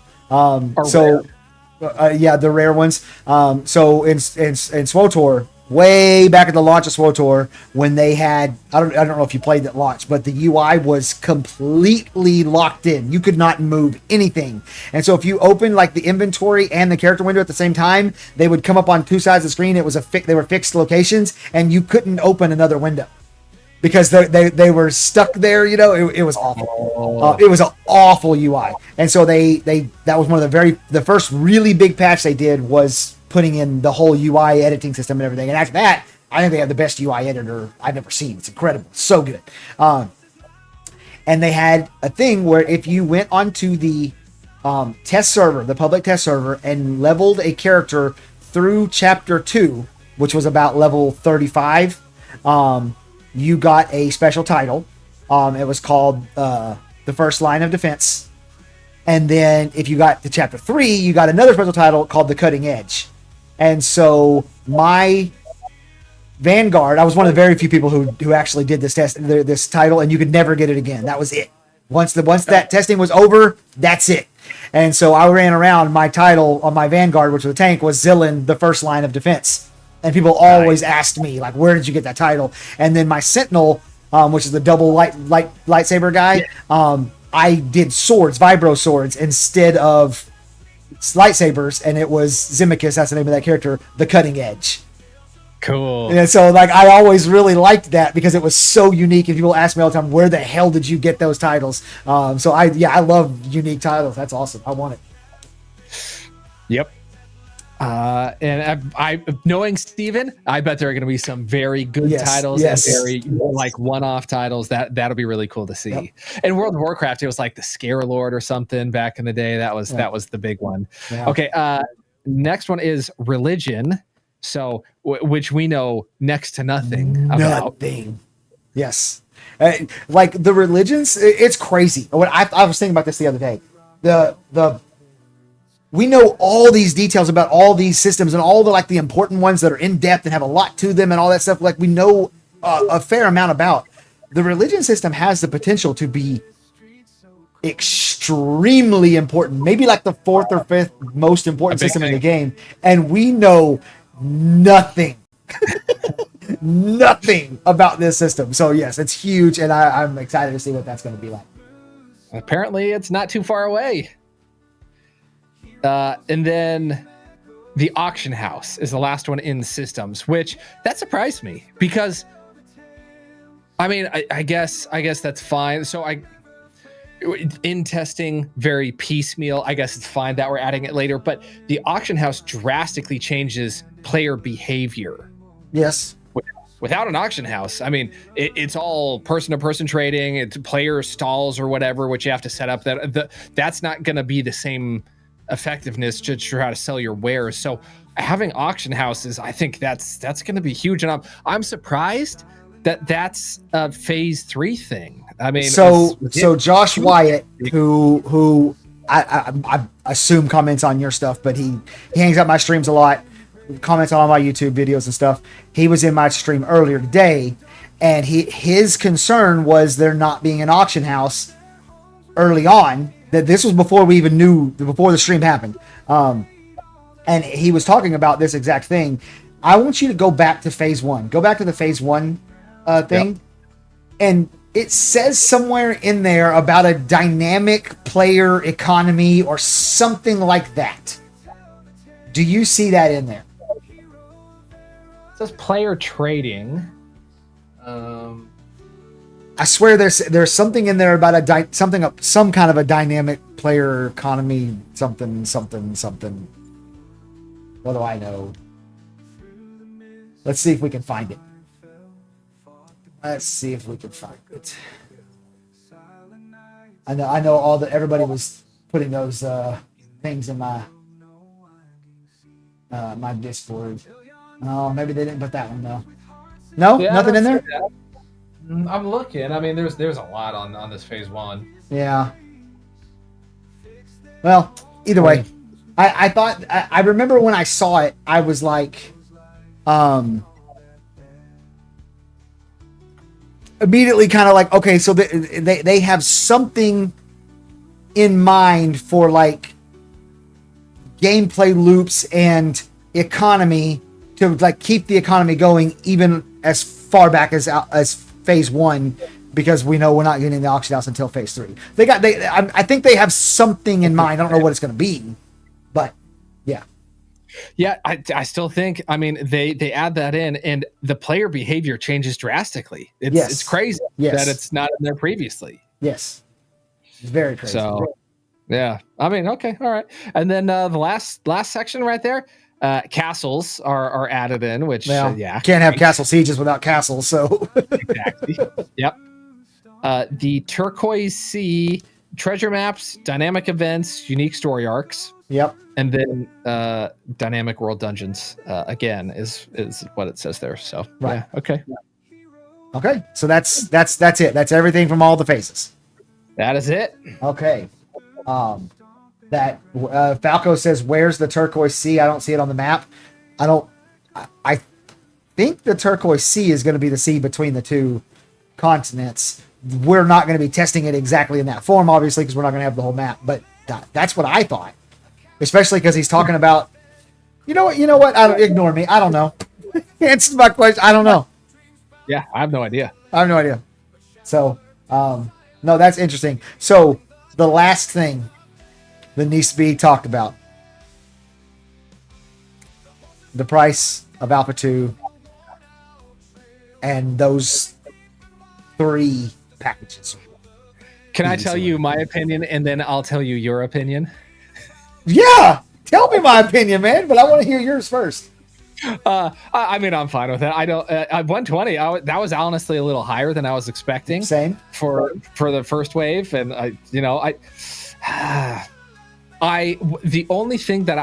The rare ones. So in SWOTOR, way back at the launch of SWOTOR, when they had, I don't know if you played that launch, but the UI was completely locked in. You could not move anything. And so if you open like the inventory and the character window at the same time, they would come up on 2 sides of the screen. It was they were fixed locations, and you couldn't open another window because they were stuck there. It was awful. It was an awful UI. And so that was one of the first really big patch they did was putting in the whole UI editing system and everything. And after that, I think they have the best UI editor I've ever seen. It's incredible. So good. And they had a thing where if you went onto the test server, the public test server, and leveled a character through chapter 2, which was about level 35, you got a special title. It was called the First Line of Defense. And then if you got to chapter 3, you got another special title called the Cutting Edge. And so my Vanguard, I was one of the very few people who actually did this test, this title, and you could never get it again. That was it. Once that testing was over, that's it. And so I ran around. My title on my Vanguard, which was a tank, was Zillin, the first line of defense. And people always asked me, like, where did you get that title? And then my Sentinel, which is the double lightsaber guy, I did swords, vibro swords, instead of lightsabers, and it was Zimicus, that's the name of that character, the Cutting Edge. Cool. And so, like, I always really liked that because it was so unique, and people ask me all the time, where the hell did you get those titles? So I love unique titles. That's awesome. I want it. Yep. And I knowing Steven, I bet there are going to be some very good titles and very like one-off titles. That'll be really cool to see. Yep. In World of Warcraft, it was like the Scare Lord or something back in the day. That was the big one. Yeah. Okay. Next one is Religion. So, which we know next to nothing about. Yes. Like the religions, it's crazy. I was thinking about this the other day. We know all these details about all these systems and all the important ones that are in depth and have a lot to them and all that stuff. Like we know a fair amount about. The religion system has the potential to be extremely important, maybe like the fourth or fifth most important system in the game, and we know nothing about this system. So yes, it's huge, and I'm excited to see what that's going to be like. Apparently it's not too far away. And then the auction house is the last one in systems, which that surprised me because I mean, I guess that's fine. So in testing, very piecemeal. I guess it's fine that we're adding it later, but the auction house drastically changes player behavior. Yes. Without an auction house, I mean, it's all person-to-person trading. It's player stalls or whatever, which you have to set up. That's not going to be the same effectiveness to try to sell your wares. So having auction houses, I think that's going to be huge. And I'm surprised that's a phase 3 thing. I mean, so Josh Wyatt, who I assume comments on your stuff, but he hangs out my streams a lot, comments on all my YouTube videos and stuff. He was in my stream earlier today, and his concern was there not being an auction house early on. That this was before we even knew, before the stream happened. And he was talking about this exact thing. I want you to go back to phase 1. Go back to the phase 1 thing. Yep. And it says somewhere in there about a dynamic player economy or something like that. Do you see that in there? It says player trading. I swear there's something in there about some kind of a dynamic player economy, something. What do I know? Let's see if we can find it. I know everybody was putting those things in my my Discord. Oh, maybe they didn't put that one though. No, nothing in there. I'm looking. I mean, there's a lot on this phase 1. Yeah. Well, either way, I thought I remember when I saw it, I was like, immediately kind of like, okay, so they have something in mind for like gameplay loops and economy to like keep the economy going even as far back as phase 1, because we know we're not getting the auction house until phase 3. I think they have something in mind. I don't know what it's going to be, but yeah. Yeah, I still think, I mean, they add that in and the player behavior changes drastically. It's crazy that it's not in there previously. Yes. It's very crazy. So, yeah. I mean, okay. All right. And then the last section right there, castles are added in, which can't have castle sieges without castles. So exactly. Yep. The Turquoise Sea treasure maps, dynamic events, unique story arcs. Yep. And then dynamic world dungeons again is what it says there. So right. Yeah, okay. Okay. So that's it. That's everything from all the phases. That is it. Okay. That Falco says, "Where's the Turquoise Sea? I don't see it on the map." I think the turquoise sea is going to be the sea between the two continents. We're not going to be testing it exactly in that form, obviously, because we're not going to have the whole map. But that's what I thought, especially because he's talking about. You know what? I don't ignore me. I don't know. Answer my question. I don't know. Yeah, I have no idea. So, no, that's interesting. So, the last thing that needs to be talked about: the price of Alpha 2 and those 3 packages. Can I tell you my opinion and then I'll tell you your opinion? Yeah, tell me my opinion, man, but I want to hear yours first. I mean, I'm fine with it. I don't. 120. That was honestly a little higher than I was expecting. Same for the first wave, and the only thing that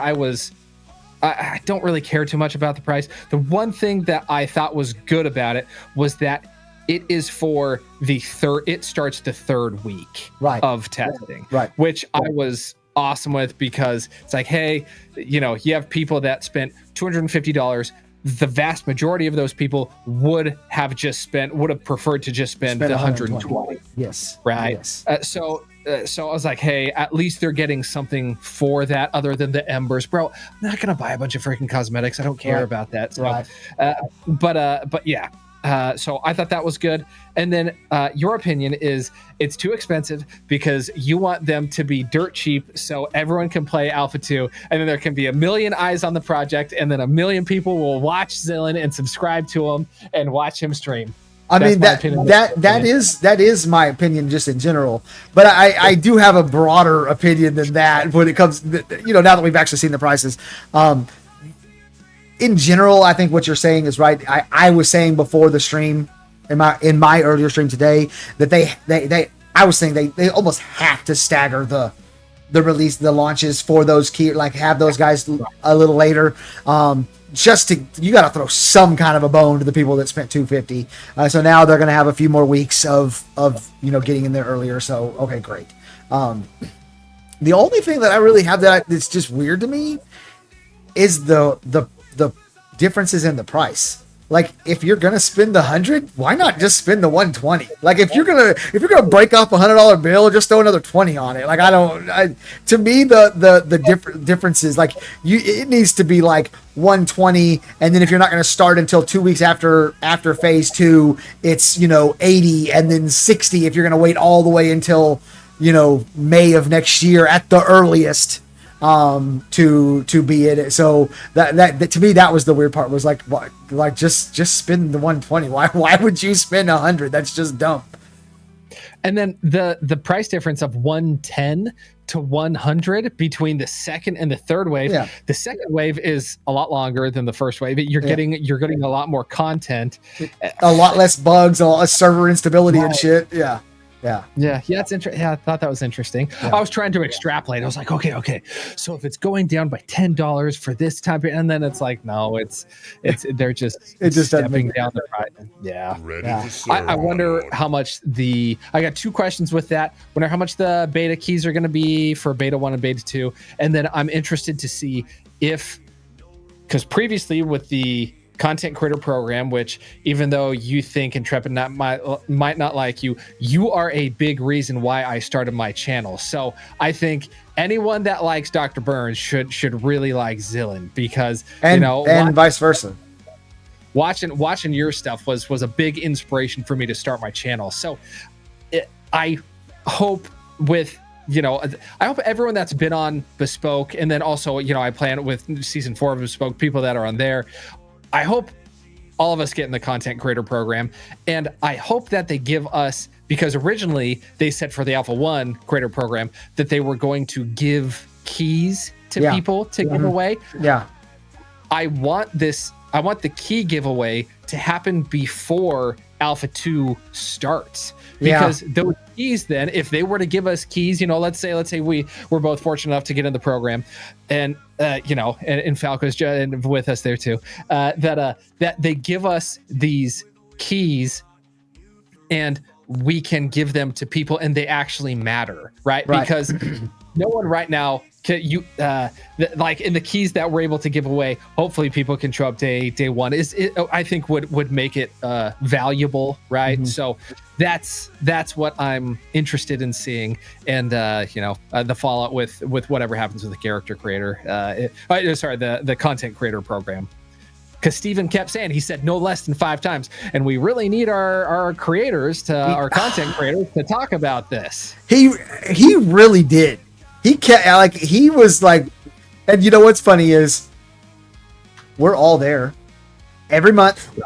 I don't really care too much about the price. The one thing that I thought was good about it was that it is for the third. It starts the third week of testing, which I was awesome with, because it's like, hey, you have people that spent $250. The vast majority of those people would have preferred to just spend the 120. Yes. Right. Yes. So I was like, hey, at least they're getting something for that other than the embers, bro. I'm not gonna buy a bunch of freaking cosmetics. I don't care about that. So, but yeah. So I thought that was good. And then your opinion is it's too expensive because you want them to be dirt cheap so everyone can play Alpha 2, and then there can be a million eyes on the project, and then a million people will watch Zillin and subscribe to him and watch him stream. I mean, that is my opinion just in general, but I do have a broader opinion than that when it comes, now that we've actually seen the prices. In general, I think what you're saying is right. I was saying before the stream, in my earlier stream today, that I was saying they almost have to stagger the release, the launches for those key, like have those guys a little later. You got to throw some kind of a bone to the people that spent $250. So now they're going to have a few more weeks of getting in there earlier. So okay, great. The only thing that I really have that's just weird to me is the differences in the price. Like, if you're gonna spend the 100, why not just spend the 120? Like, if you're gonna break off $100 bill, just throw another 20 on it. Like, to me, the differences, like, it needs to be like 120, and then if you're not gonna start until 2 weeks after phase 2, it's 80, and then 60 if you're gonna wait all the way until May of next year at the earliest. To be in it. So that to me, that was the weird part, was like, what, like just spend the 120. Why would you spend 100? That's just dumb. And then the price difference of 110 to 100 between the second and the third wave. Yeah. The second wave is a lot longer than the first wave. You're getting a lot more content, a lot less bugs, a lot less server instability and shit. Yeah. It's interesting. Yeah, I thought that was interesting. Yeah. I was trying to extrapolate. I was like, okay. So if it's going down by $10 for this time, and then it's like, no, they're just stepping down the price. Yeah. I wonder how much I got 2 questions with that. Wonder how much the beta keys are going to be for beta 1 and beta 2, and then I'm interested to see because previously with the content creator program, which even though you think Intrepid might not like you are a big reason why I started my channel. So I think anyone that likes Dr. Burns should really like Zillin, because and vice versa. Watching your stuff was a big inspiration for me to start my channel. So I hope I hope everyone that's been on Bespoke, and then also I plan with season 4 of Bespoke, people that are on there, I hope all of us get in the content creator program, and I hope that they give us, because originally they said for the Alpha 1 creator program that they were going to give keys to people to give away. Yeah. I want the key giveaway to happen before Alpha 2 starts, because those keys, then if they were to give us keys, let's say we're both fortunate enough to get in the program, and and Falco's with us there too, that they give us these keys, and we can give them to people and they actually matter, right? Because no one right now can like in the keys that we're able to give away, hopefully people can show up day one I think would make it valuable, right? So that's what I'm interested in seeing, and the fallout with whatever happens with the character creator, the content creator program. Because Steven kept saying, he said no less than 5 times, and we really need our creators our content creators to talk about this. He really did. He kept he was like, and you know what's funny is we're all there every month.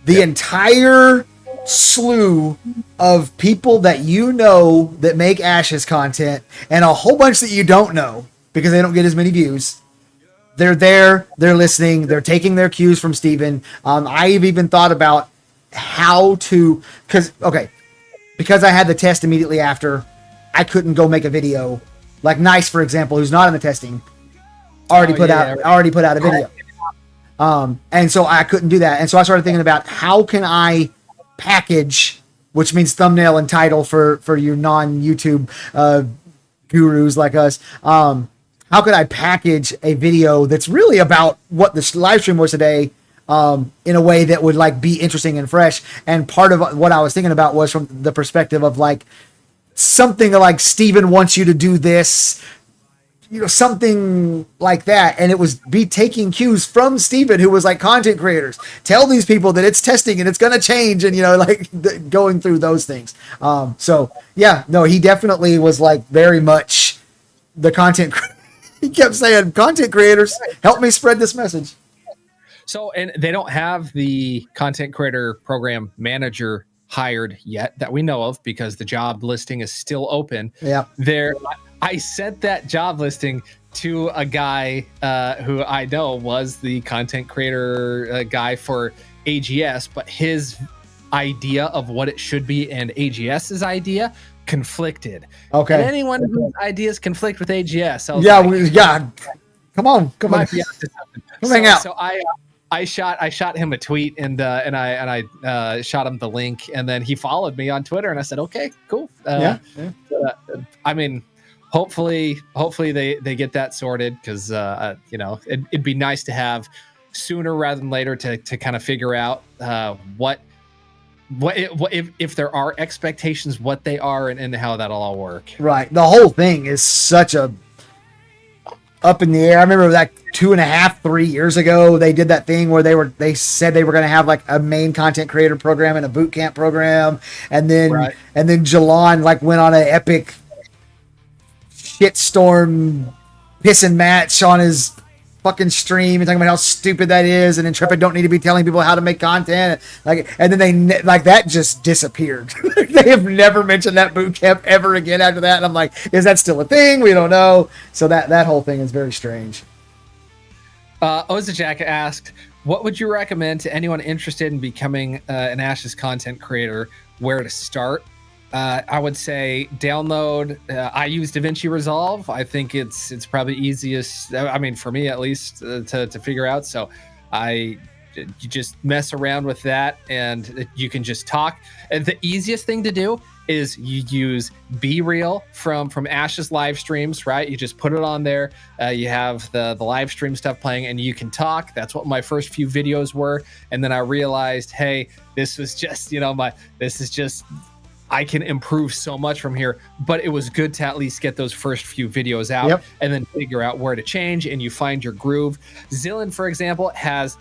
The entire slew of people that that make Ashes content, and a whole bunch that you don't know because they don't get as many views. They're there, they're listening, they're taking their cues from Steven. I've even thought about how to, because I had the test immediately after, I couldn't go make a video. Like Nice, for example, who's not in the testing, already put out a video. And so I couldn't do that. And so I started thinking about how can I package, which means thumbnail and title for your non-YouTube gurus like us. How could I package a video that's really about what the live stream was today in a way that would like be interesting and fresh? And part of what I was thinking about was from the perspective of like something like Steven wants you to do this, something like that. And it was be taking cues from Steven, who was like, content creators, tell these people that it's testing and it's going to change. And, going through those things. So yeah, no, he definitely was like very much the content creator. He kept saying, content creators, help me spread this message. So, and they don't have the content creator program manager hired yet that we know of because the job listing is still open. Yeah. I sent that job listing to a guy who I know was the content creator guy for AGS, but his idea of what it should be and AGS's idea conflicted. Okay. And anyone whose ideas conflict with AGS, come on. Come hang out. So I shot him a tweet and I shot him the link, and then he followed me on Twitter, and I said, okay, cool. I mean, hopefully they get that sorted, because it'd be nice to have sooner rather than later to kind of figure out what if there are expectations, what they are, and how that'll all work. Right. The whole thing is such a up in the air. I remember like 2.5, 3 years ago, they did that thing where they said they were going to have like a main content creator program and a boot camp program. And then, Jalon like went on an epic shitstorm pissing match on his fucking stream and talking about how stupid that is, and Intrepid don't need to be telling people how to make content, and then they that just disappeared. They have never mentioned that boot camp ever again after that, and I'm like, is that still a thing? We don't know. So that whole thing is very strange. Ozajak asked, what would you recommend to anyone interested in becoming an Ashes content creator? Where to start? I would say download. I use DaVinci Resolve. I think it's probably easiest. I mean, for me at least, to figure out. So you just mess around with that, and you can just talk. The easiest thing to do is you use Be Real from Ash's live streams, right? You just put it on there. You have the live stream stuff playing, and you can talk. That's what my first few videos were. And then I realized, hey, this was just, I can improve so much from here, but it was good to at least get those first few videos out and then figure out where to change, and you find your groove. Zillan, for example, has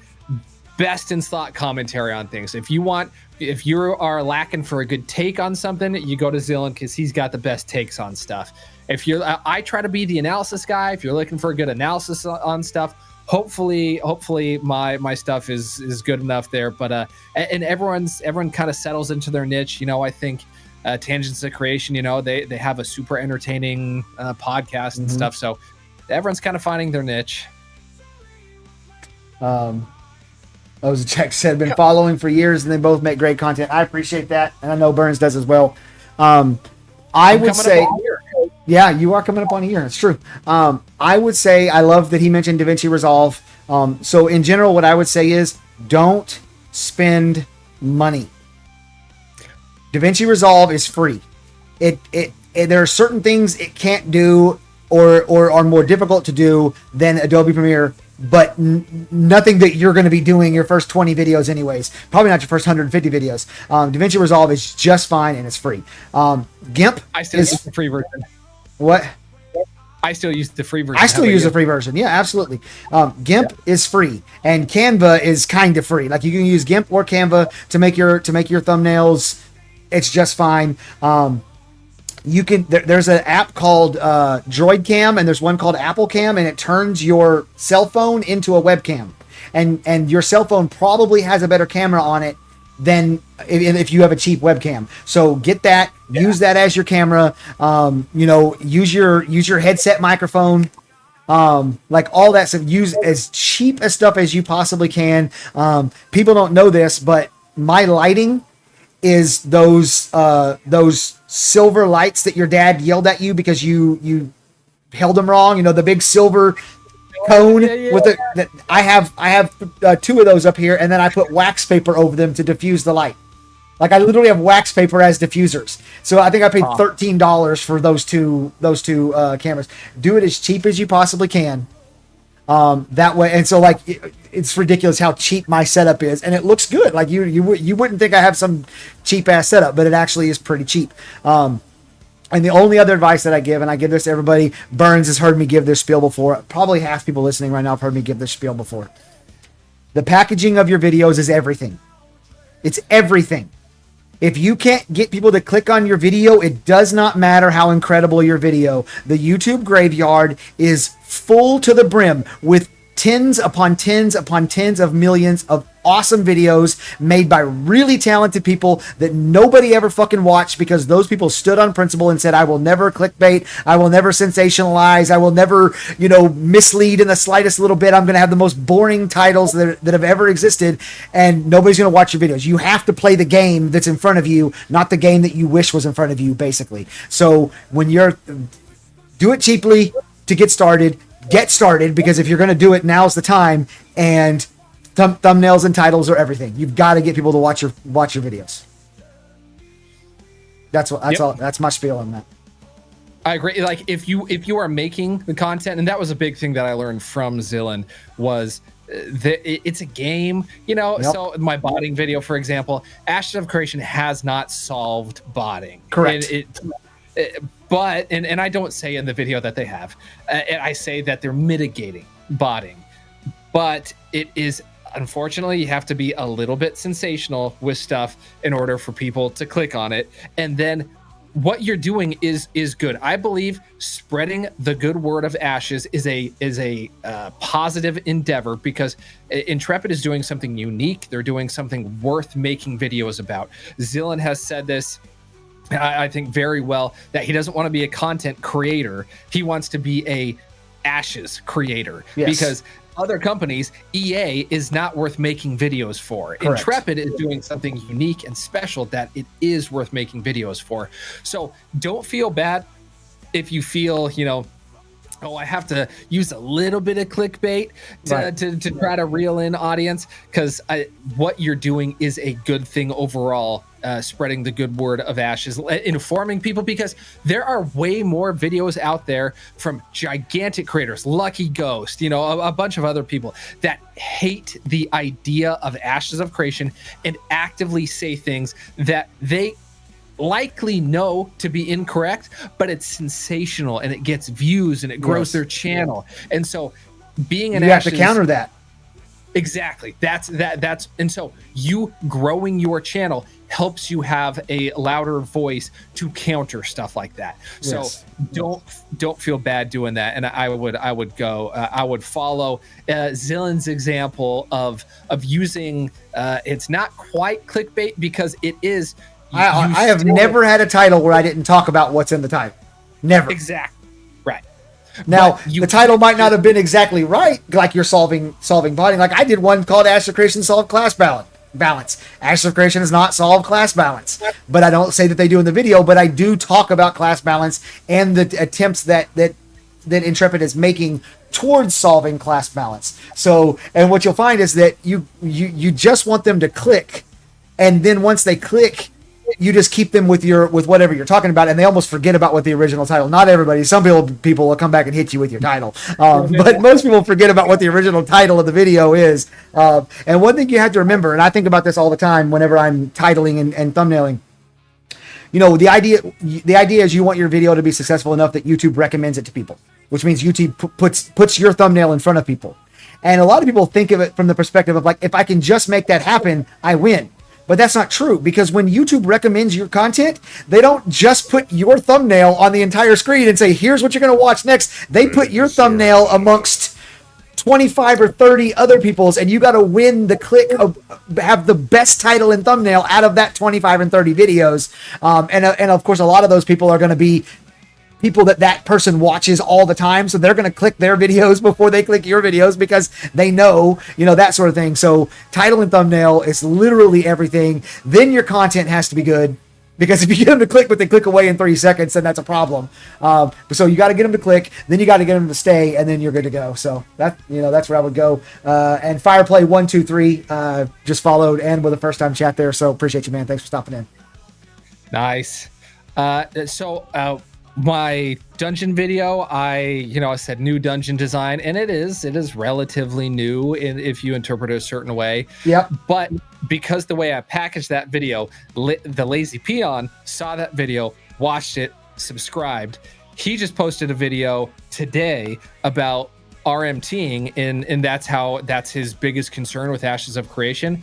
best in slot commentary on things. If you are lacking for a good take on something, you go to Zillan because he's got the best takes on stuff. I try to be the analysis guy. If you're looking for a good analysis on stuff, hopefully my stuff is good enough there. But and everyone kind of settles into their niche. I think Tangents of Creation, they have a super entertaining podcast and stuff. So everyone's kind of finding their niche. Ozachek said, been following for years, and they both make great content. I appreciate that, and I know Burns does as well. I would say, yeah, you are coming up on a year. It's true. I would say I love that he mentioned DaVinci Resolve. So in general, what I would say is don't spend money. DaVinci Resolve is free. There are certain things it can't do or are more difficult to do than Adobe Premiere, but nothing that you're going to be doing your first 20 videos anyways. Probably not your first 150 videos. DaVinci Resolve is just fine and it's free. GIMP I still use the free version. What? I still use the free version. I still use the free version. Yeah, absolutely. GIMP is free, and Canva is kind of free. Like you can use GIMP or Canva to make your thumbnails. It's just fine. You can. There's an app called Droid Cam, and there's one called Apple Cam, and it turns your cell phone into a webcam. And your cell phone probably has a better camera on it than if you have a cheap webcam. So get that. Use that as your camera. Use your headset microphone. Like all that stuff. Use as cheap as stuff as you possibly can. People don't know this, but my lighting is those silver lights that your dad yelled at you because you held them wrong. You know, the big silver cone with the. I have 2 of those up here, and then I put wax paper over them to diffuse the light. Like I literally have wax paper as diffusers. So I think I paid $13 for those two cameras. Do it as cheap as you possibly can. That way, and so like it's ridiculous how cheap my setup is, and it looks good. Like you wouldn't think I have some cheap ass setup, but it actually is pretty cheap. And the only other advice that I give, and I give this to everybody, Burns has heard me give this spiel before. Probably half people listening right now have heard me give this spiel before. The packaging of your videos is everything. It's everything. If you can't get people to click on your video, it does not matter how incredible your video. The YouTube graveyard is full to the brim with tens upon tens upon tens of millions of awesome videos made by really talented people that nobody ever fucking watched because those people stood on principle and said, I will never clickbait, I will never sensationalize, I will never, mislead in the slightest little bit. I'm going to have the most boring titles that have ever existed, and nobody's going to watch your videos. You have to play the game that's in front of you, not the game that you wish was in front of you, basically. So when do it cheaply to get started, because if you're going to do it, now's the time. And thumbnails and titles are everything. You've got to get people to watch your videos. That's my spiel on that. I agree. Like if you are making the content, and that was a big thing that I learned from Zillan was it's a game, Yep. So my botting video, for example, Ashes of Creation has not solved botting. Correct. But I don't say in the video that they have. I say that they're mitigating botting. But it is, unfortunately, you have to be a little bit sensational with stuff in order for people to click on it. And then what you're doing is good. I believe spreading the good word of Ashes is a positive endeavor because Intrepid is doing something unique. They're doing something worth making videos about. Zillan has said this, I think very well, that he doesn't want to be a content creator. He wants to be a Ashes creator. Yes. Because other companies, EA is not worth making videos for. Correct. Intrepid is doing something unique and special that it is worth making videos for. So don't feel bad if you feel, I have to use a little bit of clickbait to try to reel in audience, because what you're doing is a good thing overall. Spreading the good word of Ashes, informing people, because there are way more videos out there from gigantic creators, Lucky Ghost, a bunch of other people that hate the idea of Ashes of Creation and actively say things that they likely know to be incorrect, but it's sensational and it gets views and it grows their channel. And so being an Ashes, have to counter that. Exactly. That's and so you growing your channel helps you have a louder voice to counter stuff like that. Yes. So don't feel bad doing that. And I would follow Zillan's example of using it's not quite clickbait because it is. I have never had a title where I didn't talk about what's in the title. Never. Exactly. Right. Now, the title might not have been exactly right, like you're solving botting. Like I did one called Ashes of Creation Solve Class Balance. Ashes of Creation is not solve class balance, but I don't say that they do in the video, but I do talk about class balance and the attempts that Intrepid is making towards solving class balance. So, and what you'll find is that you just want them to click, and then once they click, you just keep them with whatever you're talking about, and they almost forget about what the original title. Not everybody. Some people will come back and hit you with your title, but most people forget about what the original title of the video is. And one thing you have to remember, and I think about this all the time whenever I'm titling and thumbnailing. You know, the idea is you want your video to be successful enough that YouTube recommends it to people, which means YouTube puts your thumbnail in front of people. And a lot of people think of it from the perspective of like, if I can just make that happen, I win. But that's not true, because when YouTube recommends your content, they don't just put your thumbnail on the entire screen and say, here's what you're going to watch next. They put your thumbnail amongst 25 or 30 other people's, and you got to win the click of have the best title and thumbnail out of that 25 and 30 videos. And of course, a lot of those people are going to be people that person watches all the time. So they're going to click their videos before they click your videos because they know, that sort of thing. So title and thumbnail is literally everything. Then your content has to be good, because if you get them to click, but they click away in 3 seconds, then that's a problem. So you got to get them to click, then you got to get them to stay, and then you're good to go. So that's where I would go. And Fireplay123 just followed and with a first time chat there. So appreciate you, man. Thanks for stopping in. Nice. My dungeon video, I said new dungeon design, and it is relatively new if you interpret it a certain way. Yep. But because the way I packaged that video, the Lazy Peon saw that video, watched it, subscribed. He just posted a video today about RMTing, and that's his biggest concern with Ashes of Creation.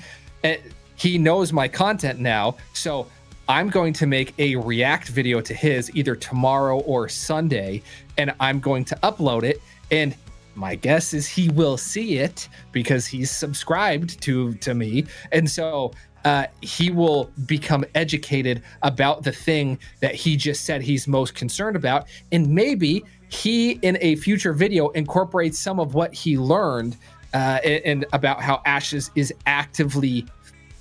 He knows my content now, so I'm going to make a react video to his either tomorrow or Sunday, and I'm going to upload it. And my guess is he will see it because he's subscribed to me. And so he will become educated about the thing that he just said he's most concerned about. And maybe he, in a future video, incorporates some of what he learned and about how Ashes is actively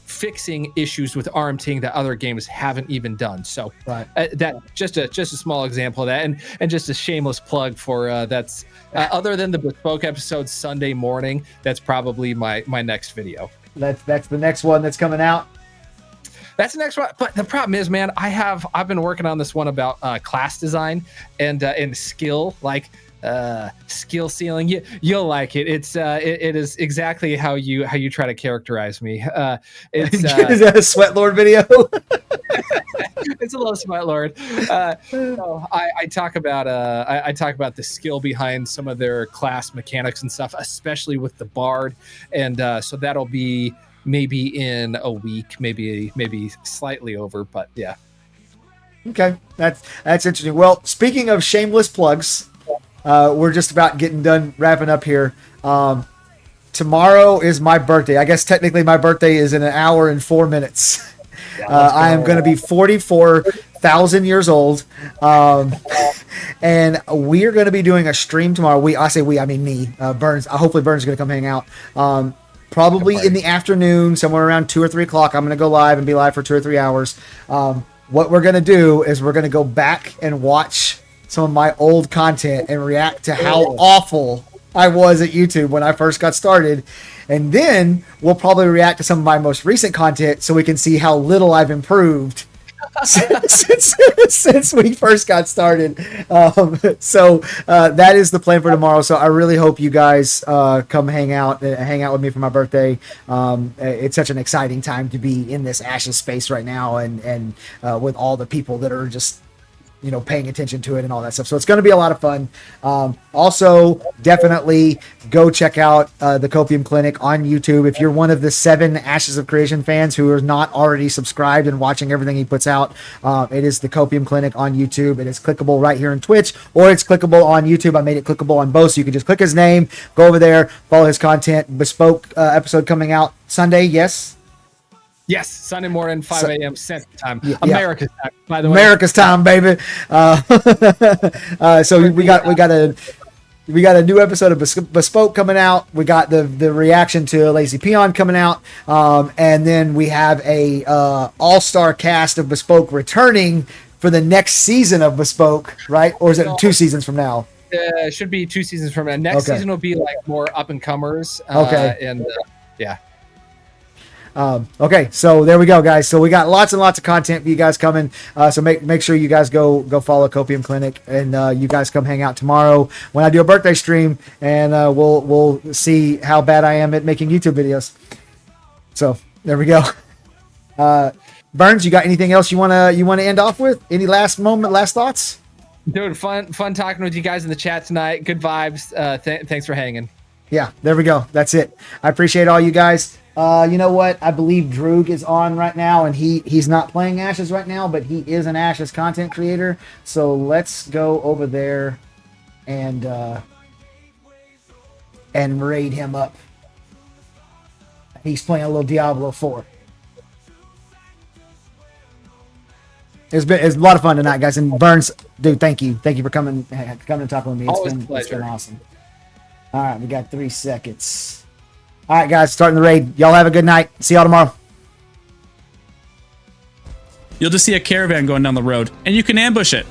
fixing issues with RMTing that other games haven't even done. So right. That just a small example of that, and just a shameless plug for that's other than the bespoke episode Sunday morning, that's probably my next video. That's the next one that's coming out. That's the next one. But the problem is, man, I've been working on this one about class design and skill, like skill ceiling. You'll like it. It is exactly how you try to characterize me. It's is that a Sweat Lord video? It's a little Sweat Lord. So I talk about the skill behind some of their class mechanics and stuff, especially with the Bard, and so that'll be maybe in a week, maybe slightly over, but yeah. Okay, that's interesting. Well, speaking of shameless plugs, we're just about getting done wrapping up here. Tomorrow is my birthday. I guess technically my birthday is in 1 hour and 4 minutes. I am going to be 44,000 years old. And we're going to be doing a stream tomorrow. I mean me. Burns. Hopefully Burns is going to come hang out. Probably in the afternoon, somewhere around 2 or 3 o'clock. I'm going to go live and be live for 2 or 3 hours. What we're going to do is we're going to go back and watch some of my old content and react to how awful I was at YouTube when I first got started. And then we'll probably react to some of my most recent content so we can see how little I've improved since we first got started. So that is the plan for tomorrow. So I really hope you guys come hang out with me for my birthday. It's such an exciting time to be in this Ashes space right now, and with all the people that are just paying attention to it and all that stuff. So it's going to be a lot of fun. Also, definitely go check out the Copium Clinic on YouTube. If you're one of the 7 Ashes of Creation fans who are not already subscribed and watching everything he puts out, it is the Copium Clinic on YouTube. It is clickable right here in Twitch, or it's clickable on YouTube. I made it clickable on both, so you can just click his name, go over there, follow his content. Bespoke episode coming out Sunday, yes? Yes, Sunday morning, 5 a.m. Central Time. Yeah. America's time, by the way. America's time, baby. So we got a new episode of Bespoke coming out. We got the reaction to Lazy Peon coming out, and then we have a all-star cast of Bespoke returning for the next season of Bespoke, right? Or is it 2 seasons from now? It should be 2 seasons from now. Next season will be like more up and comers. Okay. And yeah. Okay, so there we go, guys. So we got lots and lots of content for you guys coming. So make sure you guys go follow Copium Clinic, and you guys come hang out tomorrow when I do a birthday stream, and we'll see how bad I am at making YouTube videos. So there we go. Burns, you got anything else you wanna end off with? Any last thoughts? Dude, fun talking with you guys in the chat tonight. Good vibes. Thanks for hanging. Yeah, there we go. That's it. I appreciate all you guys. You know what? I believe Droog is on right now, and he's not playing Ashes right now, but he is an Ashes content creator. So let's go over there and raid him up. He's playing a little Diablo 4. It's a lot of fun tonight, guys. And Burns, dude, thank you for coming and talking with me. It's been awesome. All right, we got 3 seconds. All right, guys, starting the raid. Y'all have a good night. See y'all tomorrow. You'll just see a caravan going down the road, and you can ambush it.